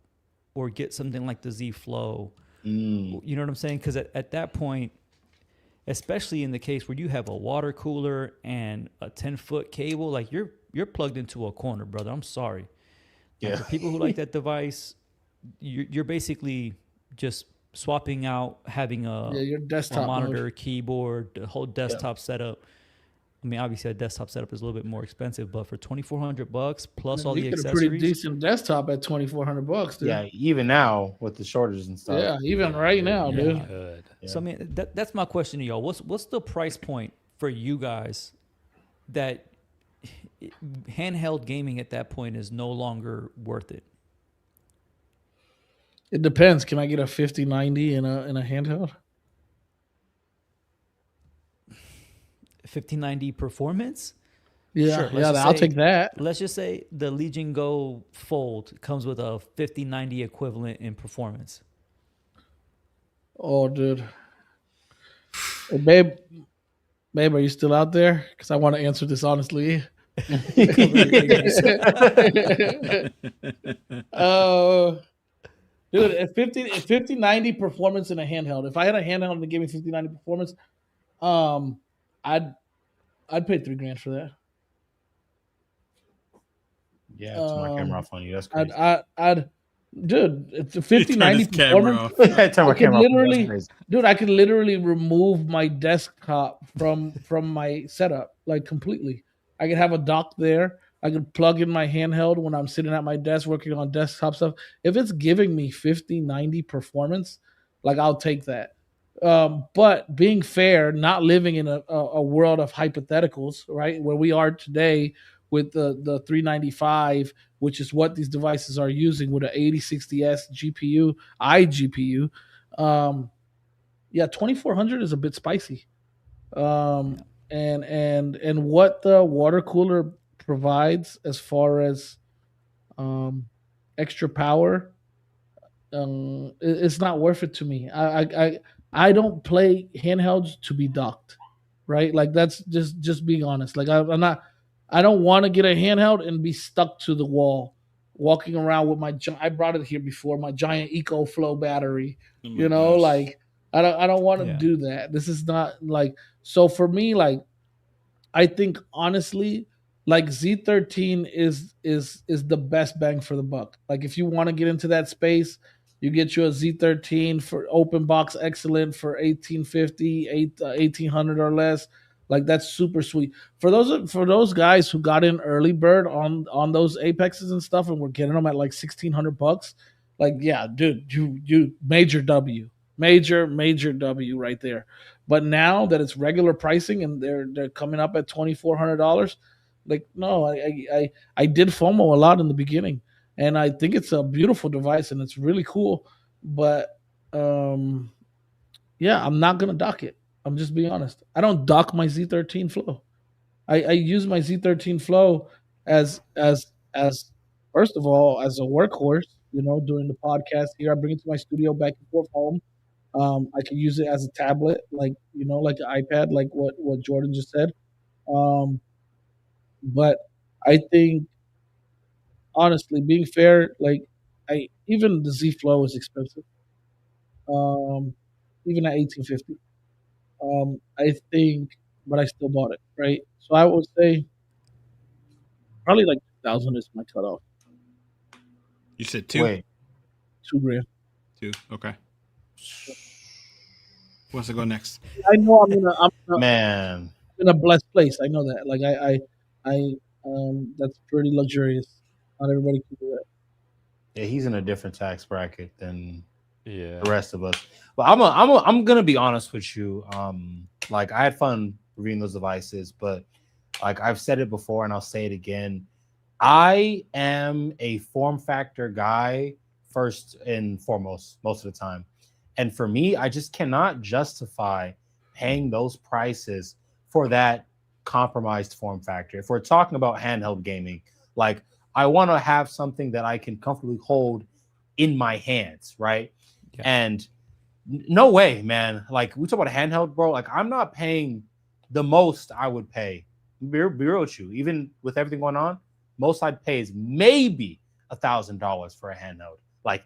E: or get something like the Z Flow? You know what I'm saying? Because at that point, especially in the case where you have a water cooler and a 10-foot cable, like you're plugged into a corner, brother. I'm sorry. Like, for people who like that device, you're basically just swapping out having
B: your desktop
E: a monitor,
B: mode.
E: Keyboard, the whole desktop setup. I mean, obviously, a desktop setup is a little bit more expensive, but for $2,400 plus all the accessories,
B: a pretty decent desktop at $2,400, dude.
D: Yeah, even now with the shortages and stuff.
B: Yeah, even right now, dude.
C: Good.
E: So I mean, that's my question to y'all. What's the price point for you guys that handheld gaming at that point is no longer worth it?
B: It depends. Can I get a 5090 in a handheld?
E: 5090 performance?
B: Yeah,
E: Sure,
B: I'll take that.
E: Let's just say the Legion Go Fold comes with a 5090 equivalent in performance.
B: Oh, dude. Hey, babe, are you still out there? Because I want to answer this honestly. Dude, at 5090 performance in a handheld. If I had a handheld that gave me 5090 performance, I'd pay $3,000 for that.
D: Yeah, turn my camera off on you. That's crazy.
B: Dude, it's a 5090 performance. I could literally remove my desktop from my setup, like completely. I could have a dock there. I could plug in my handheld when I'm sitting at my desk working on desktop stuff. If it's giving me 5090 performance, like I'll take that. But being fair, not living in a world of hypotheticals, right? Where we are today with the 395, which is what these devices are using with an 8060S GPU, iGPU. 2400 is a bit spicy. And what the water cooler provides as far as extra power, it's not worth it to me. I don't play handhelds to be docked, right? Like that's just being honest. Like I don't want to get a handheld and be stuck to the wall, walking around with I brought it here before, my giant EcoFlow battery. I don't want to do that. This is not like, so for me, like, I think honestly, like Z13 is the best bang for the buck. Like if you want to get into that space, you get you a Z13 for open box, excellent for $1,850, $1,800 or less. Like that's super sweet for those guys who got in early bird on those Apexes and stuff, and we're getting them at like $1,600. Like, yeah, dude, you major W right there. But now that it's regular pricing and they're coming up at $2,400, like no, I did FOMO a lot in the beginning, and I think it's a beautiful device and it's really cool. But I'm not gonna dock it. I'm just being honest. I don't dock my Z13 Flow. I use my Z13 Flow as first of all as a workhorse. During the podcast here, I bring it to my studio back and forth home. I can use it as a tablet, like like an iPad, like what Jordan just said. But I think, honestly, being fair, like even the Z Flow is expensive. Even at $1,850. I think, but I still bought it, right? So I would say probably like 2,000 is my cutoff.
A: You said two?
D: Wait.
B: $2,000.
A: Two, okay. Who wants to go next?
B: I know I'm in a blessed place. I know that. Like I that's pretty luxurious. Not everybody can do that.
D: Yeah, he's in a different tax bracket than
C: the
D: rest of us. But I'm gonna be honest with you. Like I had fun reviewing those devices, but like I've said it before and I'll say it again. I am a form factor guy first and foremost most of the time. And for me, I just cannot justify paying those prices for that compromised form factor. If we're talking about handheld gaming, like I want to have something that I can comfortably hold in my hands, right? Yeah. And no way, man. Like we talk about handheld, bro. Like I'm not paying the most I would pay Be real with you. Even with everything going on, most I'd pay is maybe $1,000 for a handheld. Like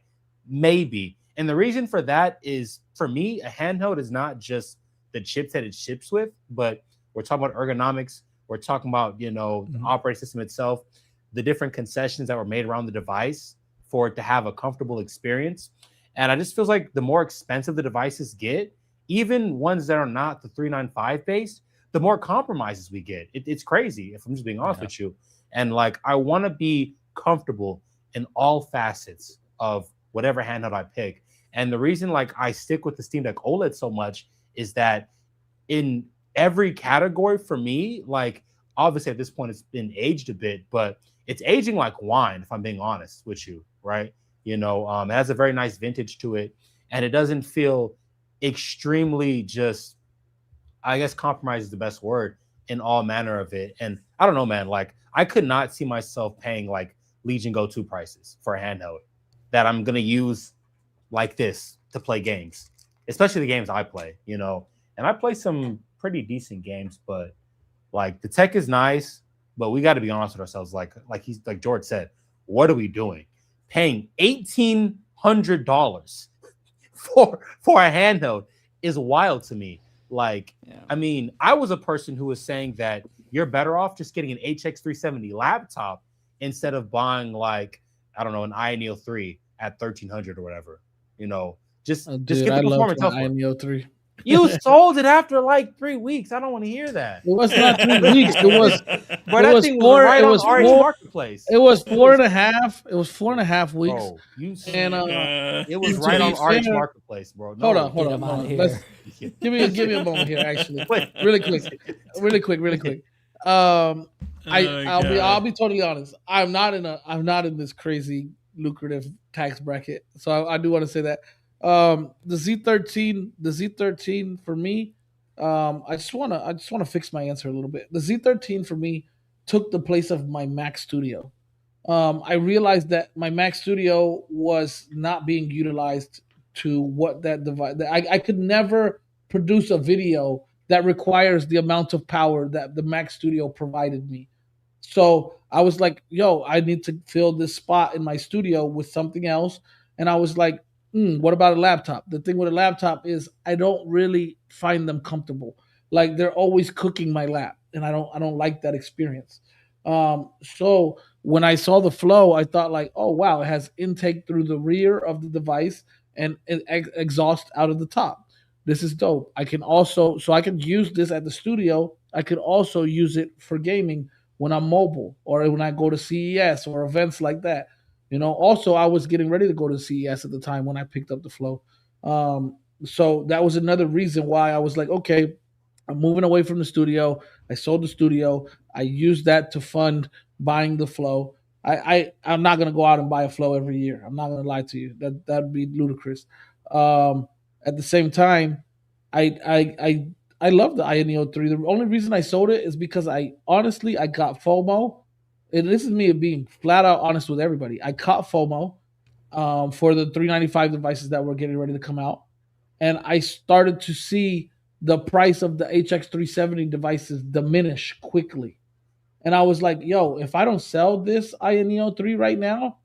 D: maybe. And the reason for that is, for me, a handheld is not just the chips that it ships with, but we're talking about ergonomics. We're talking about, the operating system itself, the different concessions that were made around the device for it to have a comfortable experience. And I just feel like the more expensive the devices get, even ones that are not the 395 based, the more compromises we get. It's crazy, if I'm just being honest with you. And like, I want to be comfortable in all facets of whatever handheld I pick. And the reason like I stick with the Steam Deck OLED so much is that in every category for me, like obviously at this point it's been aged a bit, but it's aging like wine, if I'm being honest with you, right? It has a very nice vintage to it, and it doesn't feel extremely just, I guess compromise is the best word, in all manner of it. And I don't know, man, like I could not see myself paying like Legion Go 2 prices for a handheld that I'm going to use like this to play games, especially the games I play, and I play some pretty decent games, but like the tech is nice, but we got to be honest with ourselves. Like George said, what are we doing? Paying $1,800 for a handheld is wild to me. Like, I mean, I was a person who was saying that you're better off just getting an HX370 laptop instead of buying like, I don't know, an Ayaneo 3 at $1,300 or whatever. Just get the performance up.
B: Ayaneo 3.
D: You sold it after like 3 weeks. I don't want to hear that.
B: It was not 3 weeks. It was.
D: But that thing was right on RH Marketplace.
B: It was 4.5. It was 4.5 weeks.
D: Bro,
B: it
D: was right on RH Marketplace, bro.
B: No, hold on. Give me a moment here. Actually, really quick. I'll be totally honest. I'm not in this crazy lucrative tax bracket, so I do want to say that. The Z13 for me, I just want to fix my answer a little bit. The Z13 for me took the place of my Mac Studio. I realized that my Mac Studio was not being utilized to what that device. I could never produce a video that requires the amount of power that the Mac Studio provided me. So I was like, yo, I need to fill this spot in my studio with something else. And I was like, what about a laptop? The thing with a laptop is I don't really find them comfortable. Like they're always cooking my lap, and I don't like that experience. So when I saw the Flow, I thought like, oh wow, it has intake through the rear of the device and exhaust out of the top. This is dope. I can use this at the studio. I could also use it for gaming when I'm mobile or when I go to CES or events like that. Also I was getting ready to go to CES at the time when I picked up the Flow. So that was another reason why I was like, okay, I'm moving away from the studio. I sold the studio. I used that to fund buying the Flow. I'm not going to go out and buy a Flow every year. I'm not going to lie to you. That'd be ludicrous. At the same time, I love the Ayaneo 3. The only reason I sold it is because I got FOMO. And this is me being flat out honest with everybody. I caught FOMO for the 395 devices that were getting ready to come out. And I started to see the price of the HX370 devices diminish quickly. And I was like, yo, if I don't sell this Ayaneo 3 right now,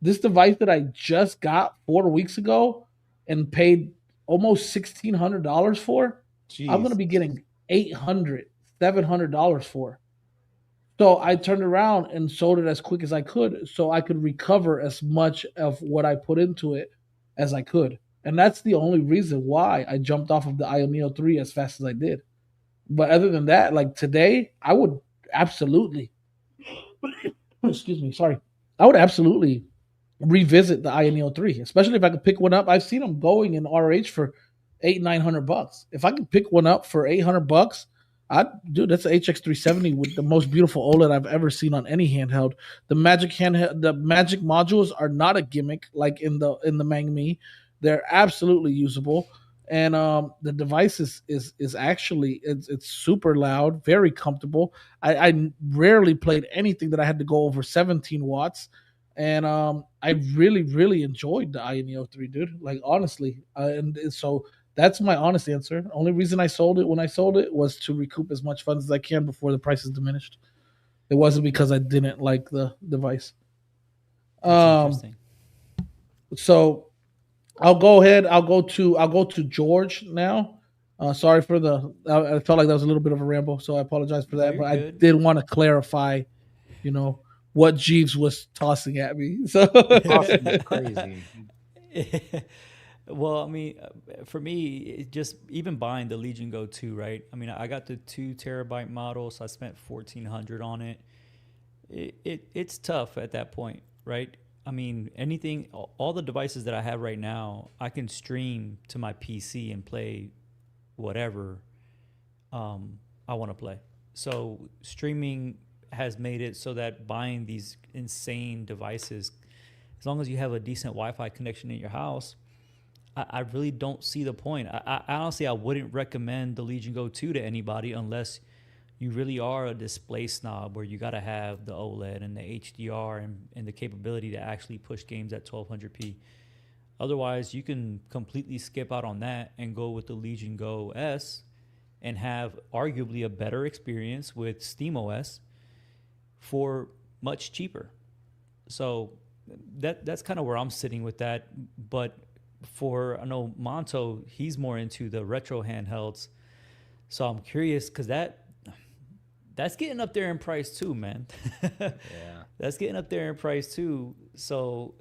B: this device that I just got 4 weeks ago and paid almost $1,600 for, I'm going to be getting $800, $700 for. So I turned around and sold it as quick as I could so I could recover as much of what I put into it as I could. And that's the only reason why I jumped off of the Ayaneo 3 as fast as I did. But other than that, like today, I would absolutely, I would absolutely revisit the Ayaneo 3, especially if I could pick one up. I've seen them going in RH for $800-900. If I could pick one up for $800, that's an HX370 with the most beautiful OLED I've ever seen on any handheld. The magic modules are not a gimmick like in the Mangmi. They're absolutely usable, and the device is actually it's super loud, very comfortable. I rarely played anything that I had to go over 17 watts, and I really enjoyed the Ayaneo 3, dude. Like honestly, and so That's my honest answer. Only reason I sold it when I sold it was to recoup as much funds as I can before the price is diminished. It wasn't because I didn't like the device.
E: That's interesting.
B: So I'll go ahead. I'll go to George now. Sorry for I felt like that was a little bit of a ramble, so I apologize for that.
E: No,
B: but I
E: good.
B: did want to clarify, what Jeeves was tossing at me. So
D: That's crazy.
E: Well, I mean, for me, it just even buying the Legion Go 2, right? I mean, I got the 2 terabyte model, so I spent $1,400 on it. It's tough at that point, right? I mean, all the devices that I have right now, I can stream to my PC and play whatever I want to play. So streaming has made it so that buying these insane devices, as long as you have a decent Wi-Fi connection in your house, I really don't see the point. I honestly, I wouldn't recommend the Legion Go 2 to anybody unless you really are a display snob where you got to have the OLED and the HDR and the capability to actually push games at 1200p. Otherwise, you can completely skip out on that and go with the Legion Go S and have arguably a better experience with SteamOS for much cheaper. So that's kind of where I'm sitting with that. But I know Monto, he's more into the retro handhelds. So I'm curious because that's getting up there in price too, man.
C: Yeah.
E: That's getting up there in price too. So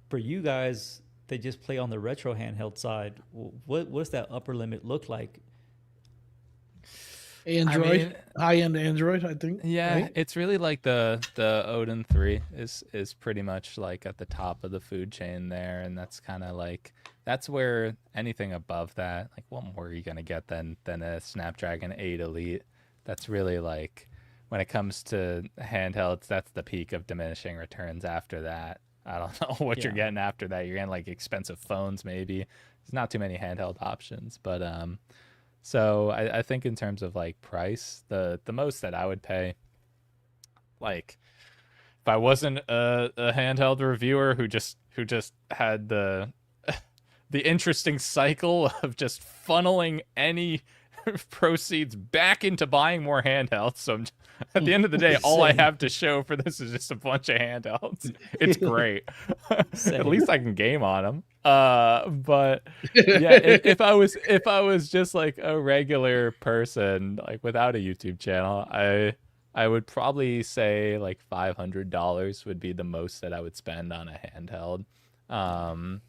E: for you guys that just play on the retro handheld side, what's that upper limit look like?
B: Android, high-end Android, I think.
C: Yeah,
B: right?
C: it's really like the Odin 3 is pretty much like at the top of the food chain there, and that's kind of like that's where anything above that, like what more are you gonna get than a Snapdragon 8 Elite? That's really like when it comes to handhelds, that's the peak of diminishing returns. After that, I don't know what you're getting after that. You're getting like expensive phones maybe. There's not too many handheld options, but so I think in terms of like price, the most that I would pay, like if I wasn't a handheld reviewer who just had the interesting cycle of just funneling any proceeds back into buying more handhelds. So at the end of the day, all I have to show for this is just a bunch of handhelds. It's great. At least I can game on them. But yeah, if I was just like a regular person, like without a YouTube channel, I would probably say like $500 would be the most that I would spend on a handheld. And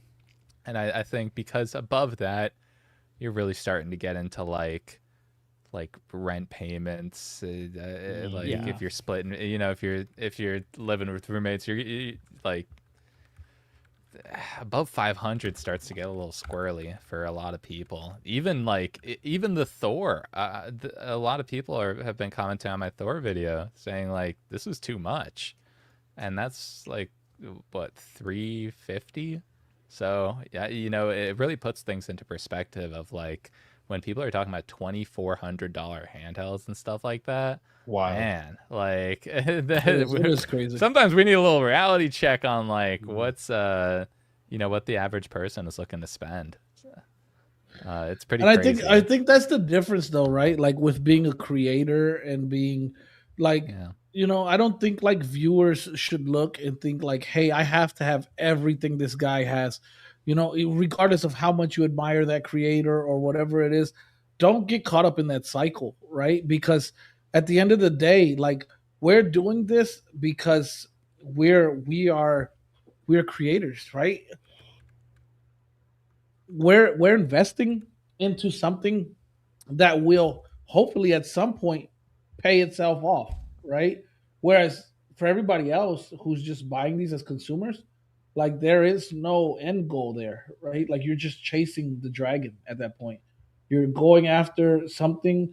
C: I think because above that, you're really starting to get into like rent payments, if you're splitting, if you're living with roommates, you're like above 500 starts to get a little squirrely for a lot of people. Even the Thor, a lot of people have been commenting on my Thor video saying like this is too much, and that's like what, 350. So yeah, it really puts things into perspective of like when people are talking about $2,400 handhelds and stuff like that.
D: Wow,
C: man, like
B: it is crazy.
C: Sometimes we need a little reality check on like what's what the average person is looking to spend. It's pretty.
B: And
C: crazy.
B: I think that's the difference though, right? Like with being a creator and being like. Yeah. I don't think like viewers should look and think like, hey, I have to have everything this guy has, regardless of how much you admire that creator or whatever it is. Don't get caught up in that cycle, right? Because at the end of the day, like we're doing this because we're creators, right? We're investing into something that will hopefully at some point pay itself off. Right. Whereas for everybody else who's just buying these as consumers, like there is no end goal there, right? Like you're just chasing the dragon at that point. You're going after something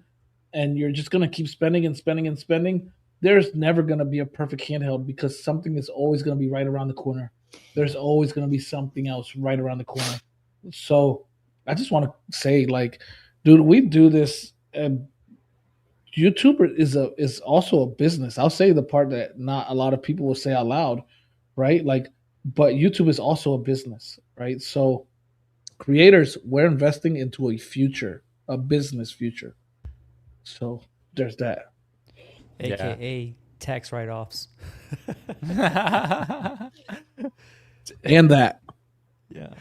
B: and you're just going to keep spending and spending and spending. There's never going to be a perfect handheld because something is always going to be right around the corner. There's always going to be something else right around the corner. So I just want to say, like, dude, we do this and YouTuber is also a business. I'll say the part that not a lot of people will say out loud, right? Like, but YouTube is also a business, right? So creators, we're investing into a future, a business future. So there's that.
E: AKA tax write-offs.
B: And that.
E: Yeah.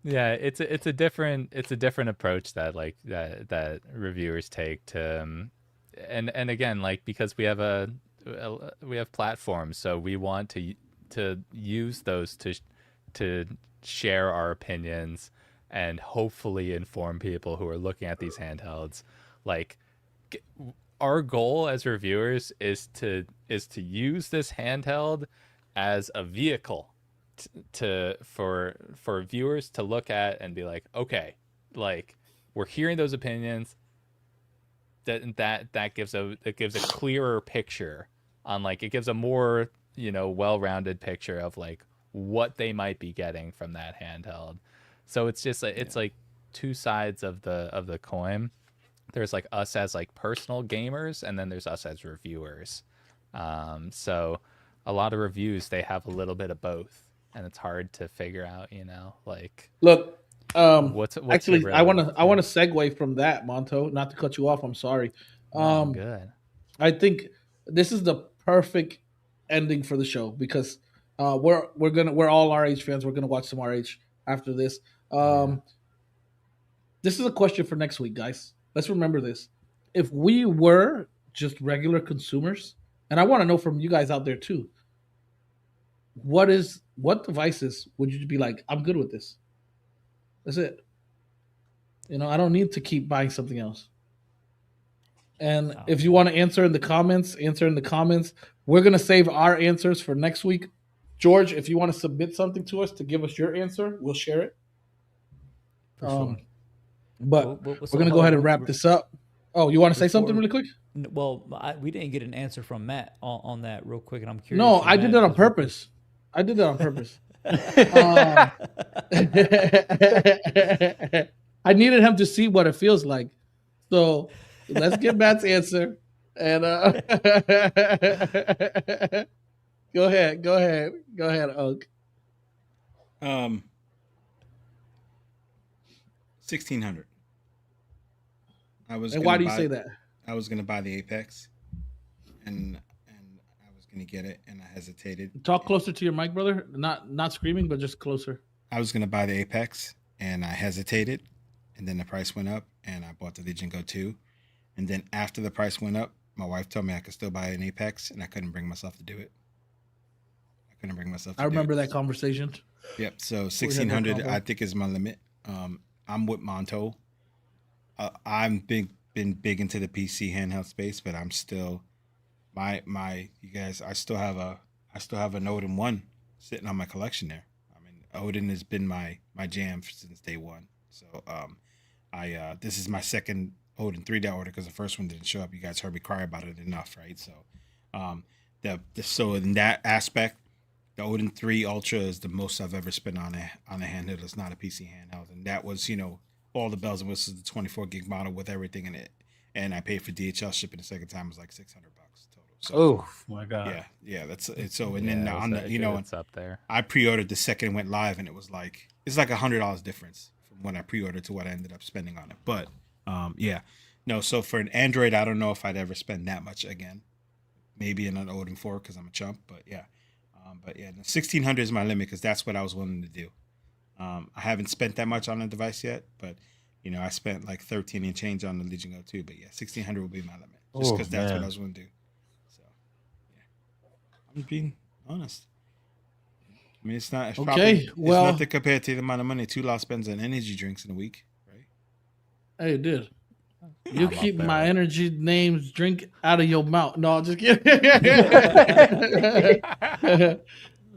C: Yeah, it's a different approach that that reviewers take to and again, like, because we have platforms, so we want to use those to share our opinions and hopefully inform people who are looking at these handhelds. Like, our goal as reviewers is to use this handheld as a vehicle for viewers to look at and be like, okay, like, we're hearing those opinions. That gives a clearer picture on, like, it gives a more, well-rounded picture of, like, what they might be getting from that handheld. So it's just like, it's like two sides of the coin. There's like us as like personal gamers, and then there's us as reviewers. So a lot of reviews, they have a little bit of both, and it's hard to figure out, like,
B: look.
C: What's
B: actually, I want to segue from that, Monto. Not to cut you off. I'm sorry.
C: Good.
B: I think this is the perfect ending for the show, because we're all RH fans. We're gonna watch some RH after this. This is a question for next week, guys. Let's remember this. If we were just regular consumers, and I want to know from you guys out there too, what devices would you be like, I'm good with this? That's it. I don't need to keep buying something else. And if you want to answer in the comments. We're going to save our answers for next week. George, if you want to submit something to us to give us your answer, we'll share it.
E: For sure.
B: But we're going to go ahead and wrap this up. Oh, you want to say something really quick?
E: Well, we didn't get an answer from Matt on that real quick, and I'm curious.
B: No, I did that on purpose. I needed him to see what it feels like. So let's get Matt's answer. And go ahead, Oak.
A: 1,600.
B: And why do you say that?
A: I was gonna buy the Apex, and I was gonna get it, and I hesitated.
B: Talk closer to your mic, brother. Not screaming, but just closer.
A: I was gonna buy the Apex, and I hesitated, and then the price went up, and I bought the LEGIONGO 2. And then after the price went up, my wife told me I could still buy an Apex, and I couldn't bring myself to do it.
B: I remember that conversation.
A: Yep. So 1,600, I think, is my limit. I'm with Monto. I've been big into the PC handheld space, but I'm still you guys. I still have an Odin 1 sitting on my collection there. I mean, Odin has been my jam since day one. So this is my second Odin 3 that I ordered, because the first one didn't show up. You guys heard me cry about it enough, right? So so in that aspect, the Odin 3 Ultra is the most I've ever spent on a handheld. It's not a PC handheld, and that was all the bells and whistles, the 24 gig model with everything in it, and I paid for DHL shipping the second time. It was like $600 total. So,
D: oh my god,
A: yeah, that's it. So and then on the
C: it's up there.
A: I pre-ordered the second it went live, and it's like $100 difference from when I pre-ordered to what I ended up spending on it. But so for an Android, I don't know if I'd ever spend that much again. Maybe in an Odin 4 because I'm a chump, but yeah. 1,600 is my limit, because that's what I was willing to do. I haven't spent that much on the device yet, but I spent like 13 and change on the LEGIONGO 2. But yeah, 1,600 will be my limit, just because that's what I was willing to do. So yeah, I'm being honest. I mean, it's nothing compared to the amount of money Tula spends on energy drinks in a week, right?
B: Hey, dude. You keep my energy names drink out of your mouth. No, just kidding.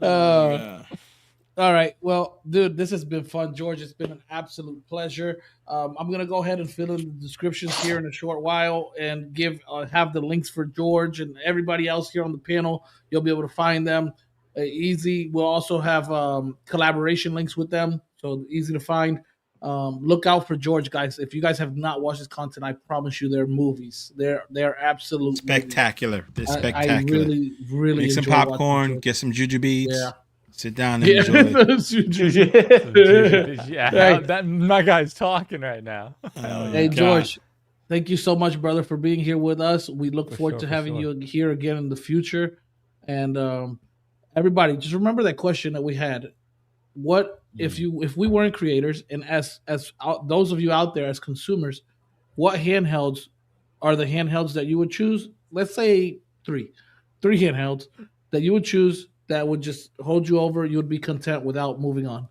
B: All right. Well, dude, this has been fun. George, it's been an absolute pleasure. I'm going to go ahead and fill in the descriptions here in a short while and have the links for George and everybody else here on the panel. You'll be able to find them easy. We'll also have collaboration links with them, so easy to find. Look out for George, guys. If you guys have not watched his content, I promise you they're movies. They're absolutely
A: spectacular. They're spectacular.
B: I really
A: make some popcorn, get some juju beads.
B: Yeah.
A: Sit down and enjoy.
C: My guy's talking right now.
B: Hey, George, thank you so much, brother, for being here with us. We look forward to having you here again in the future. And everybody, just remember that question that we had. What if we weren't creators, and as those of you out there as consumers, what handhelds are the handhelds that you would choose? Let's say three handhelds that you would choose that would just hold you over. You would be content without moving on.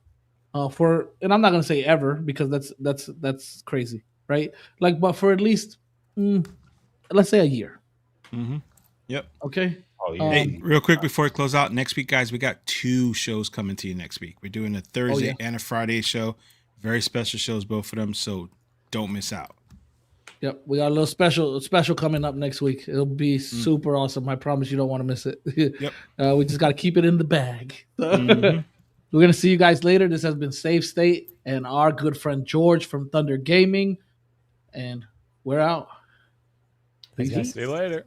B: And I'm not gonna say ever, because that's crazy, right? Like, but for at least let's say a year.
A: Mm-hmm. Yep.
B: Okay.
D: Oh, yeah.
A: Hey, real quick before we close out, next week, guys, we got 2 shows coming to you next week. We're doing a Thursday and a Friday show. Very special shows, both of them, so don't miss out.
B: Yep, we got a little special coming up next week. It'll be super awesome. I promise you don't want to miss it.
A: Yep.
B: We just got to keep it in the bag. We're going to see you guys later. This has been Save State and our good friend George from Thunder Gaming. And we're out.
C: See you later.